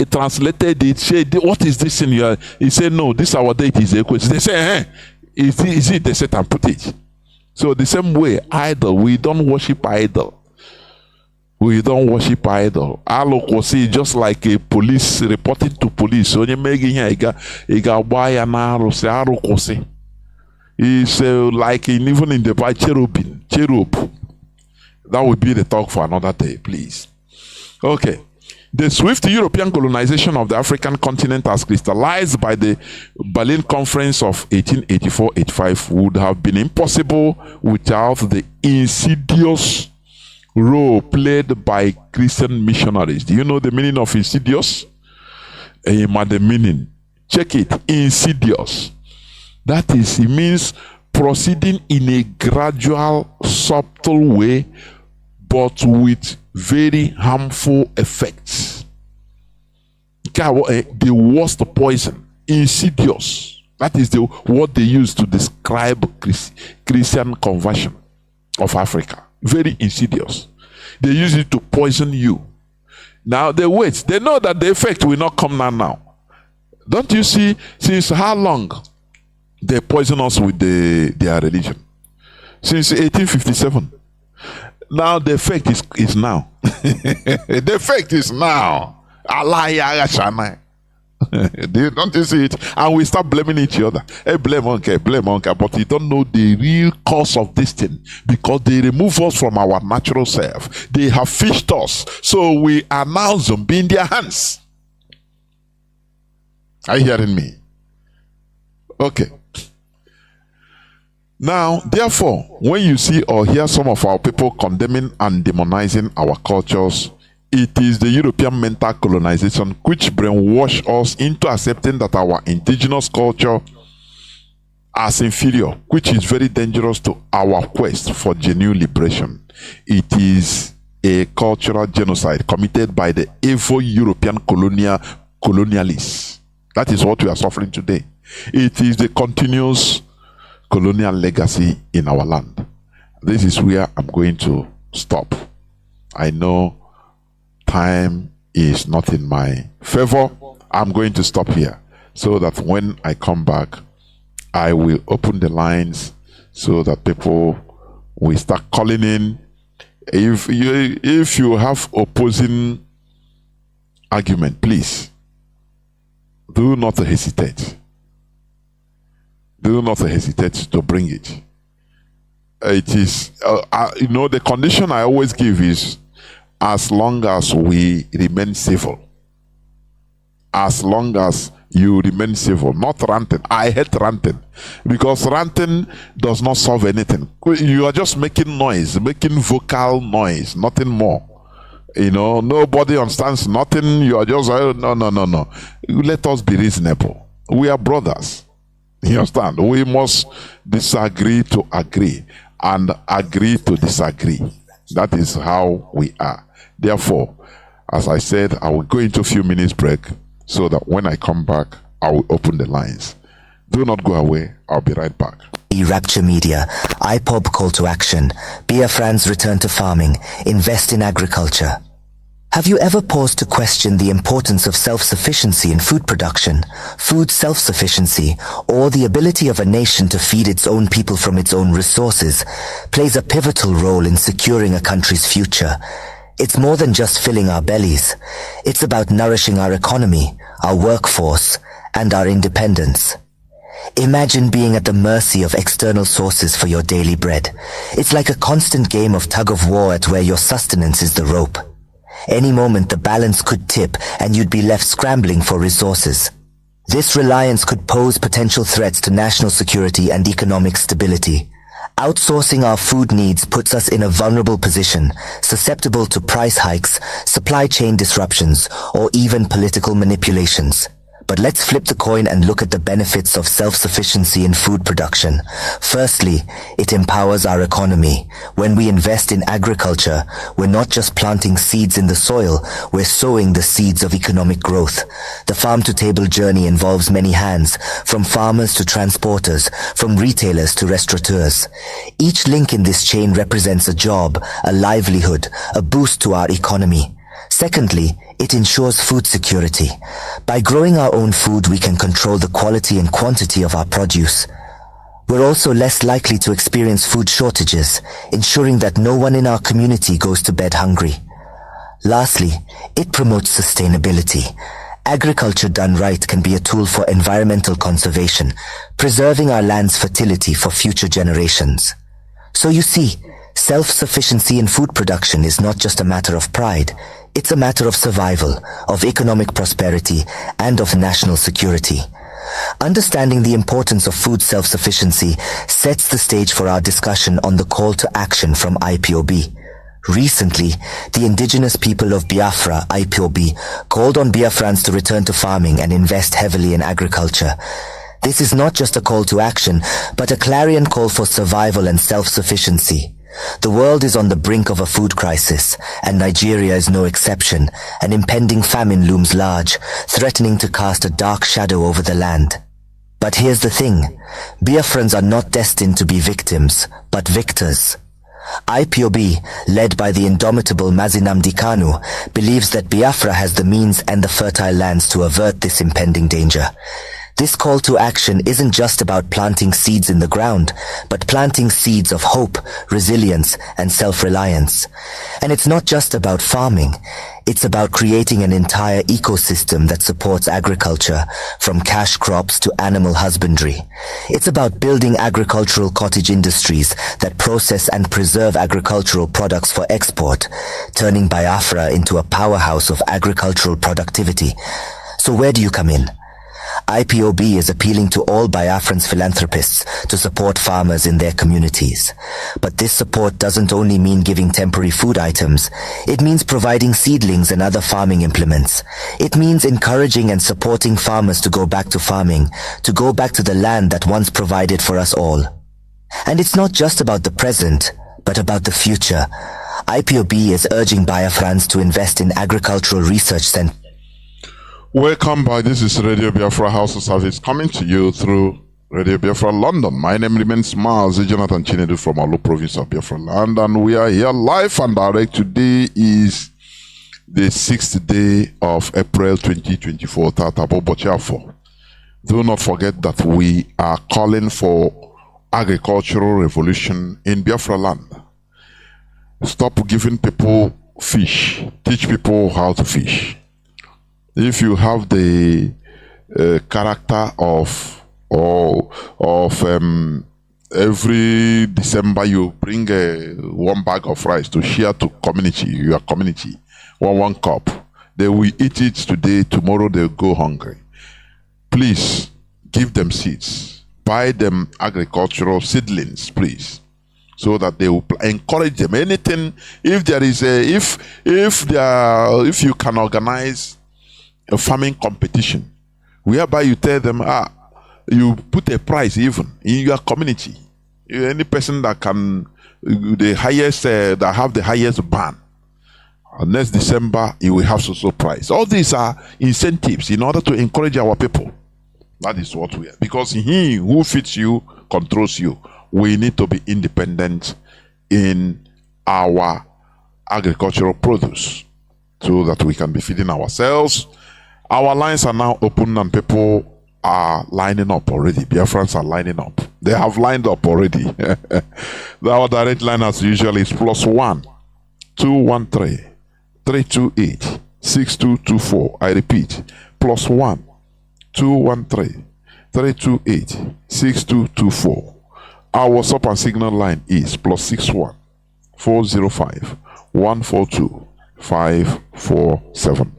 translated it. Say, what is this in your? He said, no, this our deity is equity. They say, is it the Satan put it? So the same way, idol, we don't worship idol. We don't worship idol. Alokosi just like a police reporting to police. When you make it, buy an alokosi. It's like even in the Bible, cherub. That would be the talk for another day, please. Okay. The swift European colonization of the African continent as crystallized by the Berlin Conference of 1884-85 would have been impossible without the insidious role played by Christian missionaries. Do you know the meaning of insidious? The meaning. Check it. Insidious. That is, it means proceeding in a gradual, subtle way, but with very harmful effects. The worst poison, insidious. That is what they use to describe Christian conversion of Africa. Very insidious. They use it to poison you. Now they wait. They know that the effect will not come now. Don't you see? Since how long they poison us with their religion? Since 1857. Now the effect is now. The effect is now. Allah. Don't you see it? And we start blaming each other. Hey, blame uncle, but you don't know the real cause of this thing, because they remove us from our natural self. They have fished us, so we are now zombie in their hands. Are you hearing me? Okay. Now, therefore, when you see or hear some of our people condemning and demonizing our cultures, it is the European mental colonization which brainwashed us into accepting that our indigenous culture as inferior, which is very dangerous to our quest for genuine liberation. It is a cultural genocide committed by the evil European colonialists. That is what we are suffering today. It is the continuous colonial legacy in our land. This is where I'm going to stop. I know time is not in my favor. I'm going to stop here so that when I come back, I will open the lines so that people will start calling in. If you have opposing argument, please do not hesitate. Do not hesitate to bring it. It is, the condition I always give is as long as we remain civil. As long as you remain civil, not ranting. I hate ranting because ranting does not solve anything. You are just making noise, making vocal noise, nothing more. Nobody understands nothing. You are just, no. Let us be reasonable. We are brothers. You understand? We must disagree to agree and agree to disagree. That is how we are. Therefore, as I said, I will go into a few minutes break so that when I come back, I will open the lines. Do not go away. I'll be right back. Rapture Media, IPOB call to action, Biafrans return to farming, invest in agriculture. Have you ever paused to question the importance of self-sufficiency in food production, food self-sufficiency, or the ability of a nation to feed its own people from its own resources, plays a pivotal role in securing a country's future. It's more than just filling our bellies. It's about nourishing our economy, our workforce, and our independence. Imagine being at the mercy of external sources for your daily bread. It's like a constant game of tug-of-war at where your sustenance is the rope. Any moment the balance could tip and you'd be left scrambling for resources. This reliance could pose potential threats to national security and economic stability. Outsourcing our food needs puts us in a vulnerable position, susceptible to price hikes, supply chain disruptions, or even political manipulations. But let's flip the coin and look at the benefits of self-sufficiency in food production. Firstly, it empowers our economy. When we invest in agriculture, we're not just planting seeds in the soil, we're sowing the seeds of economic growth. The farm-to-table journey involves many hands, from farmers to transporters, from retailers to restaurateurs. Each link in this chain represents a job, a livelihood, a boost to our economy. Secondly, it ensures food security. By growing our own food, we can control the quality and quantity of our produce. We're also less likely to experience food shortages, ensuring that no one in our community goes to bed hungry. Lastly, it promotes sustainability. Agriculture done right can be a tool for environmental conservation, preserving our land's fertility for future generations. So you see, self-sufficiency in food production is not just a matter of pride. It's a matter of survival, of economic prosperity, and of national security. Understanding the importance of food self-sufficiency sets the stage for our discussion on the call to action from IPOB. Recently, the indigenous people of Biafra, IPOB, called on Biafrans to return to farming and invest heavily in agriculture. This is not just a call to action, but a clarion call for survival and self-sufficiency. The world is on the brink of a food crisis, and Nigeria is no exception. An impending famine looms large, threatening to cast a dark shadow over the land. But here's the thing, Biafrans are not destined to be victims, but victors. IPOB, led by the indomitable Mazi Nnamdi Kanu, believes that Biafra has the means and the fertile lands to avert this impending danger. This call to action isn't just about planting seeds in the ground, but planting seeds of hope, resilience, and self-reliance. And it's not just about farming. It's about creating an entire ecosystem that supports agriculture, from cash crops to animal husbandry. It's about building agricultural cottage industries that process and preserve agricultural products for export, turning Biafra into a powerhouse of agricultural productivity. So where do you come in? IPOB is appealing to all Biafrans philanthropists to support farmers in their communities. But this support doesn't only mean giving temporary food items. It means providing seedlings and other farming implements. It means encouraging and supporting farmers to go back to farming, to go back to the land that once provided for us all. And it's not just about the present, but about the future. IPOB is urging Biafrans to invest in agricultural research centers. Welcome back. This is Radio Biafra HAUSA-SERVICE coming to you through Radio Biafra London. My name remains Mazi Chinedu from Olu province of Biafra land, and we are here live and direct. Today is the 6th day of April 2024. Do not forget that we are calling for agricultural revolution in Biafra land. Stop giving people fish. Teach people how to fish. If you have the character of every December you bring one bag of rice to share to your community, one cup, they will eat it today, tomorrow they'll go hungry. Please give them seeds, buy them agricultural seedlings, please, so that they will encourage them. Anything, if there is if you can organize a farming competition whereby you tell them, you put a price even in your community. Any person that can, the highest, that have the highest ban, next December you will have so price. All these are incentives in order to encourage our people. That is what we are. Because he who feeds you controls you. We need to be independent in our agricultural produce so that we can be feeding ourselves. Our lines are now open and people are lining up already. Biafrans are lining up. They have lined up already. Our direct line as usual is +1 213 328 6224. I repeat, +1 213 328 6224. Our WhatsApp and Signal line is +61 405 142 547.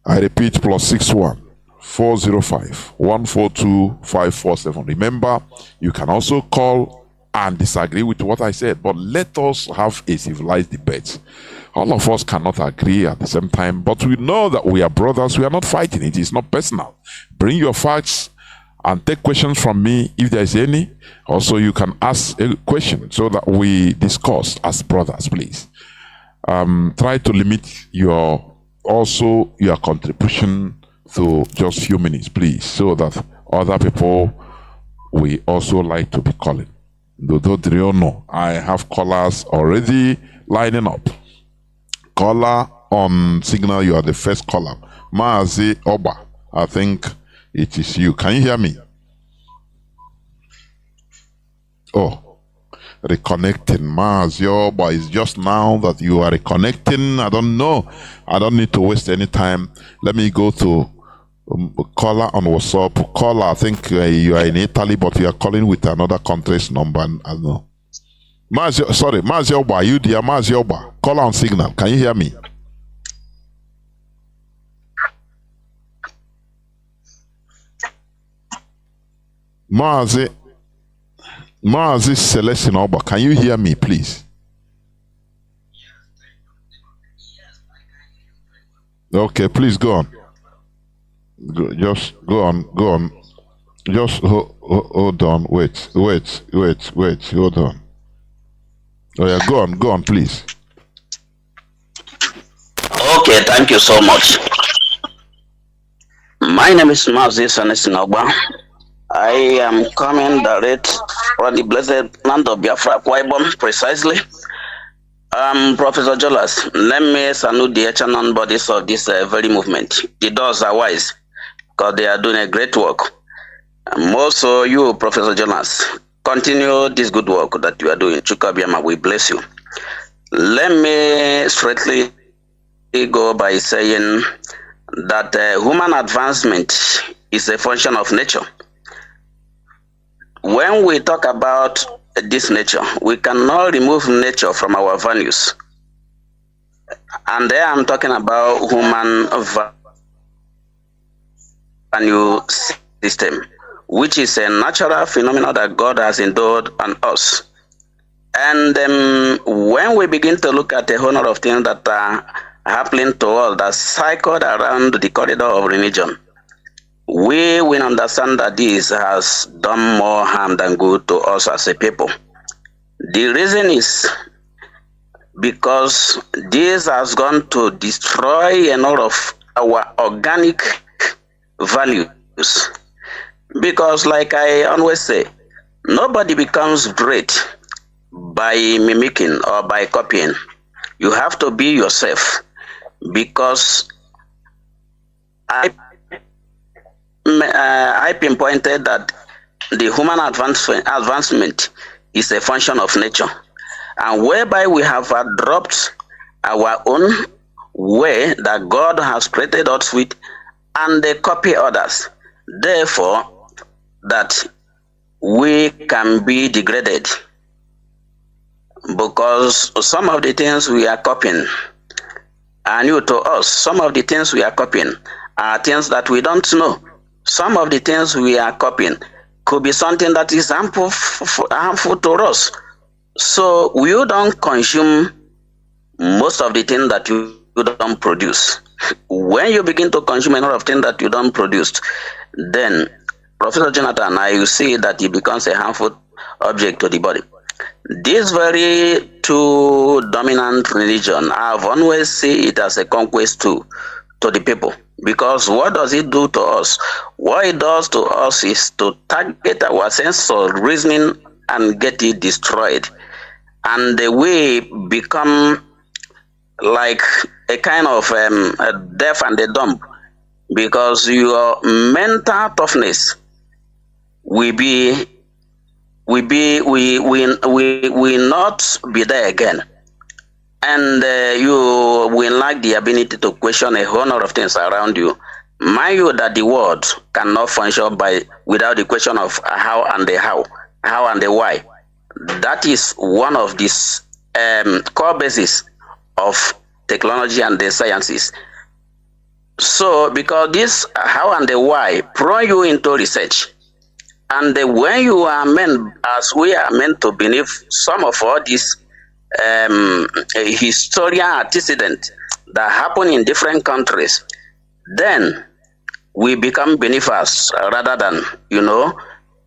I repeat, +61 405 142 547. Remember, you can also call and disagree with what I said, but let us have a civilized debate. All of us cannot agree at the same time, but we know that we are brothers. We are not fighting. It is not personal. Bring your facts and take questions from me if there is any. Also, you can ask a question so that we discuss as brothers, please. Try to limit your contribution to just few minutes, please, so that other people will also like to be calling. I have callers already lining up. Caller on Signal, you are the first caller. Mazi Oba, I think it is you. Can you hear me? Oh, reconnecting. Mazi Oba, is just now that you are reconnecting. I don't know. I don't need to waste any time. Let me go to caller on WhatsApp. Caller, I think you are in Italy, but you are calling with another country's number. I don't know. Mazi Oba, you dear Mazi Oba, caller on Signal. Can you hear me? Mazi Celestine Oba, can you hear me, please? Okay, please go on. Just go on. Just hold on. Wait. Hold on. Oh yeah, go on, please. Okay, thank you so much. My name is Mazi Sanesinogba. I am coming direct from the blessed land of Biafra, Kwaibom, precisely. Professor Jolas, let me salute the HAUSA bodies of this very movement. The doors are wise because they are doing a great work. Also, you, Professor Jonas, continue this good work that you are doing. Chukabiama, we bless you. Let me straightly go by saying that human advancement is a function of nature. When we talk about this nature, we cannot remove nature from our values. And there I'm talking about human value system, which is a natural phenomenon that God has endowed on us. And when we begin to look at a whole lot of things that are happening to us that cycled around the corridor of religion, we will understand that this has done more harm than good to us as a people. The reason is because this has gone to destroy a lot of our organic values. Because like I always say, nobody becomes great by mimicking or by copying. You have to be yourself, because I pinpointed that the human advancement is a function of nature, and whereby we have dropped our own way that God has created us with, and they copy others. Therefore, that we can be degraded, because some of the things we are copying are new to us. Some of the things we are copying are things that we don't know. Some of the things we are copying could be something that is harmful to us. So you don't consume most of the things that you don't produce. When you begin to consume a lot of things that you don't produce, then Professor Jonathan, I see that it becomes a harmful object to the body. This very two dominant religion, I've always seen it as a conquest to the people. Because what does it do to us? What it does to us is to target our sense of reasoning and get it destroyed. And we become like a kind of a deaf and a dumb, because your mental toughness will not be there again, and you will lack the ability to question a whole lot of things around you. Mind you that the world cannot function without the question of how and the why. That is one of these core bases of technology and the sciences. So because this how and the why prone you into research, and when you are meant, as we are meant to believe, some of all these historical antecedents that happen in different countries, then we become believers rather than,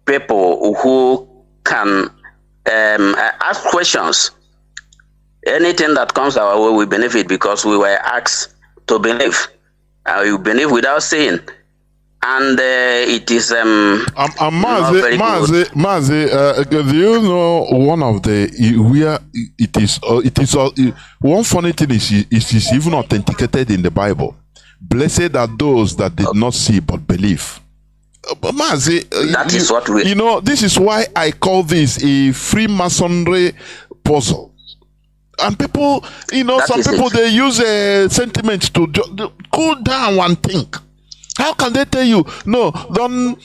people who can ask questions. Anything that comes our way, we benefit because we were asked to believe. You believe without saying. And it is Mazi, do you know one of the where it is one funny thing is it is even authenticated in the Bible. Blessed are those that did not see but believe. But Mazi, that is what we. This is why I call this a Freemasonry puzzle. And people, some people they use sentiments to cool down and think. How can they tell you, no, don't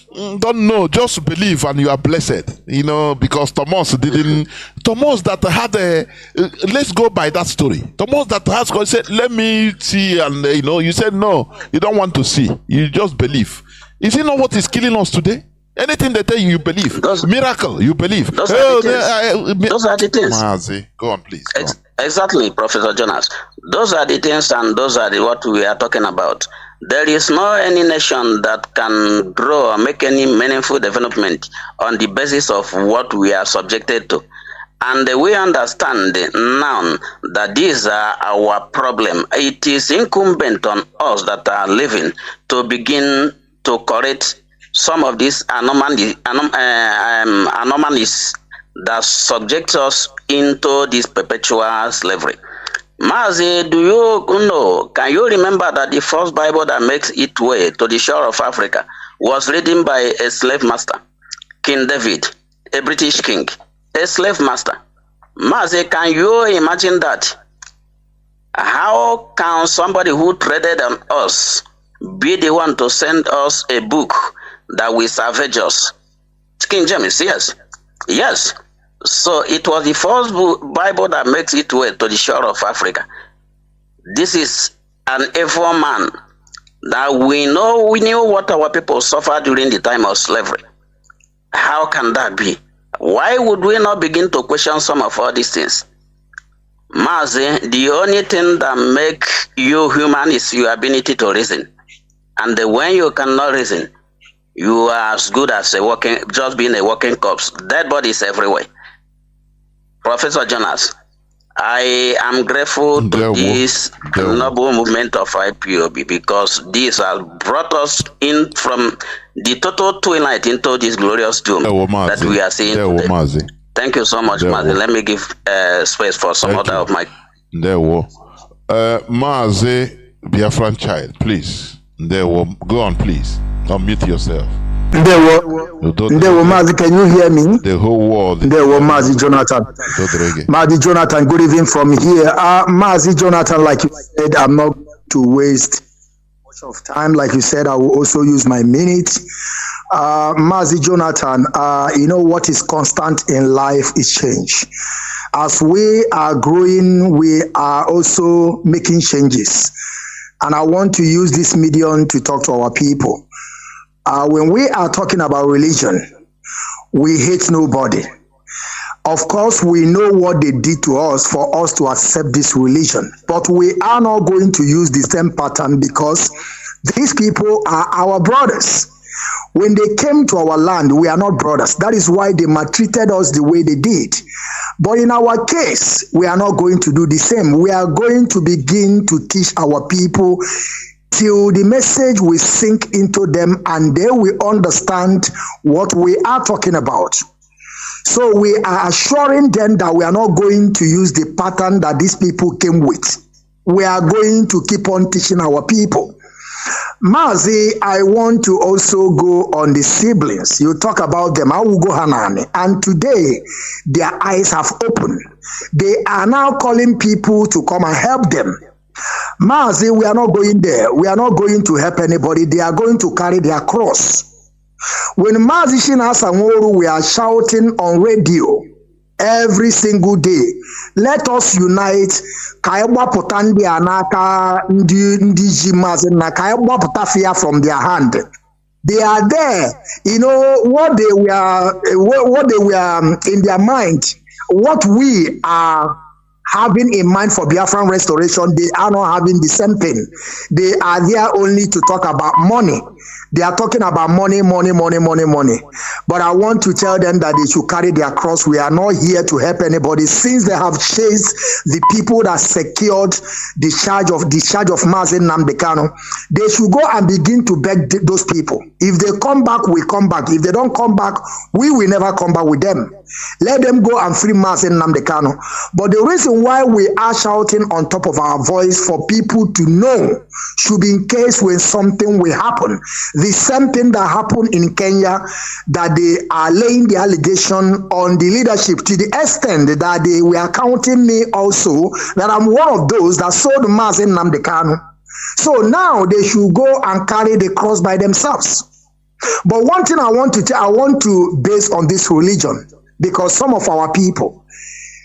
know, just believe and you are blessed? Because Thomas that had let's go by that story. Thomas that has God said, let me see, and you said no, you don't want to see, you just believe. Is it not what is killing us today? Anything they tell you, you believe. Miracle, you believe. Those are the things. Mazi, go on, please. Go on. Exactly, Professor Jonas. Those are the things, and those are what we are talking about. There is no any nation that can grow or make any meaningful development on the basis of what we are subjected to. And we understand now that these are our problem. It is incumbent on us that are living to begin to correct some of these anomalies that subject us into this perpetual slavery. Mazi, do you know, can you remember that the first Bible that makes its way to the shore of Africa was written by a slave master, King David, a British king, a slave master? Mazi, can you imagine that? How can somebody who traded on us be the one to send us a book that will savage us? King James, yes. Yes. So it was the first Bible that makes its way to the shore of Africa. This is an evil man that we knew what our people suffered during the time of slavery. How can that be? Why would we not begin to question some of all these things? Mazi, the only thing that makes you human is your ability to reason. And when you cannot reason, you are as good as just being a walking corpse. Dead bodies everywhere. Professor Jonas, I am grateful to this noble movement of IPOB because this has brought us in from the total twilight into this glorious doom that we are seeing today. Thank you so much, Mazi. Let me give space for some other of my... Mazi, Biafran child, please. Go on, please. Unmute yourself. Mazi, can you hear me? The whole world. Mazi Jonathan. Mazi Jonathan, good evening from here. Mazi Jonathan, like you said, I'm not going to waste much of time. Like you said, I will also use my minute. Mazi Jonathan, what is constant in life is change. As we are growing, we are also making changes. And I want to use this medium to talk to our people. When we are talking about religion, we hate nobody. Of course, we know what they did to us for us to accept this religion, but we are not going to use the same pattern because these people are our brothers. When they came to our land, we are not brothers. That is why they maltreated us the way they did. But in our case, we are not going to do the same. We are going to begin to teach our people till the message will sink into them and they will understand what we are talking about. So we are assuring them that we are not going to use the pattern that these people came with. We are going to keep on teaching our people. Mazi, I want to also go on the siblings. You talk about them, I will go Hanani. And today, their eyes have opened. They are now calling people to come and help them. Mazi, we are not going there. We are not going to help anybody. They are going to carry their cross. When Mazi Shinasangoru, we are shouting on radio every single day, let us unite. Kaibwa potandi anaka ndiji Mazi na kaibwa potafia from their hand. They are there. You know what they were in their mind. What we are having in mind for Biafran restoration, they are not having the same thing. They are there only to talk about money. They are talking about money. But I want to tell them that they should carry their cross. We are not here to help anybody. Since they have chased the people that secured the charge of Mazi Nnamdi Kanu, they should go and begin to beg those people. If they come back, we come back. If they don't come back, we will never come back with them. Let them go and free Mazi Nnamdi Kanu. But the reason why we are shouting on top of our voice for people to know should be in case when something will happen. The same thing that happened in Kenya, that they are laying the allegation on the leadership to the extent that they were counting me also, that I'm one of those that sold Mazi Nnamdi Kanu. So now they should go and carry the cross by themselves. But one thing I want to base on this religion, because some of our people,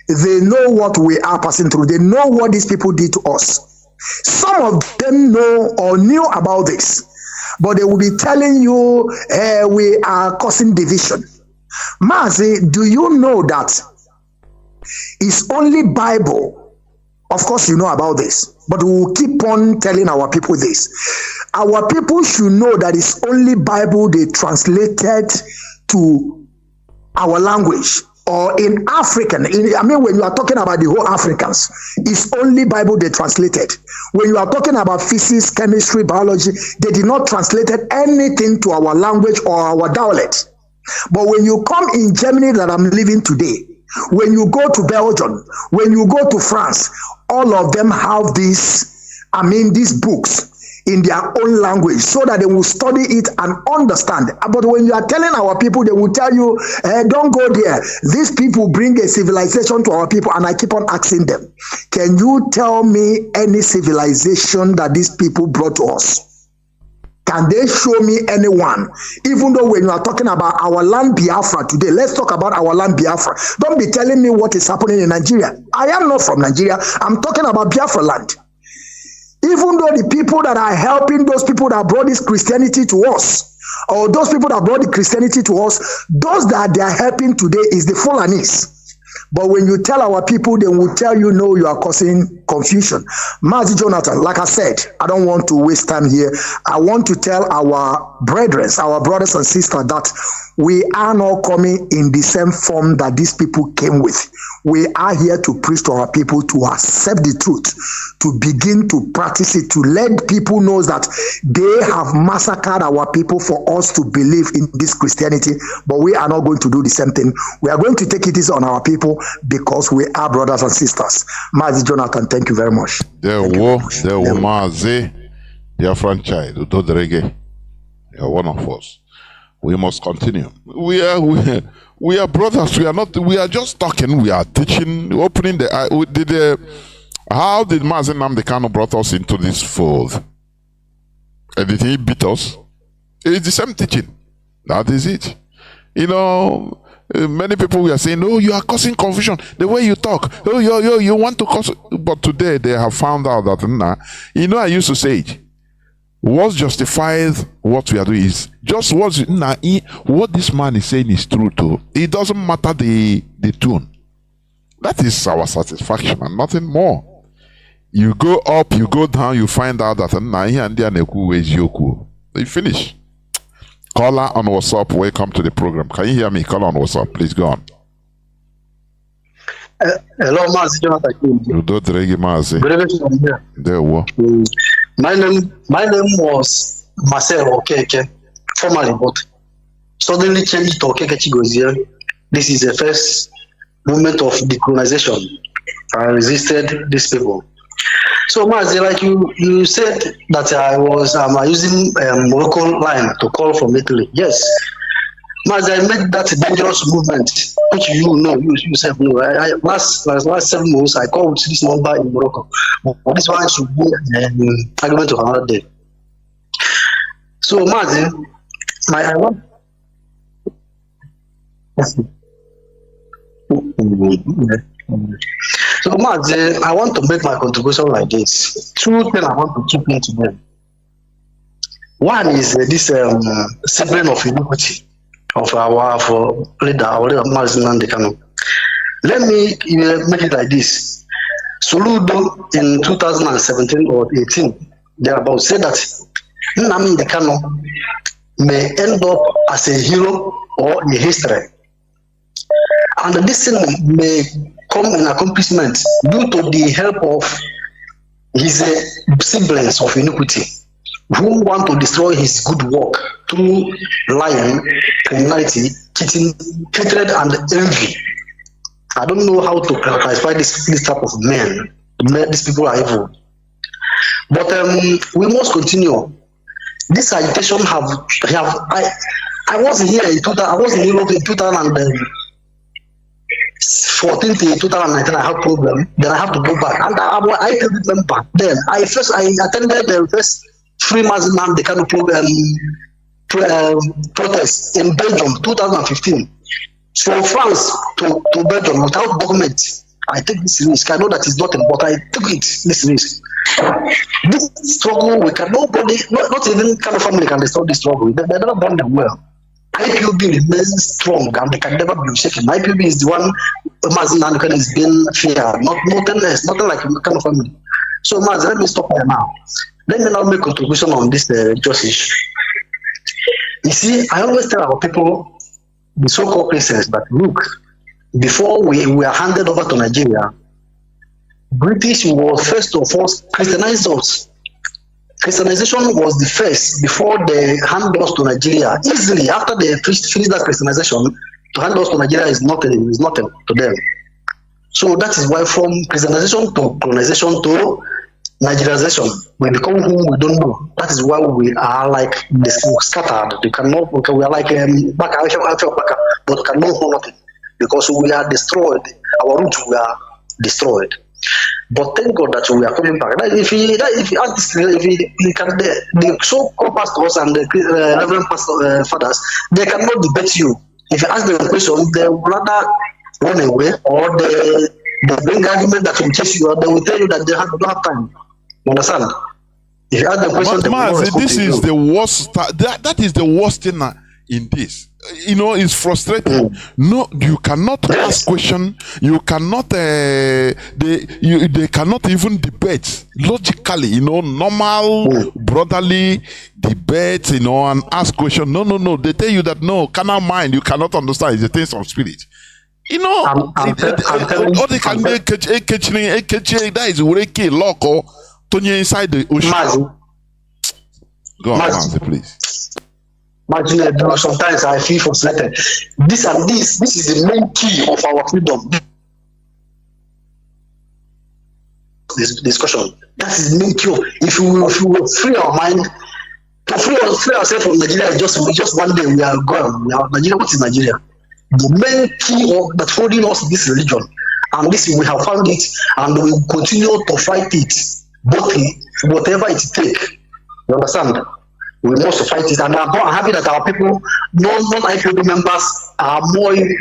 they know what we are passing through. They know what these people did to us. Some of them know or knew about this, but they will be telling you we are causing division. Mazi, do you know that it's only Bible? Of course you know about this, but we will keep on telling our people this. Our people should know that it's only Bible they translated to our language. Or in African, when you are talking about the whole Africans, it's only Bible they translated. When you are talking about physics, chemistry, biology, they did not translate anything to our language or our dialect. But when you come in Germany that I'm living today, when you go to Belgium, when you go to France, all of them have these books in their own language so that they will study it and understand. But when you are telling our people, they will tell you, don't go there. These people bring a civilization to our people, and I keep on asking them, can you tell me any civilization that these people brought to us? Can they show me anyone? Even though when you are talking about our land Biafra today, let's talk about our land Biafra. Don't be telling me what is happening in Nigeria. I am not from Nigeria. I'm talking about Biafra land. Even though the people that are helping those people that brought this Christianity to us, or those people that brought the Christianity to us, those that they are helping today is the Fulanis. But when you tell our people, they will tell you, no, you are causing confusion. Mazi Jonathan, like I said, I don't want to waste time here. I want to tell our brethren, our brothers and sisters, that we are not coming in the same form that these people came with. We are here to preach to our people to accept the truth, to begin to practice it, to let people know that they have massacred our people for us to believe in this Christianity, but we are not going to do the same thing. We are going to take it easy on our people because we are brothers and sisters. Mazi Jonathan, thank you very much. There were Mazi, dear franchise, you are one of us. We must continue. We are brothers. We are not. We are just talking. We are teaching, opening the eye. How did Mazi Nnamdi Kanu brought us into this fold? And did he beat us? It's the same teaching. That is it. You know, many people were saying, "Oh, you are causing confusion. The way you talk. Oh, you want to cause." But today they have found out that, I used to say it. What justifies what we are doing is just what this man is saying is true too. It doesn't matter the tune. That is our satisfaction and nothing more. You go up, you go down, you find out that you finish. Caller on WhatsApp, welcome to the program. Can you hear me? Caller on WhatsApp, please go on. Hello, Mazi Jonathan. Mazi. Good evening from here. There were. My name was Marcel Okeke, formerly, but suddenly changed to Okeke Chigozie. This is the first movement of decolonization. I resisted these people. So, Mazi, like you said that I'm using Moroccan line to call from Italy. Yes. Mazi, I made that dangerous movement, which you know, you yourself know. Last 7 months, I called this number in Morocco. But this one should be an argument of another day. So, Mazi, I want. So, Mazi, I want to make my contribution like this. 2 things I want to keep in today. One is this sibling of iniquity of our leader, Mazi Nnamdi Kanu. Let me make it like this. Soludo in 2017 or 18, thereabout, said that Nnamdi Kanu may end up as a hero or a history. And this thing may come in accomplishment due to the help of his siblings of iniquity, who want to destroy his good work through lying, criminality, cheating, hatred, and envy. I don't know how to classify this type of men. These people are evil. But we must continue. This agitation I was here in I was in Europe in 2014 to 2019. I had problem. Then I have to go back, and I can remember. Then I attended the first Free Mazi Nnamdi Kanu protest in Belgium 2015. From France to Belgium without documents. I take this risk. I know that it's nothing, but I took this risk. This struggle, we can nobody, not even kind of family can destroy this struggle. They never done them well. IPOB remains strong and they can never be shaken. IPOB is the one Mazi Nnamdi Kanu is being feared, nothing less, nothing like kind of family. So Mazi, let me stop here now. Let me now make a contribution on this justice. You see, I always tell our people, the so-called Christians, that look, before we were handed over to Nigeria, British was first of all Christianized us. Christianization was the first before they handed us to Nigeria. Easily, after they finished that Christianization, to hand us to Nigeria is nothing to them. So that is why from Christianization to colonization to Nigerianization, we become who we don't know. That is why we are like scattered. We are like Baka, but we cannot know nothing because we are destroyed. Our roots were destroyed. But thank God that we are coming back. If you ask this, the so-called pastors and the reverend fathers, they cannot debate you. If you ask them a question, they will rather run away or they bring argument that will chase you, or they will tell you that they don't have time. You understand? If you ask them question, this is the worst. That is the worst thing in this. You know, it's frustrating. No, you cannot ask question. You cannot. They cannot even debate logically. You know, normal brotherly debate. You know, and ask question. No. They tell you that no, carnal mind. You cannot understand. It's the things of spirit. You know, all they can make that is Ureke loco Tonya inside the ocean. Go on, Mazi, please. Imagine, sometimes I feel frustrated. This is the main key of our freedom. This discussion. That is the main key. If we will free our mind, to free ourselves from Nigeria, just one day we are gone. Nigeria. What is Nigeria? The main key that holding us this religion, and this we have found it, and we will continue to fight it, whatever it takes. You understand? We must fight it, and I'm happy that our people, non-IPOB members, are even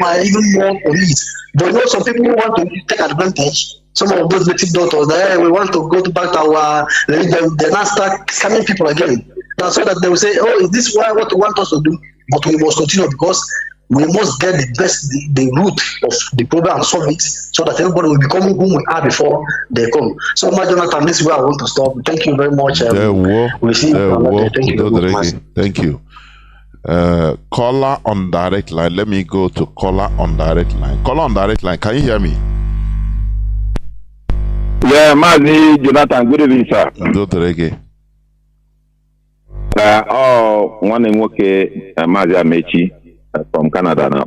more on it. But you know, some people want to take advantage. Some of those native doctors, we want to go back to our religion. They now start scamming people again. That's so that they will say, "Oh, is this what you want us to do?" But we must continue because we must get the root of the problem and solve it, so that everybody will become who we are before they come. So, my Jonathan, this is where I want to stop. Thank you very much. Thank you. Caller on direct line. Let me go to caller on direct line. Caller on direct line. Can you hear me? Yeah, Mazi, Jonathan, good evening, sir. One name okay, Mazi Amechi from Canada now.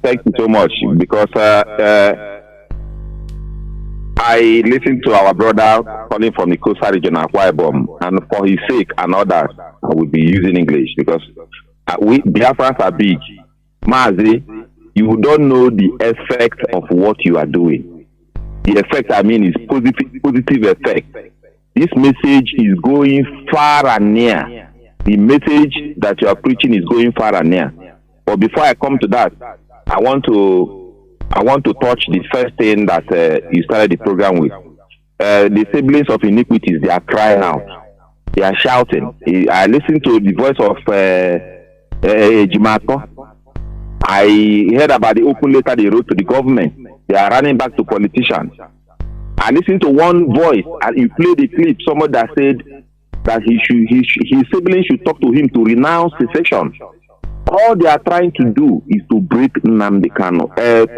Thank you so much because I listened to our brother calling from the Coastal region of Waibom, and for his sake and others, I will be using English because we Biafrans are big. Mazi, you don't know the effect of what you are doing. The effect I mean is positive effect. This message is going far and near. The message that you are preaching is going far and near. But before I come to that, I want to touch the first thing that you started the program with. The siblings of iniquities, they are crying out. They are shouting. I listened to the voice of Jimato. I heard about the open letter they wrote to the government. They are running back to politicians. I listened to one voice, and you played the clip, someone that said that his siblings should talk to him to renounce secession. All they are trying to do is to break Nnamdi Kanu.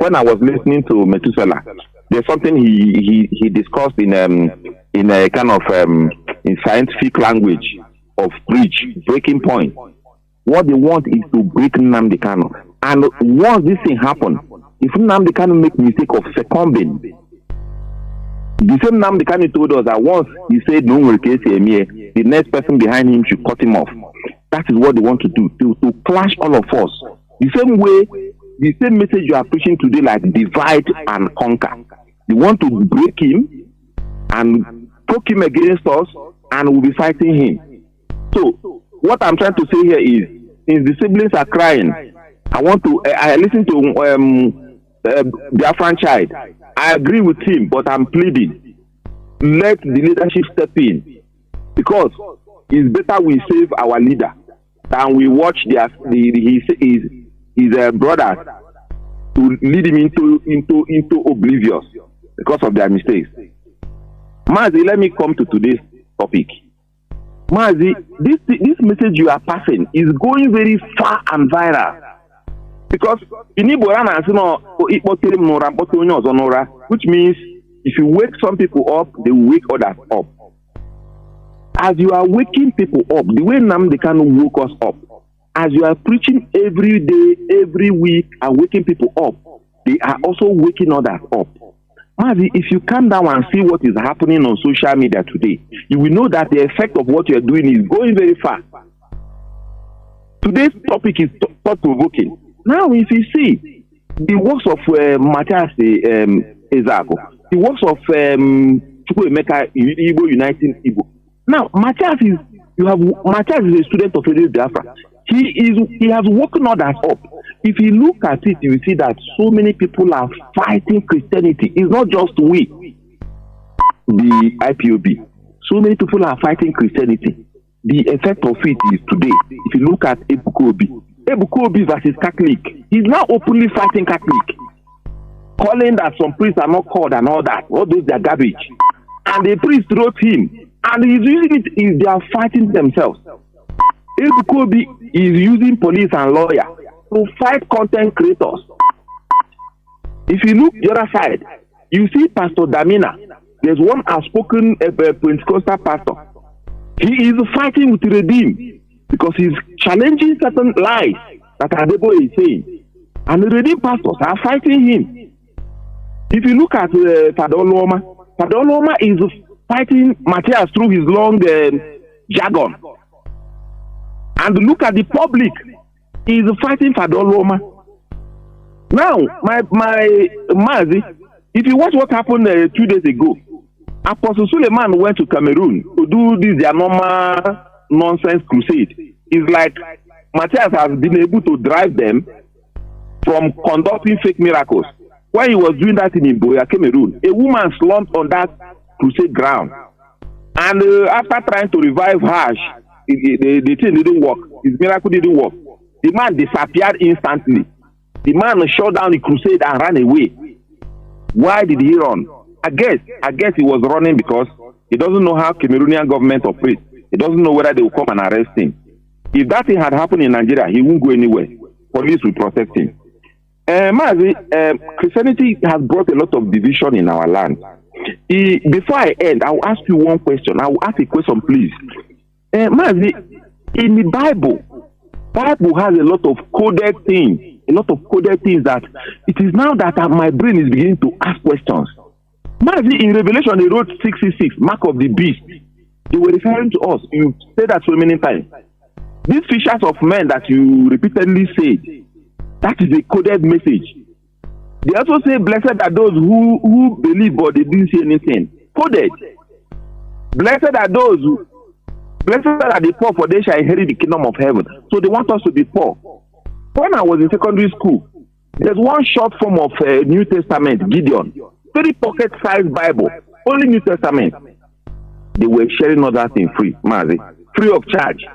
When I was listening to Methuselah, there's something he discussed in a kind of in scientific language of breaking point. What they want is to break Nnamdi Kanu. And once this thing happens, if Nnamdi Kanu make mistake of succumbing, the same Nnamdi Kanu told us that once he said no one will case him here, the next person behind him should cut him off. That is what they want to do, to clash all of us. The same way, the same message you are preaching today, like divide and conquer. They want to break him and poke him against us, and we'll be fighting him. So, what I'm trying to say here is, since the siblings are crying, I listen to Biafran child. I agree with him, but I'm pleading. Let the leadership step in. Because it's better we save our leader than we watch his brothers to lead him into oblivion because of their mistakes. Mazi, let me come to today's topic. Mazi, this message you are passing is going very far and viral. Because which means if you wake some people up, they will wake others up. As you are waking people up, the way Nnamdi Kanu woke us up, as you are preaching every day, every week, and waking people up, they are also waking others up. Mazi, if you calm down and see what is happening on social media today, you will know that the effect of what you are doing is going very far. Today's topic is thought-provoking. Now, if you see the works of Matthias Ezeaku, the works of Chukwuemeka Igbo Uniting Igbo. Now, Matthias is a student of Biafra. He has woken others up. If you look at it, you will see that so many people are fighting Christianity. It's not just we, the IPOB. So many people are fighting Christianity. The effect of it is today. If you look at Ebuka Obi versus Catholic, he's now openly fighting Catholic, calling that some priests are not called and all that. All those are garbage. And the priest wrote him, and he's using it if they are fighting themselves. Ebuka Obi is using police and lawyer to fight content creators. If you look the other side, you see Pastor Damina. There's one outspoken Pentecostal pastor. He is fighting with Redeem because he's challenging certain lies that Adebo is saying. And the Redeem pastors are fighting him. If you look at Father Oloma is fighting Matthias through his long jargon. And look at the public. He is fighting Father Oloma. Now, my Mazi, if you watch what happened 2 days ago, Apostle Suleiman went to Cameroon to do their normal nonsense crusade. It's like Matthias has been able to drive them from conducting fake miracles. When he was doing that in Imboya, Cameroon, a woman slumped on that crusade ground. And after trying to revive her, the thing didn't work. His miracle didn't work. The man disappeared instantly. The man shut down the crusade and ran away. Why did he run? I guess he was running because he doesn't know how Cameroonian government operates. He doesn't know whether they will come and arrest him. If that thing had happened in Nigeria, he won't go anywhere. Police will protect him. Mazi, Christianity has brought a lot of division in our land. Before I end, I will ask you one question. I will ask a question, please. Mazi, in the Bible has a lot of coded things. A lot of coded things that it is now that my brain is beginning to ask questions. Mazi, in Revelation, they wrote 666, mark of the beast. They were referring to us. You said that so many times. These fishers of men that you repeatedly said, that is a coded message. They also say, blessed are those who believe but they didn't see anything. Coded. Blessed are the poor, for they shall inherit the kingdom of heaven. So they want us to be poor. When I was in secondary school, there's one short form of New Testament, Gideon. Very pocket-sized Bible. Only New Testament. They were sharing all that thing free, Mazi. Free of charge.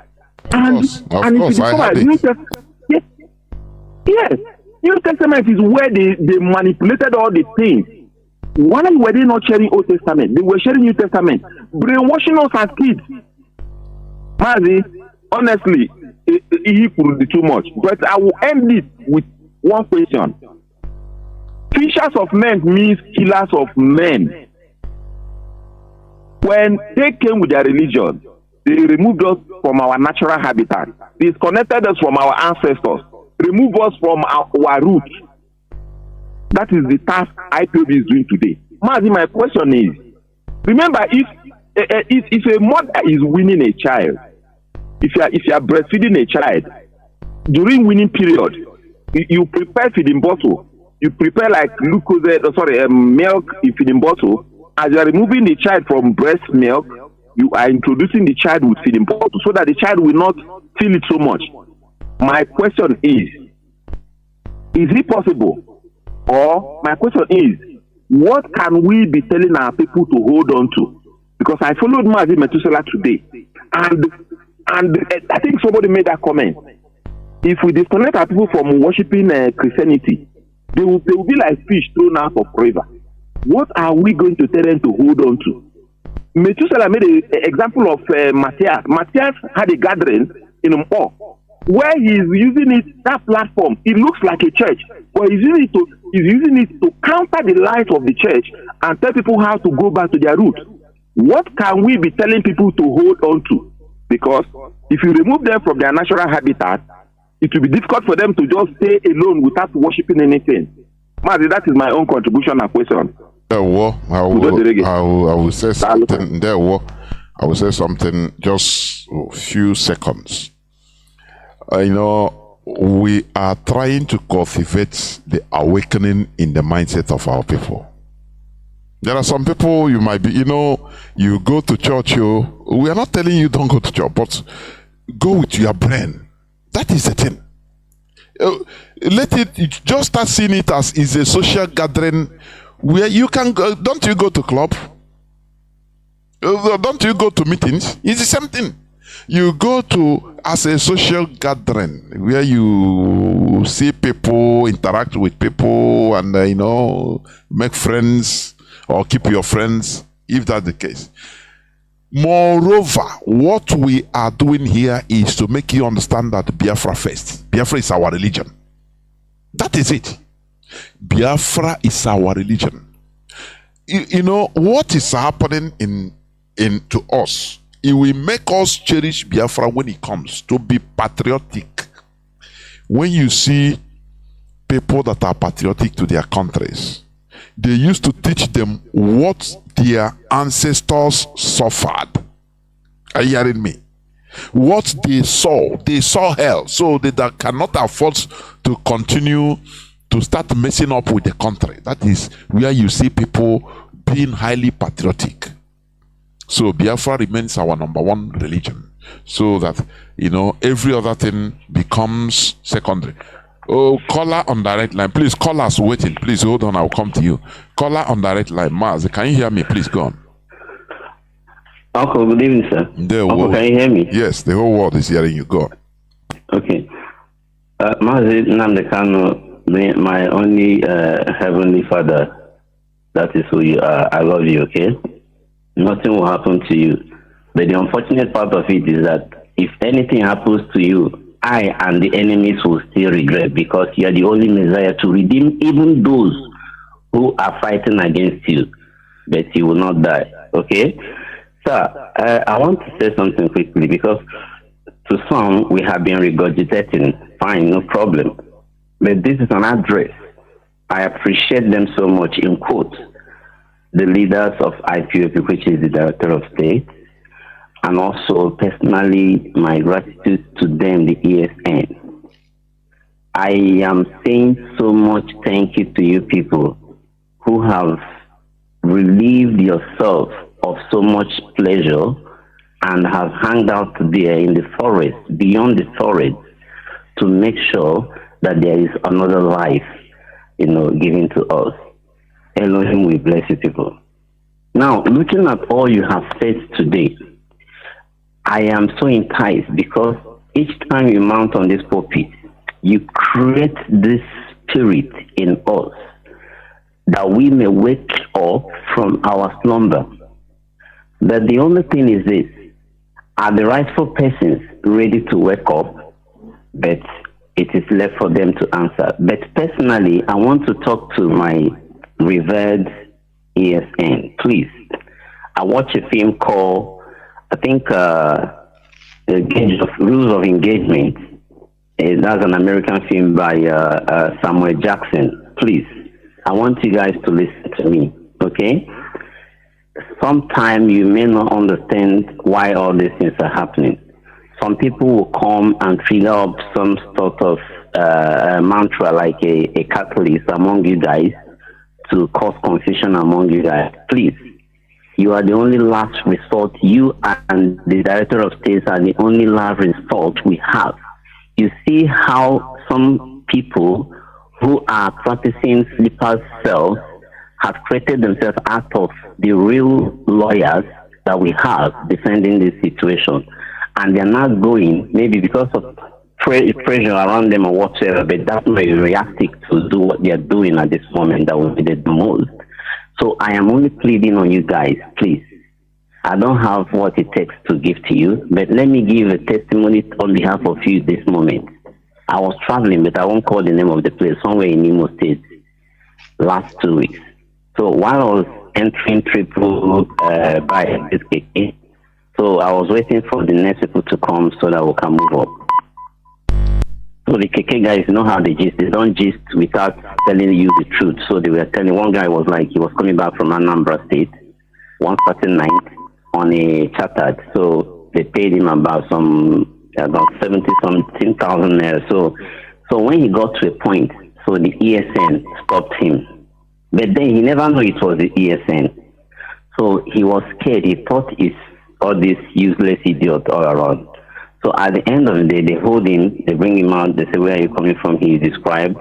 Of course, I had it. Yes. New Testament is where they manipulated all the things. Why were they not sharing Old Testament? They were sharing New Testament. Brainwashing us as kids. Mazi, honestly, he could be too much. But I will end it with one question. Fishers of men means killers of men. When they came with their religion, they removed us from our natural habitat, disconnected us from our ancestors, removed us from our roots. That is the task IPOB is doing today. Mazi, my question is, remember, if a mother is winning a child, if you are breastfeeding a child, during weaning period, you prepare feeding bottle, you prepare like milk in feeding bottle. As you are removing the child from breast milk, you are introducing the child with feeding bottle so that the child will not feel it so much. My question is it possible? Or my question is, what can we be telling our people to hold on to? Because I followed Mazi Methuselah today, and I think somebody made that comment. If we disconnect our people from worshiping Christianity, they will be like fish thrown out of river. What are we going to tell them to hold on to? Methuselah made an example of Matthias. Matthias had a gathering in Mpo, where he is using that platform. It looks like a church, but he's using it to counter the light of the church and tell people how to go back to their roots. What can we be telling people to hold on to? Because if you remove them from their natural habitat, it will be difficult for them to just stay alone without worshiping anything. Mazi, that is my own contribution and question. I will say something. I will say something just a few seconds. We are trying to cultivate the awakening in the mindset of our people. There are some people you might be, you go to church, we are not telling you don't go to church, but go with your brain. That is the thing. Just start seeing it as is a social gathering where you can go. Don't you go to club? Don't you go to meetings? It's the same thing. You go to as a social gathering where you see people, interact with people, and make friends or keep your friends, if that's the case. Moreover, what we are doing here is to make you understand that Biafra first. Biafra is our religion. That is it. Biafra is our religion. What is happening to us? It will make us cherish Biafra when it comes to be patriotic. When you see people that are patriotic to their countries, they used to teach them what their ancestors suffered. Are you hearing me? What they saw hell, so they cannot afford to continue to start messing up with the country. That is where you see people being highly patriotic. So Biafra remains our number one religion, so that every other thing becomes secondary. Oh, caller on direct line, please. Callers waiting, please hold on. I'll come to you. Caller on direct line, Mazi, can you hear me? Please go on. Uncle, good evening, sir. Uncle, can you hear me? Yes, the whole world is hearing you. Go on. Okay. Mazi, Nnamdi Kanu, my only heavenly father, that is who you are. I love you, okay? Nothing will happen to you. But the unfortunate part of it is that if anything happens to you, I and the enemies will still regret, because you are the only Messiah to redeem even those who are fighting against you, but you will not die. Okay? Sir, I want to say something quickly, because to some, we have been regurgitating. Fine, no problem. But this is an address. I appreciate them so much, in quotes, the leaders of IPOP, which is the Director of State, and also personally, my gratitude to them, the ESN. I am saying so much thank you to you people who have relieved yourself of so much pleasure and have hung out there in the forest, beyond the forest, to make sure that there is another life, given to us. Elohim will bless you people. Now, looking at all you have said today, I am so enticed, because each time you mount on this pulpit, you create this spirit in us that we may wake up from our slumber. But the only thing is this: are the rightful persons ready to wake up? But it is left for them to answer. But personally, I want to talk to my revered ESN. Please, I watched a film called, I think, Rules of Engagement. That's an American film by Samuel Jackson. Please, I want you guys to listen to me, okay? Sometimes you may not understand why all these things are happening. Some people will come and trigger up some sort of mantra, like a catalyst among you guys, to cause confusion among you guys. Please, you are the only last resort. You and the Director of State are the only last resort we have. You see how some people who are practicing sleeper cells have created themselves out of the real lawyers that we have defending this situation. And they're not going, maybe because of pressure around them or whatsoever, but that's not reactive to do what they're doing at this moment that will be the most. So I am only pleading on you guys, please. I don't have what it takes to give to you, but let me give a testimony on behalf of you this moment. I was traveling, but I won't call the name of the place, somewhere in Imo State, last 2 weeks. So while I was entering triple by this KK, so I was waiting for the next people to come so that we can move up. So the KK guys know how they gist. They don't gist without telling you the truth. So they were telling, one guy was like, he was coming back from Anambra State one certain night on a chartered. So they paid him about 70-something thousand there. So when he got to a point, so the ESN stopped him. But then he never knew it was the ESN. So he was scared. He thought it's all these useless idiots all around. So at the end of the day, they hold him, they bring him out, they say, where are you coming from? He described.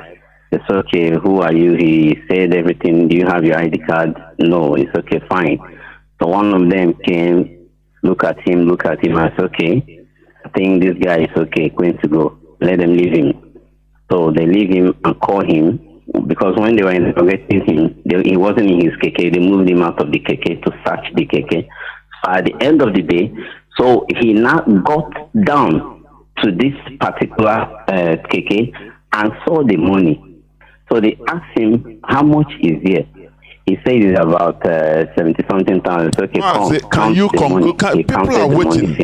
They say, okay, who are you? He said everything. Do you have your ID card? No. It's okay, fine. So one of them came, look at him. I said, okay, I think this guy is okay, going to go. Let them leave him. So they leave him and call him, because when they were interrogating him, he wasn't in his KK. They moved him out of the KK to search the KK. So at the end of the day, so he now got down to this particular KK and saw the money. So they asked him, how much is here? He said it's about 70-something thousand. Okay, Mazi, people are waiting.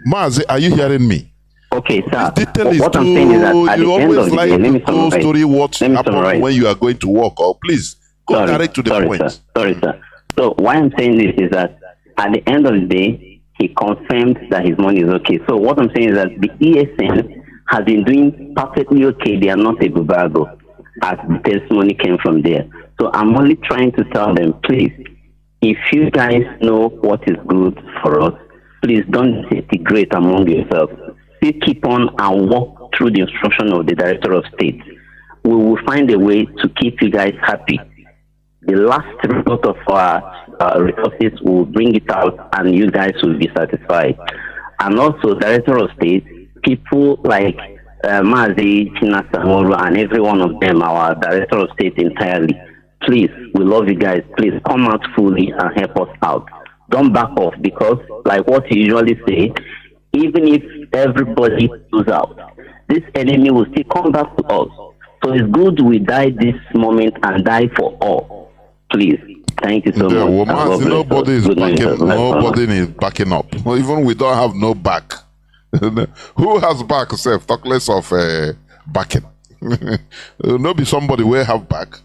Mazi, are you hearing me? Okay, sir. What I'm saying is that at the end of the day, let me tell story what happened when you are going to work. Or please go direct to the point. Sorry, sir. So why I'm saying this is that at the end of the day, he confirmed that his money is okay. So what I'm saying is that the ESN has been doing perfectly okay. They are not a bubago, as the testimony came from there. So I'm only trying to tell them, please, if you guys know what is good for us, please don't disintegrate among yourselves. Still keep on and walk through the instruction of the Director of State. We will find a way to keep you guys happy. The last result of our resources will bring it out and you guys will be satisfied. And also, Director of State, people like Mazi, Chinedu, and every one of them, our Director of State entirely, please, we love you guys. Please come out fully and help us out. Don't back off, because like what you usually say, even if everybody goes out, this enemy will still come back to us. So it's good we die this moment and die for all. Please. Thank you so much. Mazi, nobody is backing. Nobody is backing up. Even we don't have no back. Who has back? Self talk less of backing. No, be somebody will have back.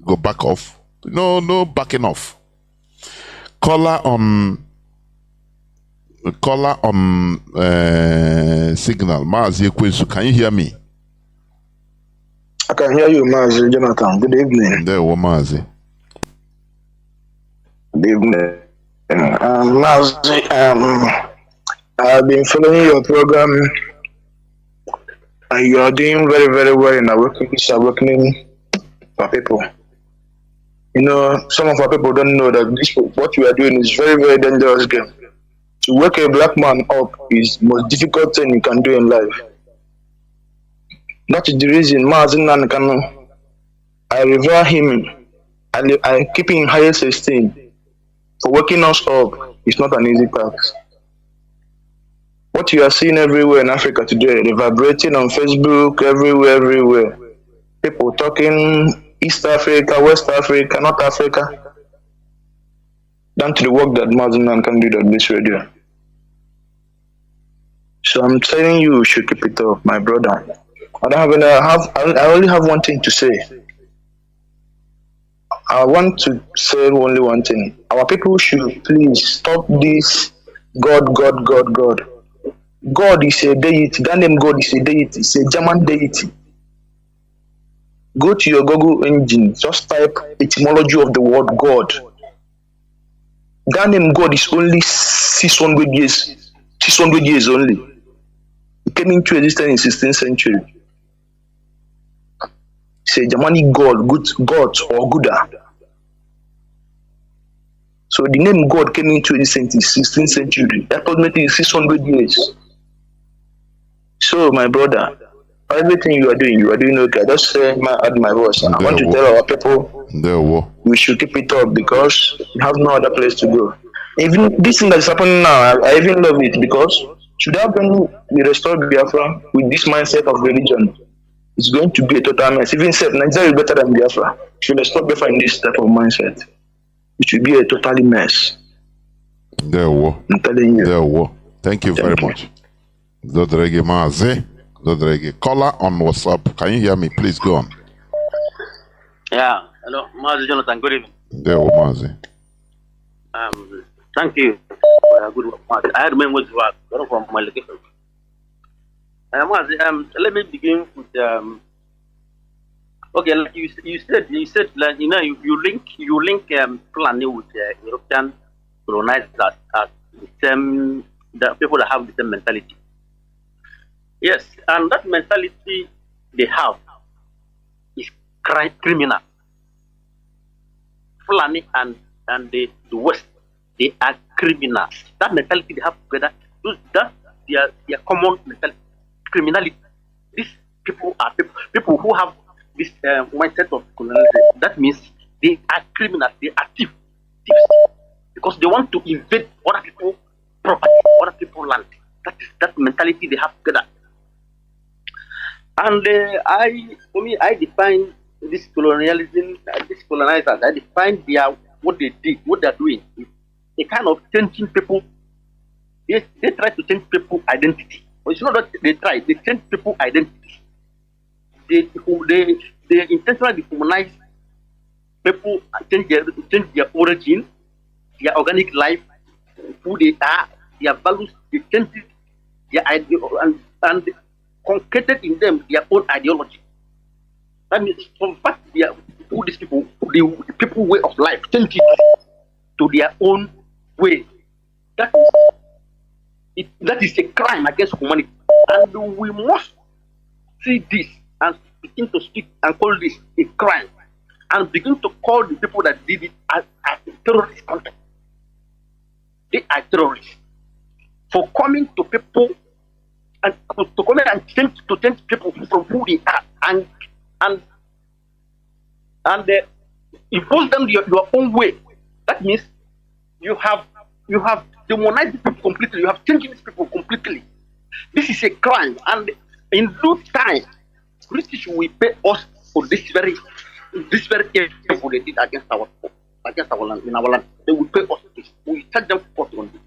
Go back off. No backing off. Caller on signal. Mazi Ekwensu, can you hear me? I can hear you, Mazi Jonathan. Good evening. There, Mazi. Good evening. Mazi, I've been following your program, and you are doing very, very well in awakening for people. You know, some of our people don't know that what you are doing is very, very dangerous game. To wake a black man up is the most difficult thing you can do in life. That is the reason Mazi Kanu, I revere him, I keep him in highest esteem. For waking us up is not an easy task. What you are seeing everywhere in Africa today, reverberating on Facebook, everywhere. People talking East Africa, West Africa, North Africa, down to the work that Mazi can do on this radio. So I'm telling you should keep it up, my brother. I only have one thing to say. I want to say only one thing. Our people should please stop this God. God is a deity. That name God is a deity. It's a German deity. Go to your Google engine. Just type etymology of the word God. That name God is only 600 years. 600 years only. It came into existence in 16th century. It's a Germanic God, God or Buddha. So the name God came into existence in 16th century, approximately 600 years. So my brother, everything you are doing okay. Just say add my voice. I want to tell our people we should keep it up because we have no other place to go. Even this thing that is happening now, I even love it because should have been the restored Biafra with this mindset of religion, it's going to be a total mess. Even said Nigeria is better than Biafra. Should have stopped Biafra in this type of mindset. It should be a totally mess. I'm telling you. Thank you very much. Dodrege Mazi. Dodrege. Caller on WhatsApp. Can you hear me? Please go on. Yeah. Hello, Mazi Jonathan. Good evening. Mazi. Thank you for good work, Mazi. I remember what you are from my location. Mazi, let me begin with okay, like you said like you link planning with European colonizers as the people that have the same mentality. Yes, and that mentality they have is criminal. Fulani and the West, they are criminals. That mentality they have together, that's their common mentality. Criminality. These people are people who have this mindset of colonialism. That means they are criminals, they are thieves, because they want to invade other people's property, other people's land. That is that mentality they have together. And I define this colonialism, this colonizers. I define what they did, what they are doing. A kind of changing people. They try to change people's identity. But it's not that they try; they change people's identity. They intentionally dehumanize people, change their origin, their organic life, who they are, their values. They change it, their idea, and concreted in them their own ideology. That means, from fact, who these people, the people way of life, change it to their own way. That is a crime against humanity, and we must see this and begin to speak and call this a crime, and begin to call the people that did it as terrorist content. They are terrorists for coming to people and to come and change people from who they are and impose them your own way. That means you have demonized people completely. You have changed these people completely. This is a crime, and in due time, British will pay us for this very evil they did against our land, in our land. They will pay us this. We charge them for on this.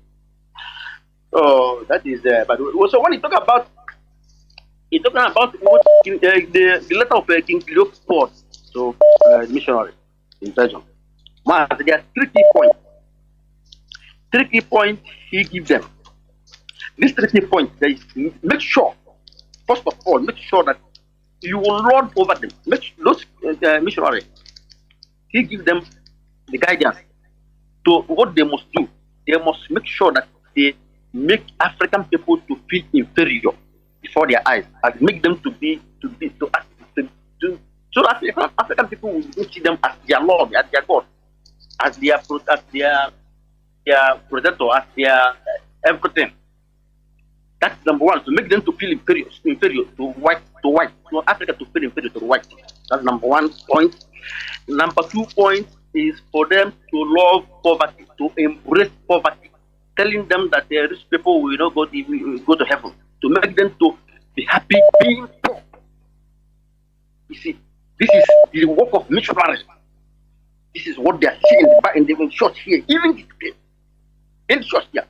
So that is but so when you talk about what the letter of King Leopold to missionary in Belgium. Man, there are 3 key points. 3 key points he gives them. These 3 key points, they make sure, first of all, make sure that you will lord over them. Those missionaries, he gives them the guidance to what they must do. They must make sure that they make African people to feel inferior before their eyes, and make them to so that African people will see them as their Lord, as their God, as their protector, as their everything. That's number one, to make them to feel inferior to white, to Africa to feel inferior to white. That's number 1 point. Number 2 point is for them to love poverty, to embrace poverty, telling them that the rich people will not go to heaven, to make them to be happy being poor. You see, this is the work of missionaries. This is what they are saying in the church here, even in the church here,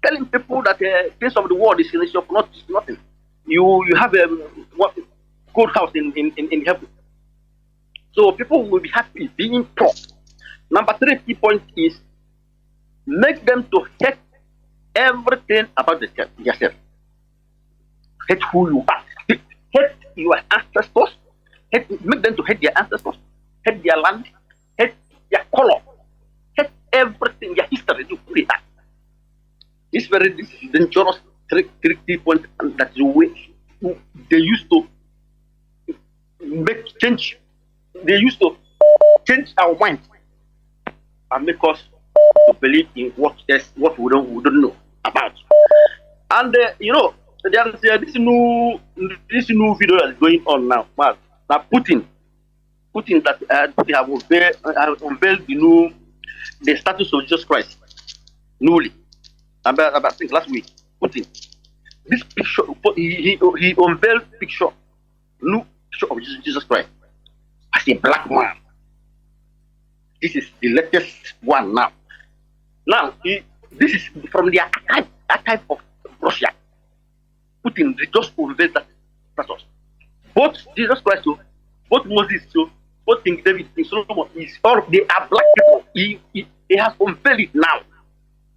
telling people that the things of the world is nothing. You have a good house in heaven. So people will be happy being poor. Number 3 key point is make them to hate everything about yourself. Hate who you are. Hate your ancestors. Make them to hate their ancestors. Hate their land. Hate their color. Hate everything, their history. You put it that. This is dangerous 3 key point that the way they used to make change. They used to change our mind and make us to believe in what we don't know about. And there is this new video that is going on now. Now Putin that they have unveiled the status of Jesus Christ newly. I think last week, Putin. This picture, he unveiled new picture of Jesus Christ as a black man. This is the latest one now. Now, this is from the archive of Russia. Putin just unveiled that status. Both Jesus Christ, both Moses, both King David, King Solomon, they are black people. He has unveiled it now.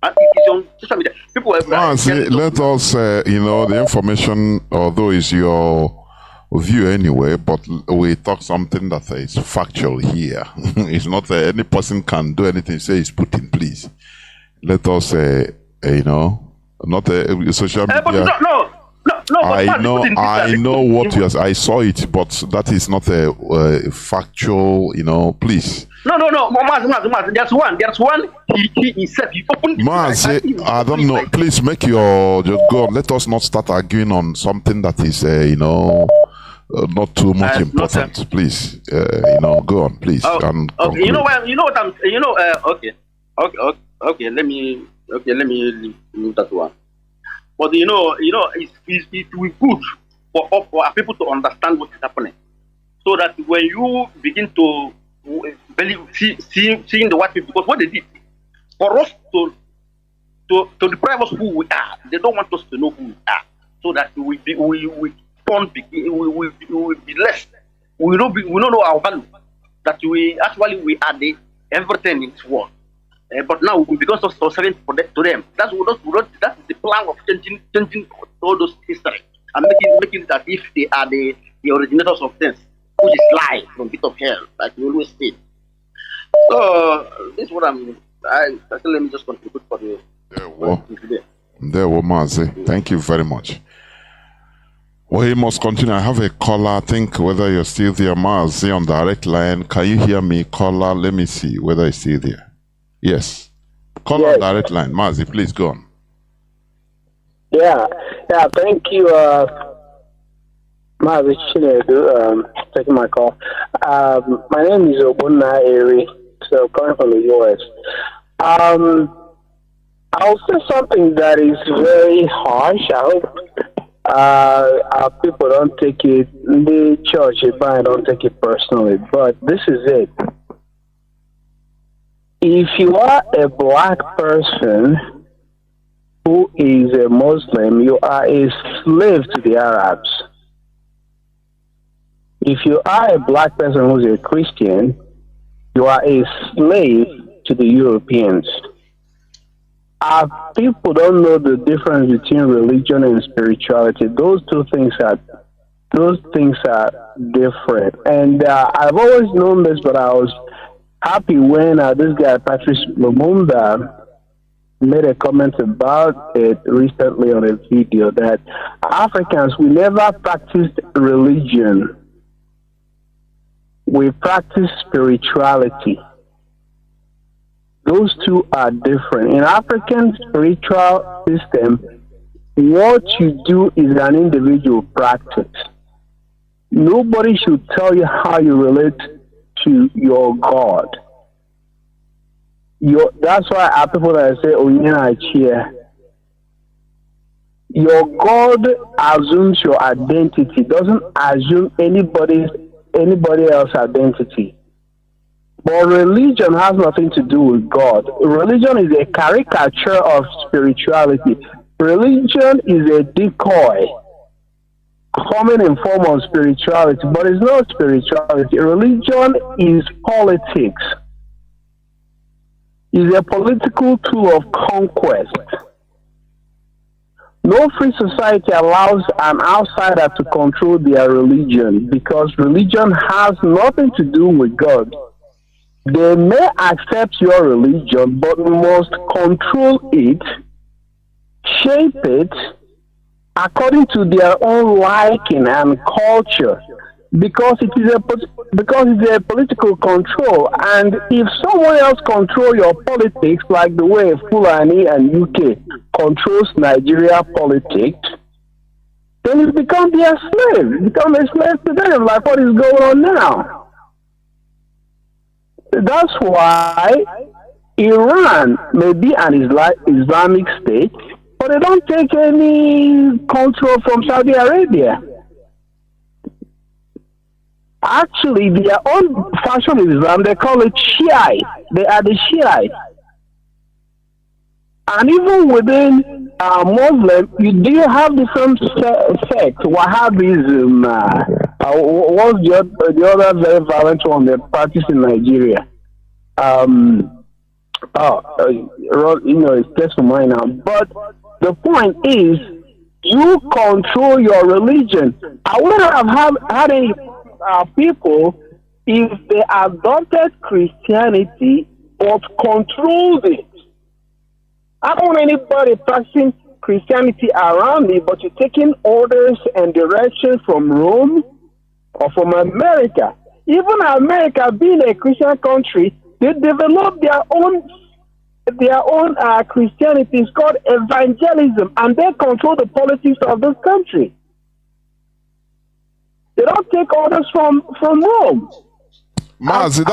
And it is on social media. People have let us, the information, although is your view anyway, but we talk something that is factual here. It's not any person can do anything. Say it's Putin, please. Let us, not social media. No, I know what you are. I saw it, but that is not a factual. Please. No. Mazi, there's one. He said he opened. Mazi, I don't know. Please make your just go on. Let us not start arguing on something that is, not too much important. Please, go on, please. Okay. Okay. Let me leave that one. But it will be good for our people to understand what is happening, so that when you begin to seeing the white people, because what they did for us to deprive us who we are, they don't want us to know who we are, so that we will be less. We don't know our value. That we are the everything in this world. But now we become so servant to them. That's the plan of changing all those history and making it as if they are the originators of things, which is lie from pit of hell, like we always say. So this is what let me just contribute for the today. There were Mazi. Thank you very much. Well, he must continue. I have a caller. I think whether you're still there, Mazi, on direct line. Can you hear me, caller? Let me see whether he's still there. Yes. Call on direct line. Mazi, please go on. Yeah, thank you, Mazi Chinedu, taking my call. My name is Obunna Eri, so coming from the US. I'll say something that is very harsh. I hope our people don't take it, the church, don't take it personally, but this is it. If you are a black person who is a Muslim, you are a slave to the Arabs. If you are a black person who is a Christian, you are a slave to the Europeans. Our people don't know the difference between religion and spirituality. Those things are different. And I've always known this, but I was happy when this guy Patrice Lumumba made a comment about it recently on a video that Africans, we never practiced religion. We practice spirituality. Those two are different. In African spiritual system, what you do is an individual practice. Nobody should tell you how you relate to your God. That's why our people that say, "Oh, yeah, cheer." Your God assumes your identity, doesn't assume anybody else's identity. But religion has nothing to do with God. Religion is a caricature of spirituality. Religion is a decoy coming in form of spirituality, but it's not spirituality. Religion is politics. It's a political tool of conquest. No free society allows an outsider to control their religion because religion has nothing to do with God. They may accept your religion, but must control it, shape it according to their own liking and culture, because it is a political control. And if someone else control your politics, like the way Fulani and UK controls Nigeria politics, then you become their slave. You become a slave to them, like what is going on now. That's why Iran may be an Islamic state, but they don't take any control from Saudi Arabia. Actually, their own fashion of Islam, they call it Shiite. They are the Shiites. And even within Muslim, you do have different sects. Wahhabism, what's the other very violent one they practice in Nigeria? It's just for mine now. But the point is, you control your religion. I wouldn't have had any people if they adopted Christianity but controlled it. I don't want anybody practicing Christianity around me, but you're taking orders and direction from Rome or from America. Even America, being a Christian country, they developed their own Christianity. It's called evangelism, and they control the politics of this country. They don't take orders from Rome. Mazi,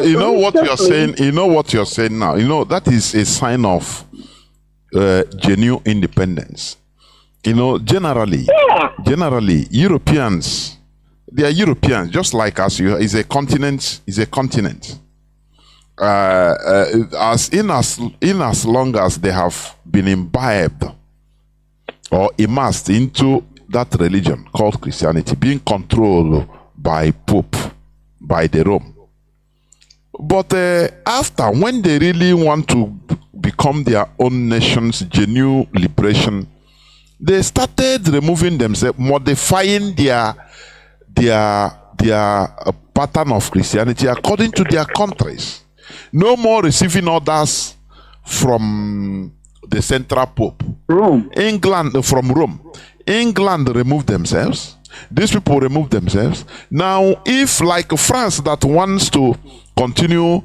you know what you're saying. You know what you're saying now. You know that is a sign of genuine independence. You know, generally, Europeans, they are Europeans, just like us. Is a continent. As long as they have been imbibed or immersed into that religion called Christianity, being controlled by Pope, by the Rome. But after, when they really want to become their own nation's genuine liberation, they started removing themselves, modifying their pattern of Christianity according to their countries. No more receiving orders from the central Pope. Rome. From Rome. England removed themselves. These people removed themselves. Now, if like France that wants to continue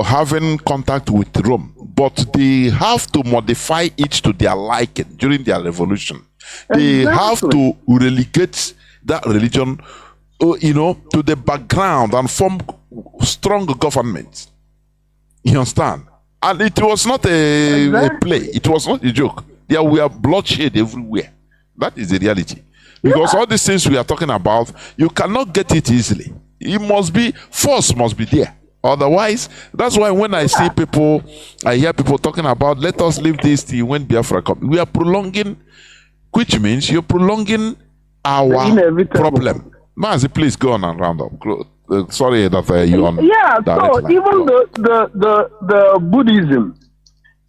having contact with Rome, but they have to modify it to their liking during their revolution. They have to relegate that religion, to the background and form strong government. You understand? And it was not a play. It was not a joke. There were bloodshed everywhere. That is the reality. Because all these things we are talking about, you cannot get it easily. It must be, force must be there. Otherwise, that's why when I see people, I hear people talking about, let us leave this till when Biafra comes. We are prolonging, which means you're prolonging our problem. Mazi, please go on and round up. Sorry that you on. Yeah, so even the Buddhism,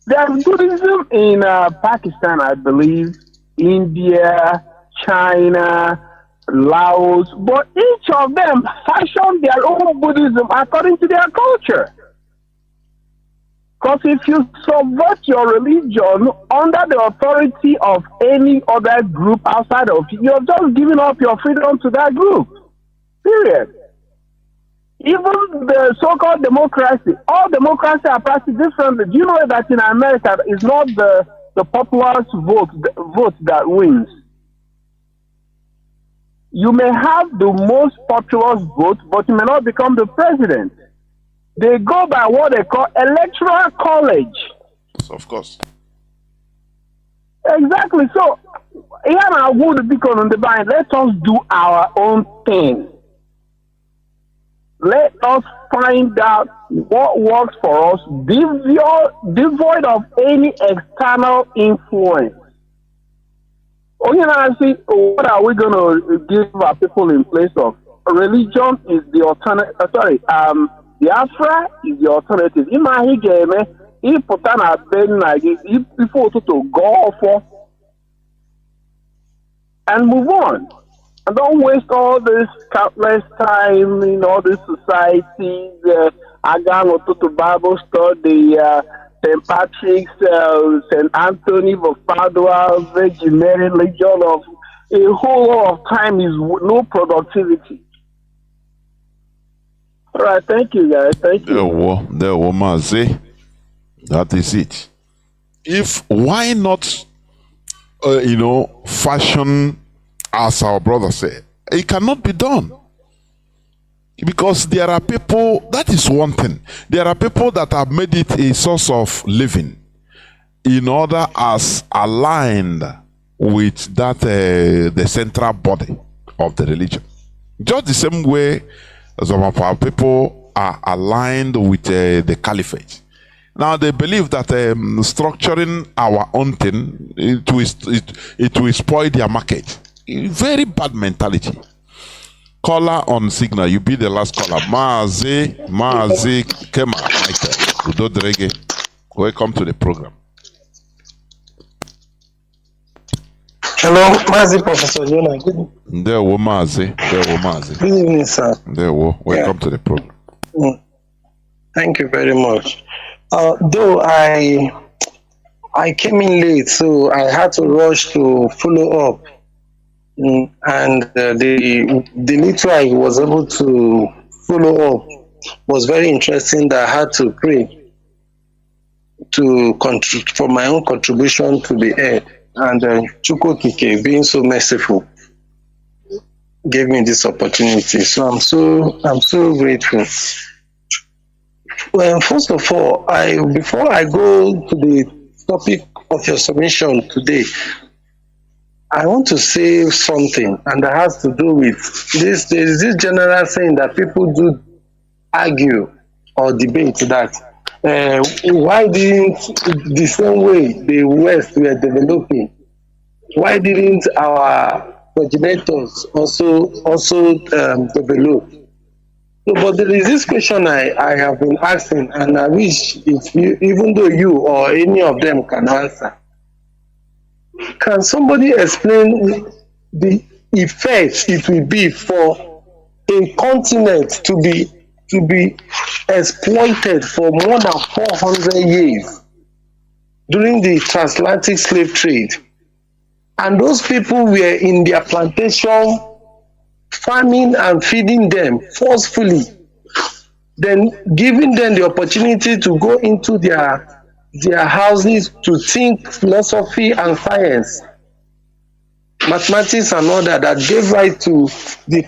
there's Buddhism in Pakistan, I believe, India, China, Laos, but each of them fashion their own Buddhism according to their culture. Because if you subvert your religion under the authority of any other group outside of you, you're just giving up your freedom to that group. Period. Even the so-called democracy, all democracy are practiced differently. Do you know that in America it's not the populace vote that wins? You may have the most populous vote, but you may not become the president. They go by what they call electoral college. Of course. Exactly. So, here I would be on the bind. Let us do our own thing. Let us find out what works for us, devoid of any external influence. What are we going to give our people in place of? Religion is the alternative. Biafra is the alternative. If people to go for and move on. And don't waste all this countless time in all these societies. Agan to Bible study, St. Patrick's, St. Anthony of Padua, Virgin Mary, Legion of a whole lot of time is no productivity. All right, thank you, guys. Thank you. There were Mazi. That is it. Why not, fashion, as our brother said, it cannot be done. Because there are people, that is one thing. There are people that have made it a source of living in order as aligned with that, the central body of the religion. Just the same way some of our people are aligned with the caliphate. Now they believe that structuring our own thing, it will spoil their market. Very bad mentality. Caller on signal, you be the last caller. Mazi Kema Michael Udodrege. Welcome to the program. Hello, Mazi, Professor Jonah. There were Mazi. Good evening, sir. Welcome to the program. Thank you very much. Though I came in late, so I had to rush to follow up. And the little I was able to follow up was very interesting. That I had to pray for my own contribution to the air. And Chukwu Kike, being so merciful, gave me this opportunity. So I'm so grateful. Well, first of all, before I go to the topic of your submission today, I want to say something, and that has to do with this. There is this general saying that people do argue or debate that why didn't the same way the West were developing, why didn't our progenitors also develop? So, but there is this question I have been asking, and I wish even though you or any of them can answer. Can somebody explain the effect it will be for a continent to be exploited for more than 400 years during the transatlantic slave trade, and those people were in their plantation farming and feeding them forcefully, then giving them the opportunity to go into their houses to think philosophy and science, mathematics and all that gave rise to the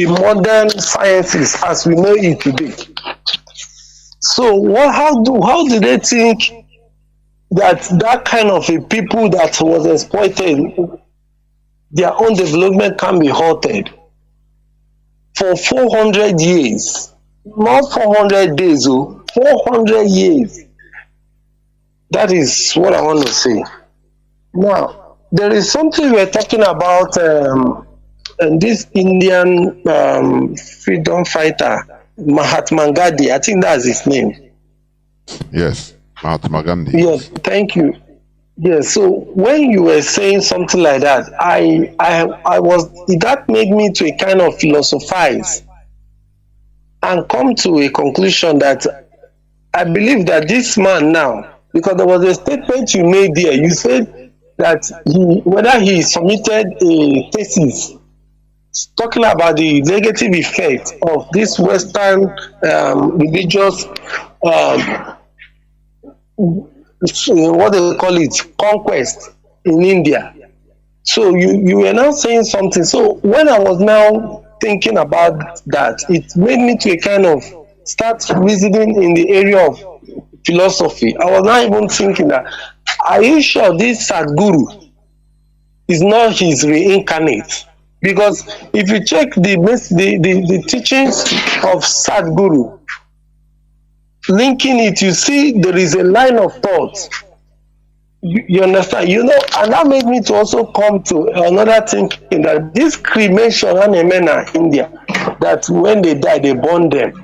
modern sciences as we know it today. So how do they think that kind of a people that was exploited, their own development can be halted for 400 years? Not 400 days, 400 years. That is what I want to say. Now, there is something we're talking about, and this Indian freedom fighter, Mahatma Gandhi, I think that's his name. Yes, Mahatma Gandhi. Yes, thank you. Yes, so when you were saying something like that, that made me to a kind of philosophize and come to a conclusion that I believe that this man now, because there was a statement you made there, you said that whether he submitted a thesis talking about the negative effect of this Western religious, what they call it, conquest in India. So you were now saying something. So when I was now thinking about that, it made me to a kind of start reasoning in the area of philosophy. I was not even thinking that, are you sure this Sadhguru is not his reincarnate? Because if you check the teachings of Sadhguru, linking it, you see there is a line of thought. You understand? You know, and that made me to also come to another thinking that this cremation and Emena India, that when they die, they burn them.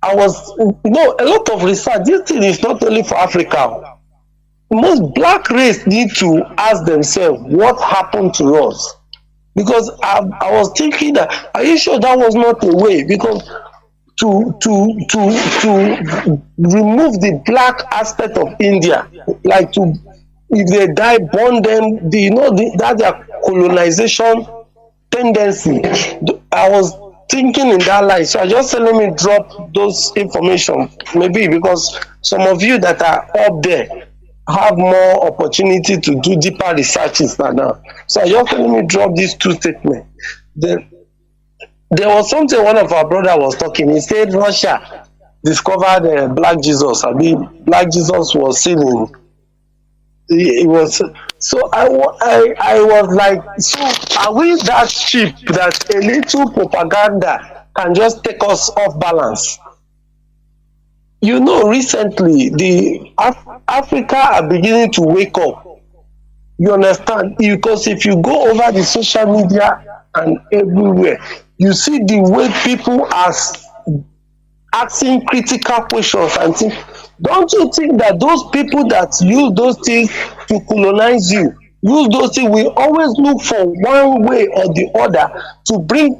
I was, a lot of research. This thing is not only for Africa. Most black race need to ask themselves what happened to us. Because I was thinking that, are you sure that was not a way? Because to remove the black aspect of India, like if they die, burn them, that their colonization tendency. I was thinking in that light, so I just let me drop those information, maybe because some of you that are up there have more opportunity to do deeper researches than now. So I just let me drop these two statements. There was something one of our brother was talking. He said Russia discovered Black Jesus. I mean, Black Jesus was seen in. It was so. I was like, so are we that cheap that a little propaganda can just take us off balance? Recently the Africa are beginning to wake up. You understand? Because if you go over the social media and everywhere, you see the way people are asking critical questions and things. Don't you think that those people that use those things to colonize you, use those things, will always look for one way or the other to bring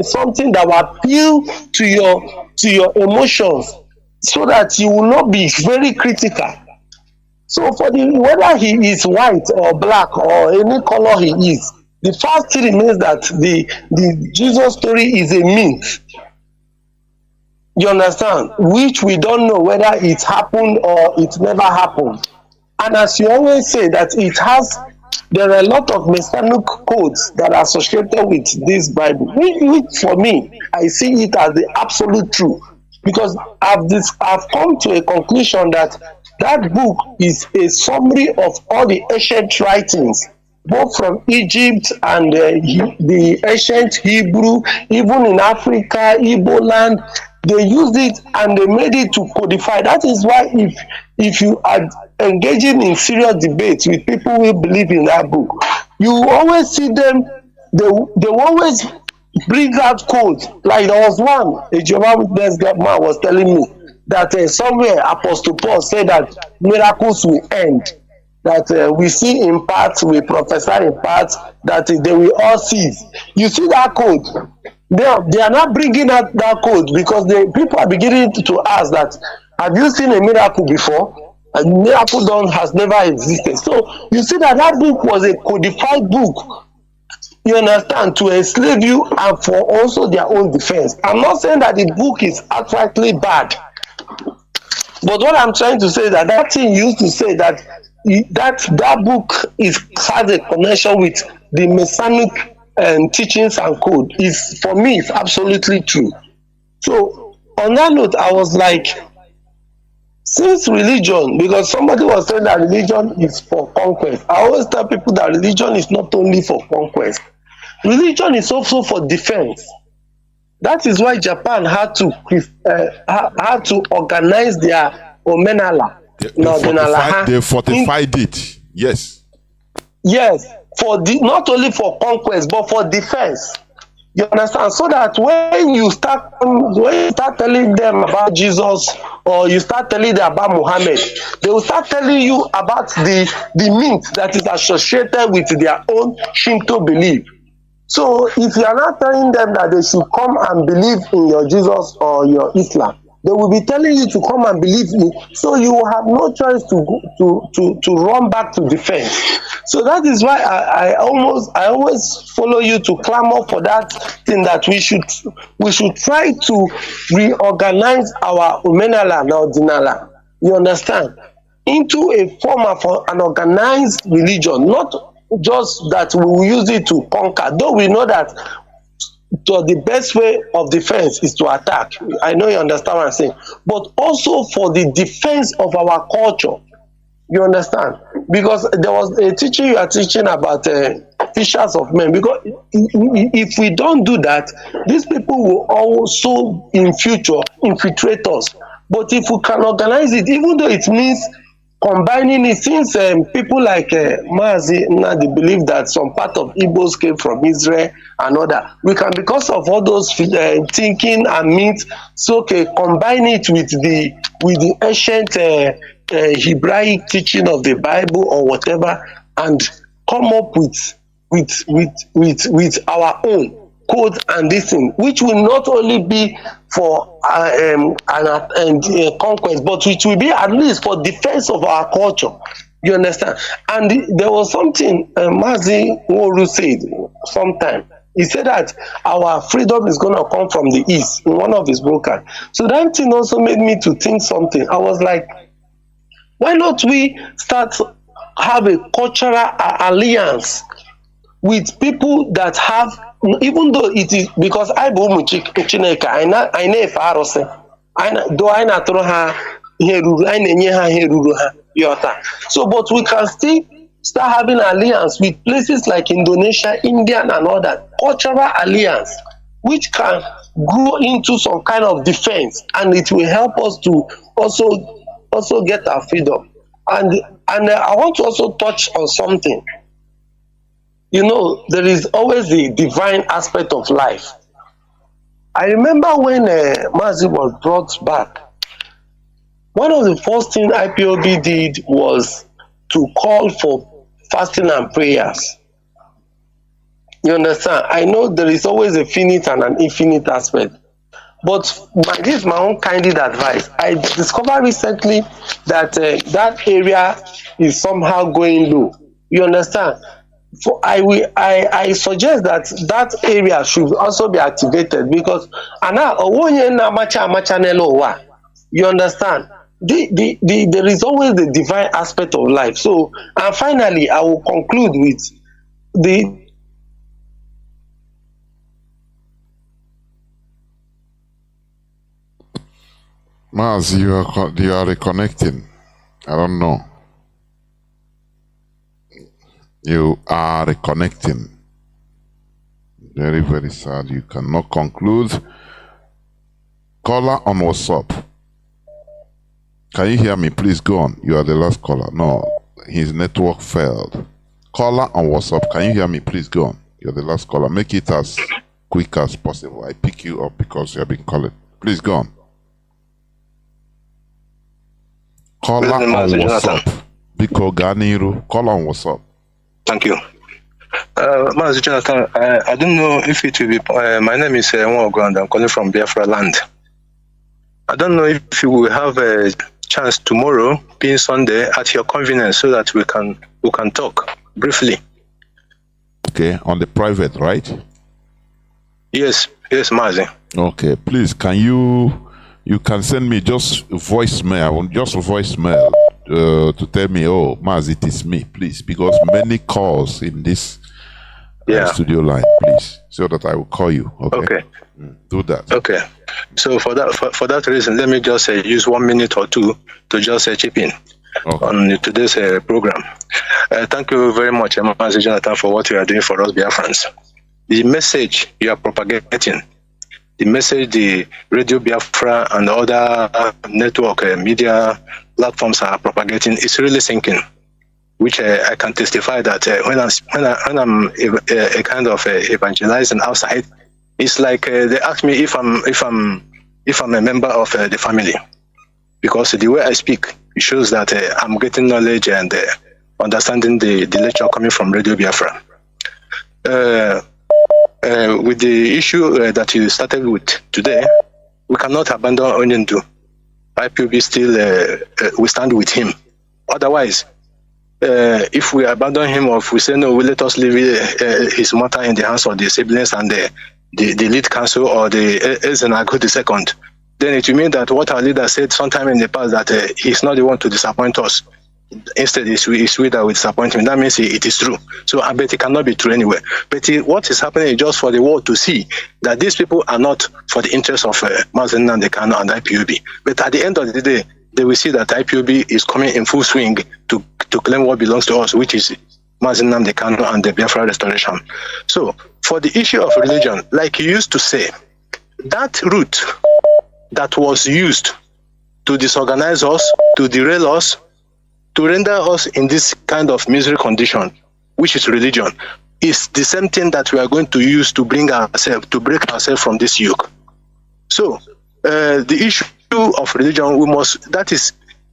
something that will appeal to your emotions, so that you will not be very critical. So for whether he is white or black or any color he is, the fact remains that the Jesus story is a myth. You understand? Which we don't know whether it happened or it never happened. And as you always say, that there are a lot of Messianic codes that are associated with this Bible, which for me, I see it as the absolute truth. Because I've come to a conclusion that book is a summary of all the ancient writings, both from Egypt and the ancient Hebrew, even in Africa, Igbo land. They used it and they made it to codify. That is why if you are engaging in serious debates with people who believe in that book, you always see them, they will always bring out codes. Like there was one, a Jehovah's Witness man was telling me that somewhere Apostle Paul said that miracles will end. That we see in parts, we prophesy in parts, that they will all cease. You see that code? They are not bringing out that code because people are beginning to ask that, have you seen a miracle before? A miracle has never existed. So you see that book was a codified book, you understand, to enslave you and for also their own defense. I'm not saying that the book is outrightly bad, but what I'm trying to say is that thing used to say that book has a connection with the Messianic teachings and code. For me, it's absolutely true. So on that note, I was like, since religion, because somebody was saying that religion is for conquest, I always tell people that religion is not only for conquest. Religion is also for defense. That is why Japan had to organize their omenala. They fortified it. Yes. Yes, not only for conquest but for defense. You understand? So that when you start telling them about Jesus, or you start telling them about Muhammad, they will start telling you about the myth that is associated with their own Shinto belief. So if you are not telling them that they should come and believe in your Jesus or your Islam, they will be telling you to come and believe me. So you will have no choice to run back to defense. So that is why I always follow you to clamor for that thing, that we should try to reorganize our Omenala and Ordinala. You understand? Into a form of an organized religion, not just that we will use it to conquer, though we know that the best way of defense is to attack. I know you understand what I'm saying, but also for the defense of our culture. You understand? Because there was a teaching you are teaching about fishers of men. Because if we don't do that, these people will also in future infiltrate us. But if we can organize it, even though it means combining it, since people like Mazi, Nnamdi believe that some part of Igbos came from Israel and other, we can, because of all those thinking and myths, so combine it with the ancient Hebraic teaching of the Bible or whatever, and come up with our own code and this thing, which will not only be for conquest, but which will be at least for defense of our culture. You understand? And there was something Mazi Nworu said sometime. He said that our freedom is going to come from the east in one of his broadcasts. So that thing also made me to think something. I was like, why not we have a cultural alliance with people that have, even though it is, because I bo mu Chineke, I na-efe arụsị, though I na-atụrụ ha ihe ruru, I na-enye ha ihe ruru ha, yọta. So, but we can still start having alliance with places like Indonesia, India, and all that. Cultural alliance, which can grow into some kind of defense, and it will help us to also get our freedom. And I want to also touch on something. You know, there is always the divine aspect of life. I remember when Mazi was brought back, one of the first things IPOB did was to call for fasting and prayers. You understand? I know there is always a finite and an infinite aspect, but this is my own candid advice. I discovered recently that that area is somehow going low. You understand? So I suggest that area should also be activated, because you understand, there is always the divine aspect of life. So, and finally I will conclude with the Maz, you are reconnecting. I don't know. You are reconnecting. Very, very sad. You cannot conclude. Caller on WhatsApp. Can you hear me? Please go on. You are the last caller. No, his network failed. Caller on WhatsApp. Can you hear me? Please go on. You're the last caller. Make it as quick as possible. I pick you up because you have been calling. Please go on. Caller on WhatsApp. Biko Ganiru. Caller on WhatsApp. Thank you. Mazi Jonathan, I don't know if it will be, my name is Nwogo and I'm calling from Biafra land. I don't know if you will have a chance tomorrow, being Sunday, at your convenience, so that we can talk briefly. Okay, on the private, right? Yes, Mazi. Okay, please, can you can send me just voicemail, to tell me, oh, Mazi, it is me, please, because many calls in this my studio line, please, so that I will call you. Okay. Do that. Okay. So for that reason, let me just use 1 minute or two to just chip in on today's program. Thank you very much, Mazi Jonathan, for what you are doing for us Biafrans. The message you are propagating, the message the Radio Biafra and other network media platforms are propagating is really sinking, which I can testify that when I'm a kind of evangelizing outside, it's like they ask me if I'm a member of the family, because the way I speak, it shows that I'm getting knowledge and understanding the lecture coming from Radio Biafra. With the issue that you started with today, we cannot abandon Onyendu. IPOB still, we stand with him. Otherwise, if we abandon him or if we say no, we let us leave his matter in the hands of the siblings and the lead council or the Ezenago II, then it will mean that what our leader said sometime in the past, that he's not the one to disappoint us. Instead, it's we that will disappoint him. That means it is true. So I bet it cannot be true anyway. But what is happening is just for the world to see that these people are not for the interest of Mazi Nnamdi Kanu and IPOB. But at the end of the day, they will see that IPOB is coming in full swing to claim what belongs to us, which is Mazi Nnamdi Kanu and the Biafra restoration. So for the issue of religion, like you used to say, that route that was used to disorganize us, to derail us, to render us in this kind of misery condition, which is religion, is the same thing that we are going to use to break ourselves from this yoke. So the issue of religion, that is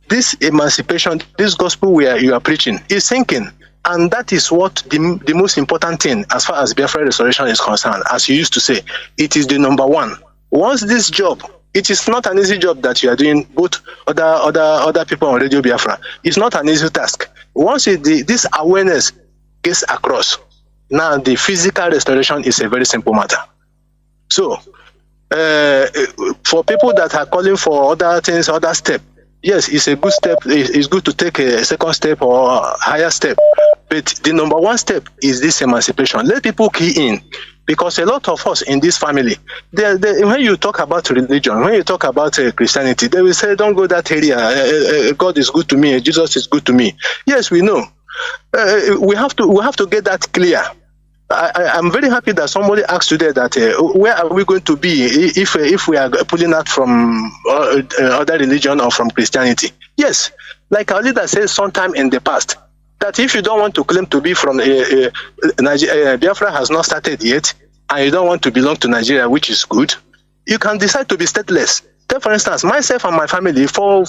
this emancipation, this gospel you are preaching is sinking. And that is what the most important thing as far as Biafra restoration is concerned. As you used to say, it is the number one. Once this job, it is not an easy job that you are doing, both other people on Radio Biafra. It's not an easy task. Once this awareness gets across, now the physical restoration is a very simple matter. So, for people that are calling for other things, other steps, yes, it's a good step. It's good to take a second step or a higher step. But the number one step is this emancipation. Let people key in. Because a lot of us in this family, when you talk about religion, when you talk about Christianity, they will say, don't go that area. God is good to me. Jesus is good to me. Yes, we know. We have to get that clear. I'm very happy that somebody asked today that where are we going to be if we are pulling out from other religion or from Christianity? Yes, like our leader said sometime in the past, that if you don't want to claim to be from Nigeria, Biafra has not started yet, and you don't want to belong to Nigeria, which is good, you can decide to be stateless. Take for instance, myself and my family, for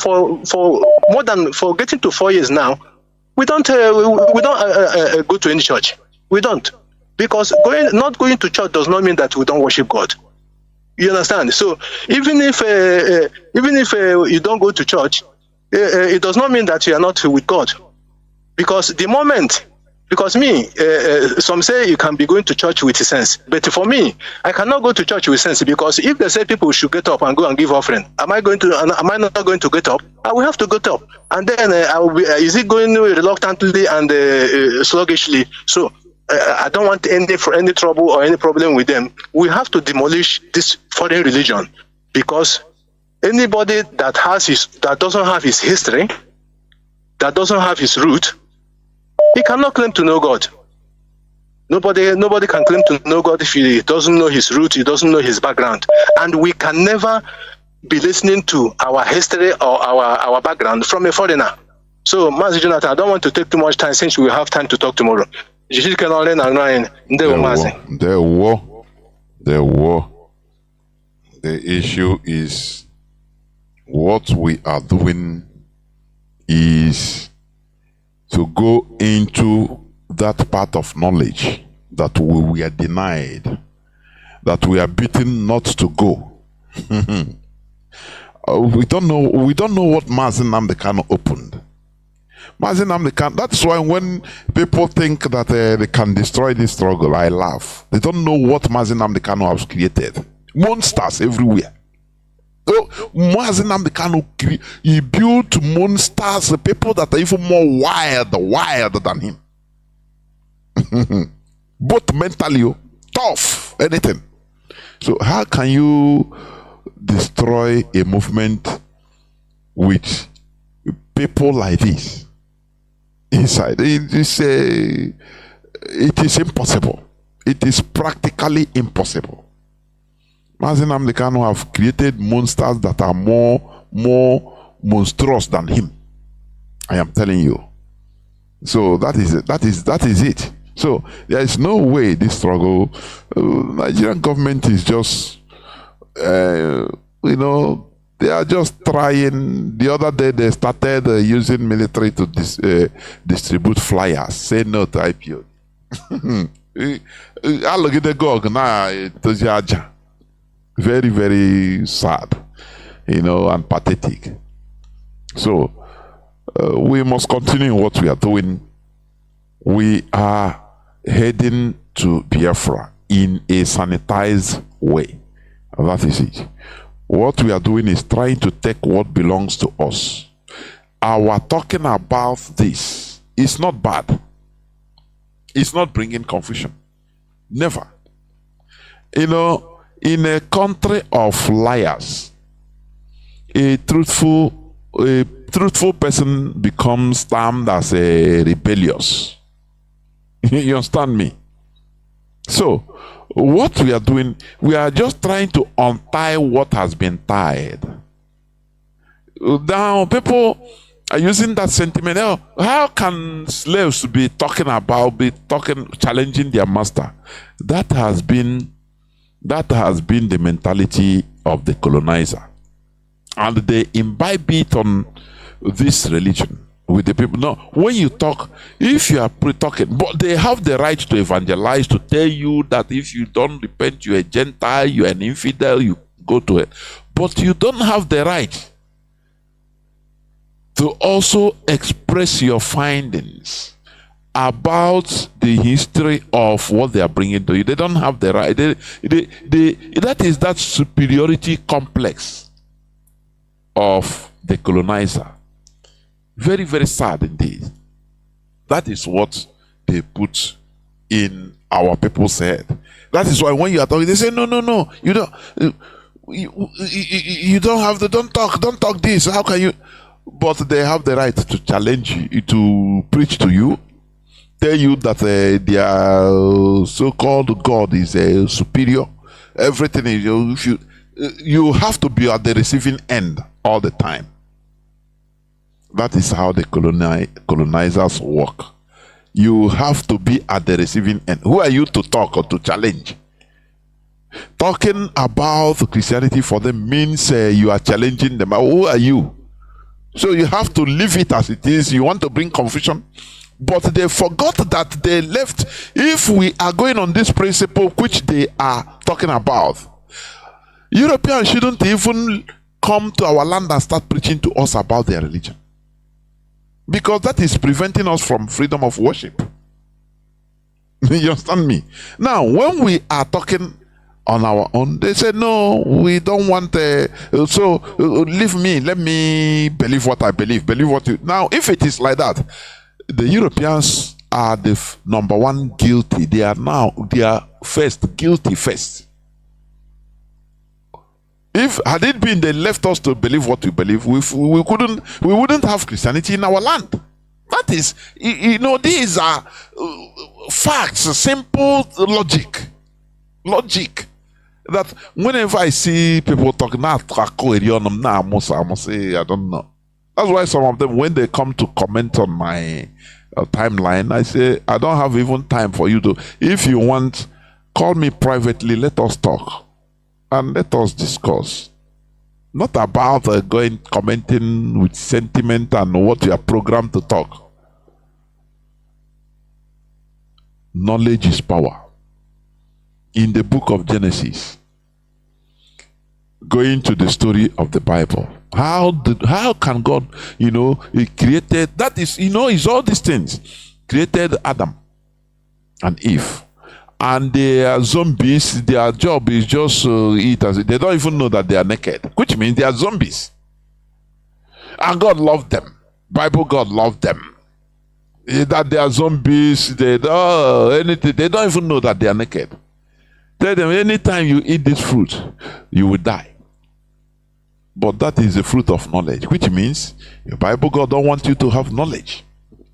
getting to 4 years now, we don't go to any church. We don't, because not going to church does not mean that we don't worship God. You understand? So even if you don't go to church, it does not mean that you are not with God. Because some say you can be going to church with sense, but for me, I cannot go to church with sense, because if they say people should get up and go and give offering, am I not going to get up? I will have to get up, and then is it going reluctantly and sluggishly? So I don't want any trouble or any problem with them. We have to demolish this foreign religion, because anybody that doesn't have his history, that doesn't have his root, he cannot claim to know God. Nobody can claim to know God if he doesn't know his root, he doesn't know his background. And we can never be listening to our history or our background from a foreigner. So, Mazi Jonathan, I don't want to take too much time since we will have time to talk tomorrow. The issue is what we are doing is to go into that part of knowledge that we are denied, that we are beaten not to go. We don't know what Mazi Nnamdi Kanu opened. Mazi Nnamdi Kanu, that's why when people think that they can destroy this struggle, I laugh. They don't know what Mazi Nnamdi Kanu has created. Monsters everywhere. Mazi Nnamdi Kanu, he built monsters, people that are even more wild than him. both mentally, tough, anything. So how can you destroy a movement with people like this inside? It is impossible. It is practically impossible. Mazi Nnamdi Kanu have created monsters that are more monstrous than him. I am telling you. So that is it. So there is no way this struggle. Nigerian government is just, they are just trying. The other day they started using military to distribute flyers. Say no to IPO. Very, very sad, and pathetic. So we must continue what we are doing. We are heading to Biafra in a sanitized way. That is it. What we are doing is trying to take what belongs to us. Our talking about this is not bad. It's not bringing confusion. Never. In a country of liars, a truthful person becomes termed as a rebellious. You understand me? So, what we are doing, we are just trying to untie what has been tied. Now, people are using that sentiment. Oh, how can slaves be challenging their master? That has been the mentality of the colonizer. And they imbibe it on this religion with the people. No, when you talk, if you are talking, but they have the right to evangelize, to tell you that if you don't repent, you're a Gentile, you're an infidel, you go to it. But you don't have the right to also express your findings about the history of what they are bringing to you. They don't have the right. That is that superiority complex of the colonizer. Very, very sad indeed. That is what they put in our people's head. That is why when you are talking, they say, no, you don't. You don't have to. Don't talk this. How can you? But they have the right to challenge you, to preach to you, tell you that their so-called God is superior. Everything is you have to be at the receiving end all the time. That is how the colonizers work. You have to be at the receiving end. Who are you to talk or to challenge? Talking about Christianity for them means you are challenging them. Who are you? So you have to leave it as it is. You want to bring confusion, but they forgot that they left. If we are going on this principle which they are talking about, Europeans shouldn't even come to our land and start preaching to us about their religion, because that is preventing us from freedom of worship. You understand me? Now, when we are talking on our own, they say, no, we don't want leave me, let me believe what I believe what you. Now, if it is like that, the Europeans are the number one guilty. They are guilty first. If had it been they left us to believe what we believe, we wouldn't have Christianity in our land. That is, these are facts, simple logic. That whenever I see people talking, I must say, I don't know. That's why some of them, when they come to comment on my timeline, I say, I don't have even time for you to. If you want, call me privately, let us talk. And let us discuss. Not about commenting with sentiment and what you are programmed to talk. Knowledge is power. In the book of Genesis, going to the story of the Bible, how can God, He created, that is, it's all these things, created Adam and Eve. And they are zombies. Their job is just eat as they don't even know that they are naked, which means they are zombies. And God loved them. Bible, God loved them. that they are zombies, anything. They don't even know that they are naked. Tell them anytime you eat this fruit, you will die. But that is the fruit of knowledge, which means the Bible God don't want you to have knowledge.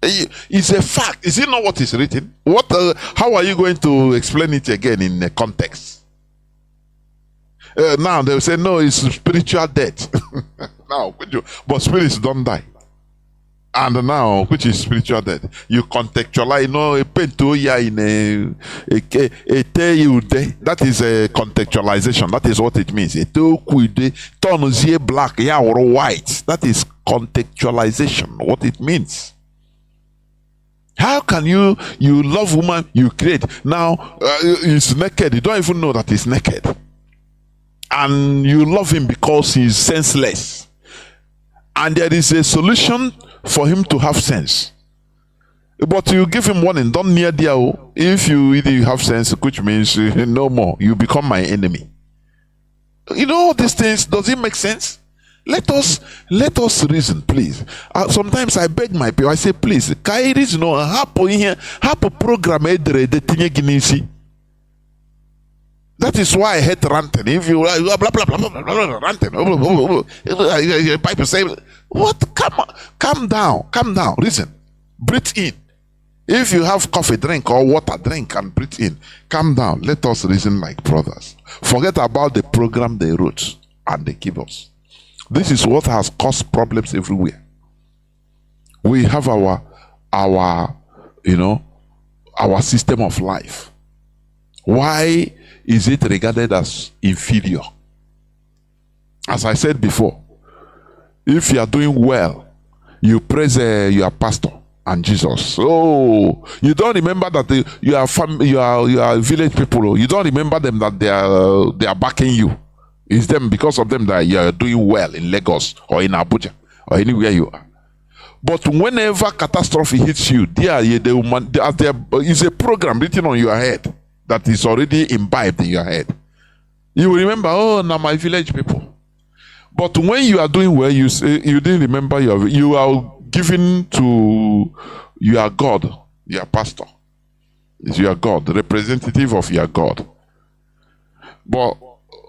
It's a fact. Is it not what is written? How are you going to explain it again in a context? Now they will say no, it's spiritual death. Now, but spirits don't die. And now, which is spiritual death? You contextualize, a pentoya in a that is a contextualization. That is what it means. A turn black, or white. That is contextualization. What it means. How can you love woman you create? Now he's naked. You don't even know that he's naked, and you love him because he's senseless. And there is a solution for him to have sense. But you give him warning, don't near there. If you have sense, which means no more, you become my enemy. All these things, does it make sense? Let us reason, please. Sometimes I beg my people, I say, please, can I reason? Have a program. That is why I hate ranting. If you blah blah blah blah blah ranting, Bible say, what? Calm down. Listen, breathe in. If you have coffee, drink, or water, drink and breathe in. Calm down. Let us reason like brothers. Forget about the program they wrote and they give us. This is what has caused problems everywhere. We have our system of life. Why is it regarded as inferior? As I said before, if you are doing well, you praise your pastor and Jesus. Oh, you don't remember that you are village people. You don't remember them that they are backing you. It's them, because of them, that you are doing well in Lagos or in Abuja or anywhere you are. But whenever catastrophe hits you, there is a program written on your head that is already imbibed in your head. You will remember, oh, now my village people. But when you are doing well, you say you didn't remember you are given to your God, your pastor. Is your God, the representative of your God. But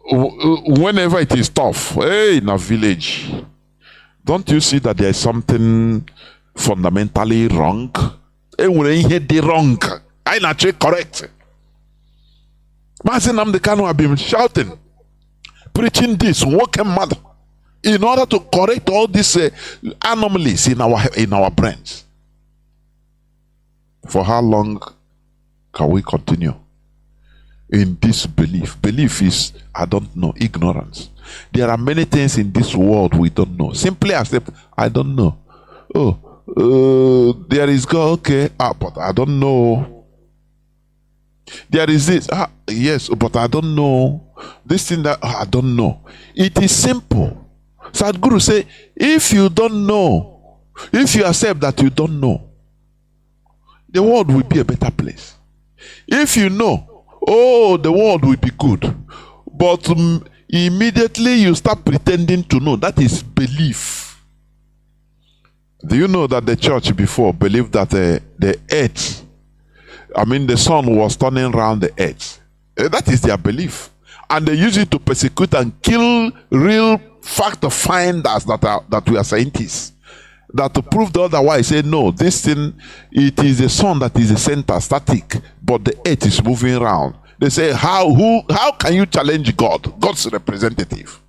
whenever it is tough, hey, in a village, don't you see that there is something fundamentally wrong? When you hear the wrong, I not correct. Mazi Nnamdi Kanu have been shouting, preaching this, working mad, in order to correct all these anomalies in our brains. For how long can we continue in this belief? Belief is, I don't know, ignorance. There are many things in this world we don't know. Simply accept, I don't know. There is God, okay, but I don't know. There is this, yes, but I don't know. This thing that I don't know. It is simple. Sadhguru say, if you don't know, if you accept that you don't know, the world will be a better place. If you know, the world will be good. But immediately you start pretending to know. That is belief. Do you know that the church before believed that the earth, the sun was turning around the earth? That is their belief. And they use it to persecute and kill real fact finders that we are scientists. That to prove the otherwise, say no, this thing, it is the sun that is the center, static, but the earth is moving around. They say, how can you challenge God, God's representative,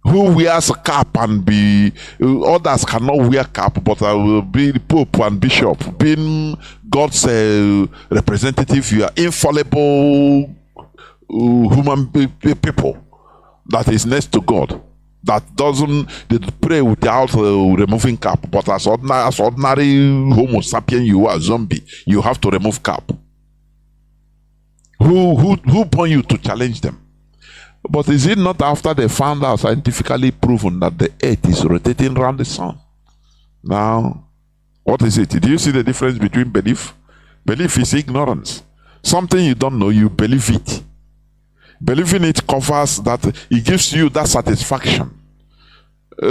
who wears a cap and be, others cannot wear cap, but I will be the Pope and Bishop, being God's representative. You are infallible human people that is next to God, that doesn't pray without removing cap, but as ordinary Homo sapien, you are a zombie, you have to remove cap. Who point you to challenge them? But is it not after they found out, scientifically proven, that the earth is rotating around the sun? Now, what is it? Do you see the difference between belief? Belief is ignorance. Something you don't know, you believe it. Believing it covers that, it gives you that satisfaction.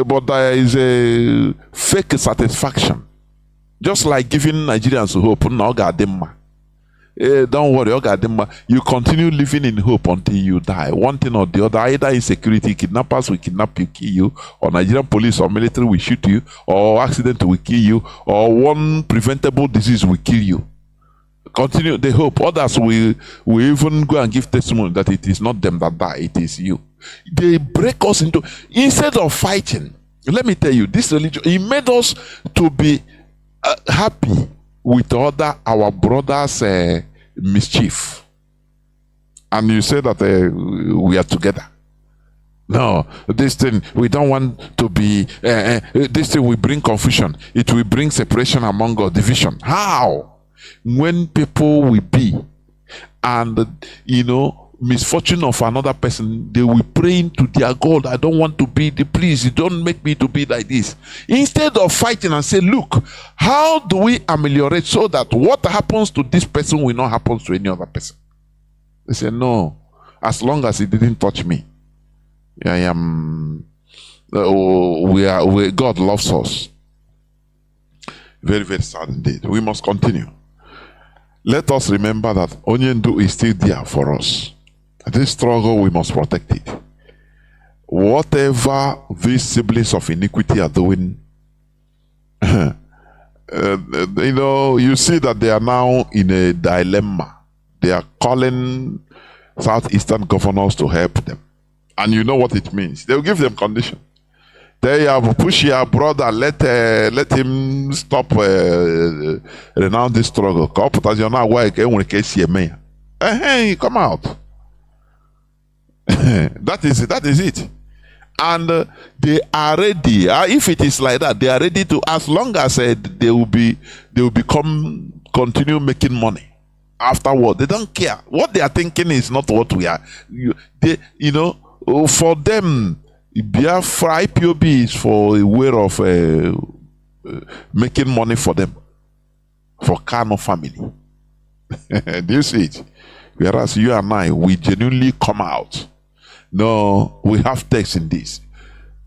But there is a fake satisfaction. Just like giving Nigerians hope. No, don't worry, you continue living in hope until you die. One thing or the other, either insecurity, kidnappers will kidnap you, kill you, or Nigerian police or military will shoot you, or accident will kill you, or one preventable disease will kill you. Continue the hope. Others will even go and give testimony that it is not them that die, it is you. They break us into, instead of fighting, let me tell you, this religion, it made us to be happy with our brothers' mischief. And you say that we are together. No, this thing, we don't want to be, this thing will bring confusion. It will bring separation among us, division. How? When people will be, and misfortune of another person, they will pray to their God. I don't want to be please, don't make me to be like this. Instead of fighting and say, look, how do we ameliorate so that what happens to this person will not happen to any other person? They say, no, as long as it didn't touch me, I am. God loves us. Very, very sad indeed. We must continue. Let us remember that Onyendu is still there for us. This struggle, we must protect it. Whatever these siblings of iniquity are doing, you see that they are now in a dilemma. They are calling Southeastern governors to help them. And you know what it means. They will give them condition. They have pushed your brother, let him stop renounce this struggle. Come out. That is it. And they are ready. If it is like that, they are ready to, as long as they will continue making money. Afterward, they don't care. What they are thinking is not what we are. For them, Biafra IPOB is for a way of making money for them, for Kanu family. Do you see it? Whereas you and I, we genuinely come out. No, we have stakes in this.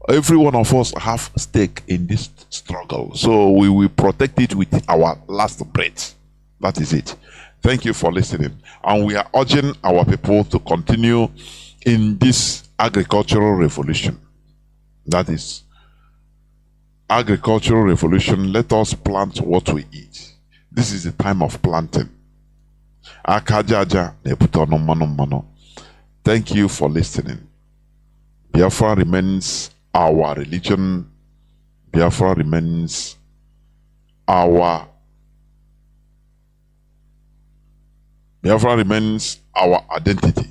Every one of us have stake in this struggle. So we will protect it with our last breath. That is it. Thank you for listening. And we are urging our people to continue in this agricultural revolution. That is agricultural revolution. Let us plant what we eat. This is the time of planting. Thank you for listening. Biafra remains our religion. Biafra remains our identity.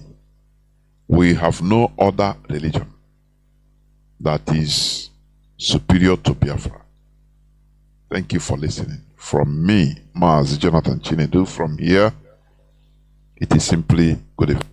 We have no other religion that is superior to Biafra. Thank you for listening. From me, Mazi Jonathan Chinedu, from here, it is simply good evening.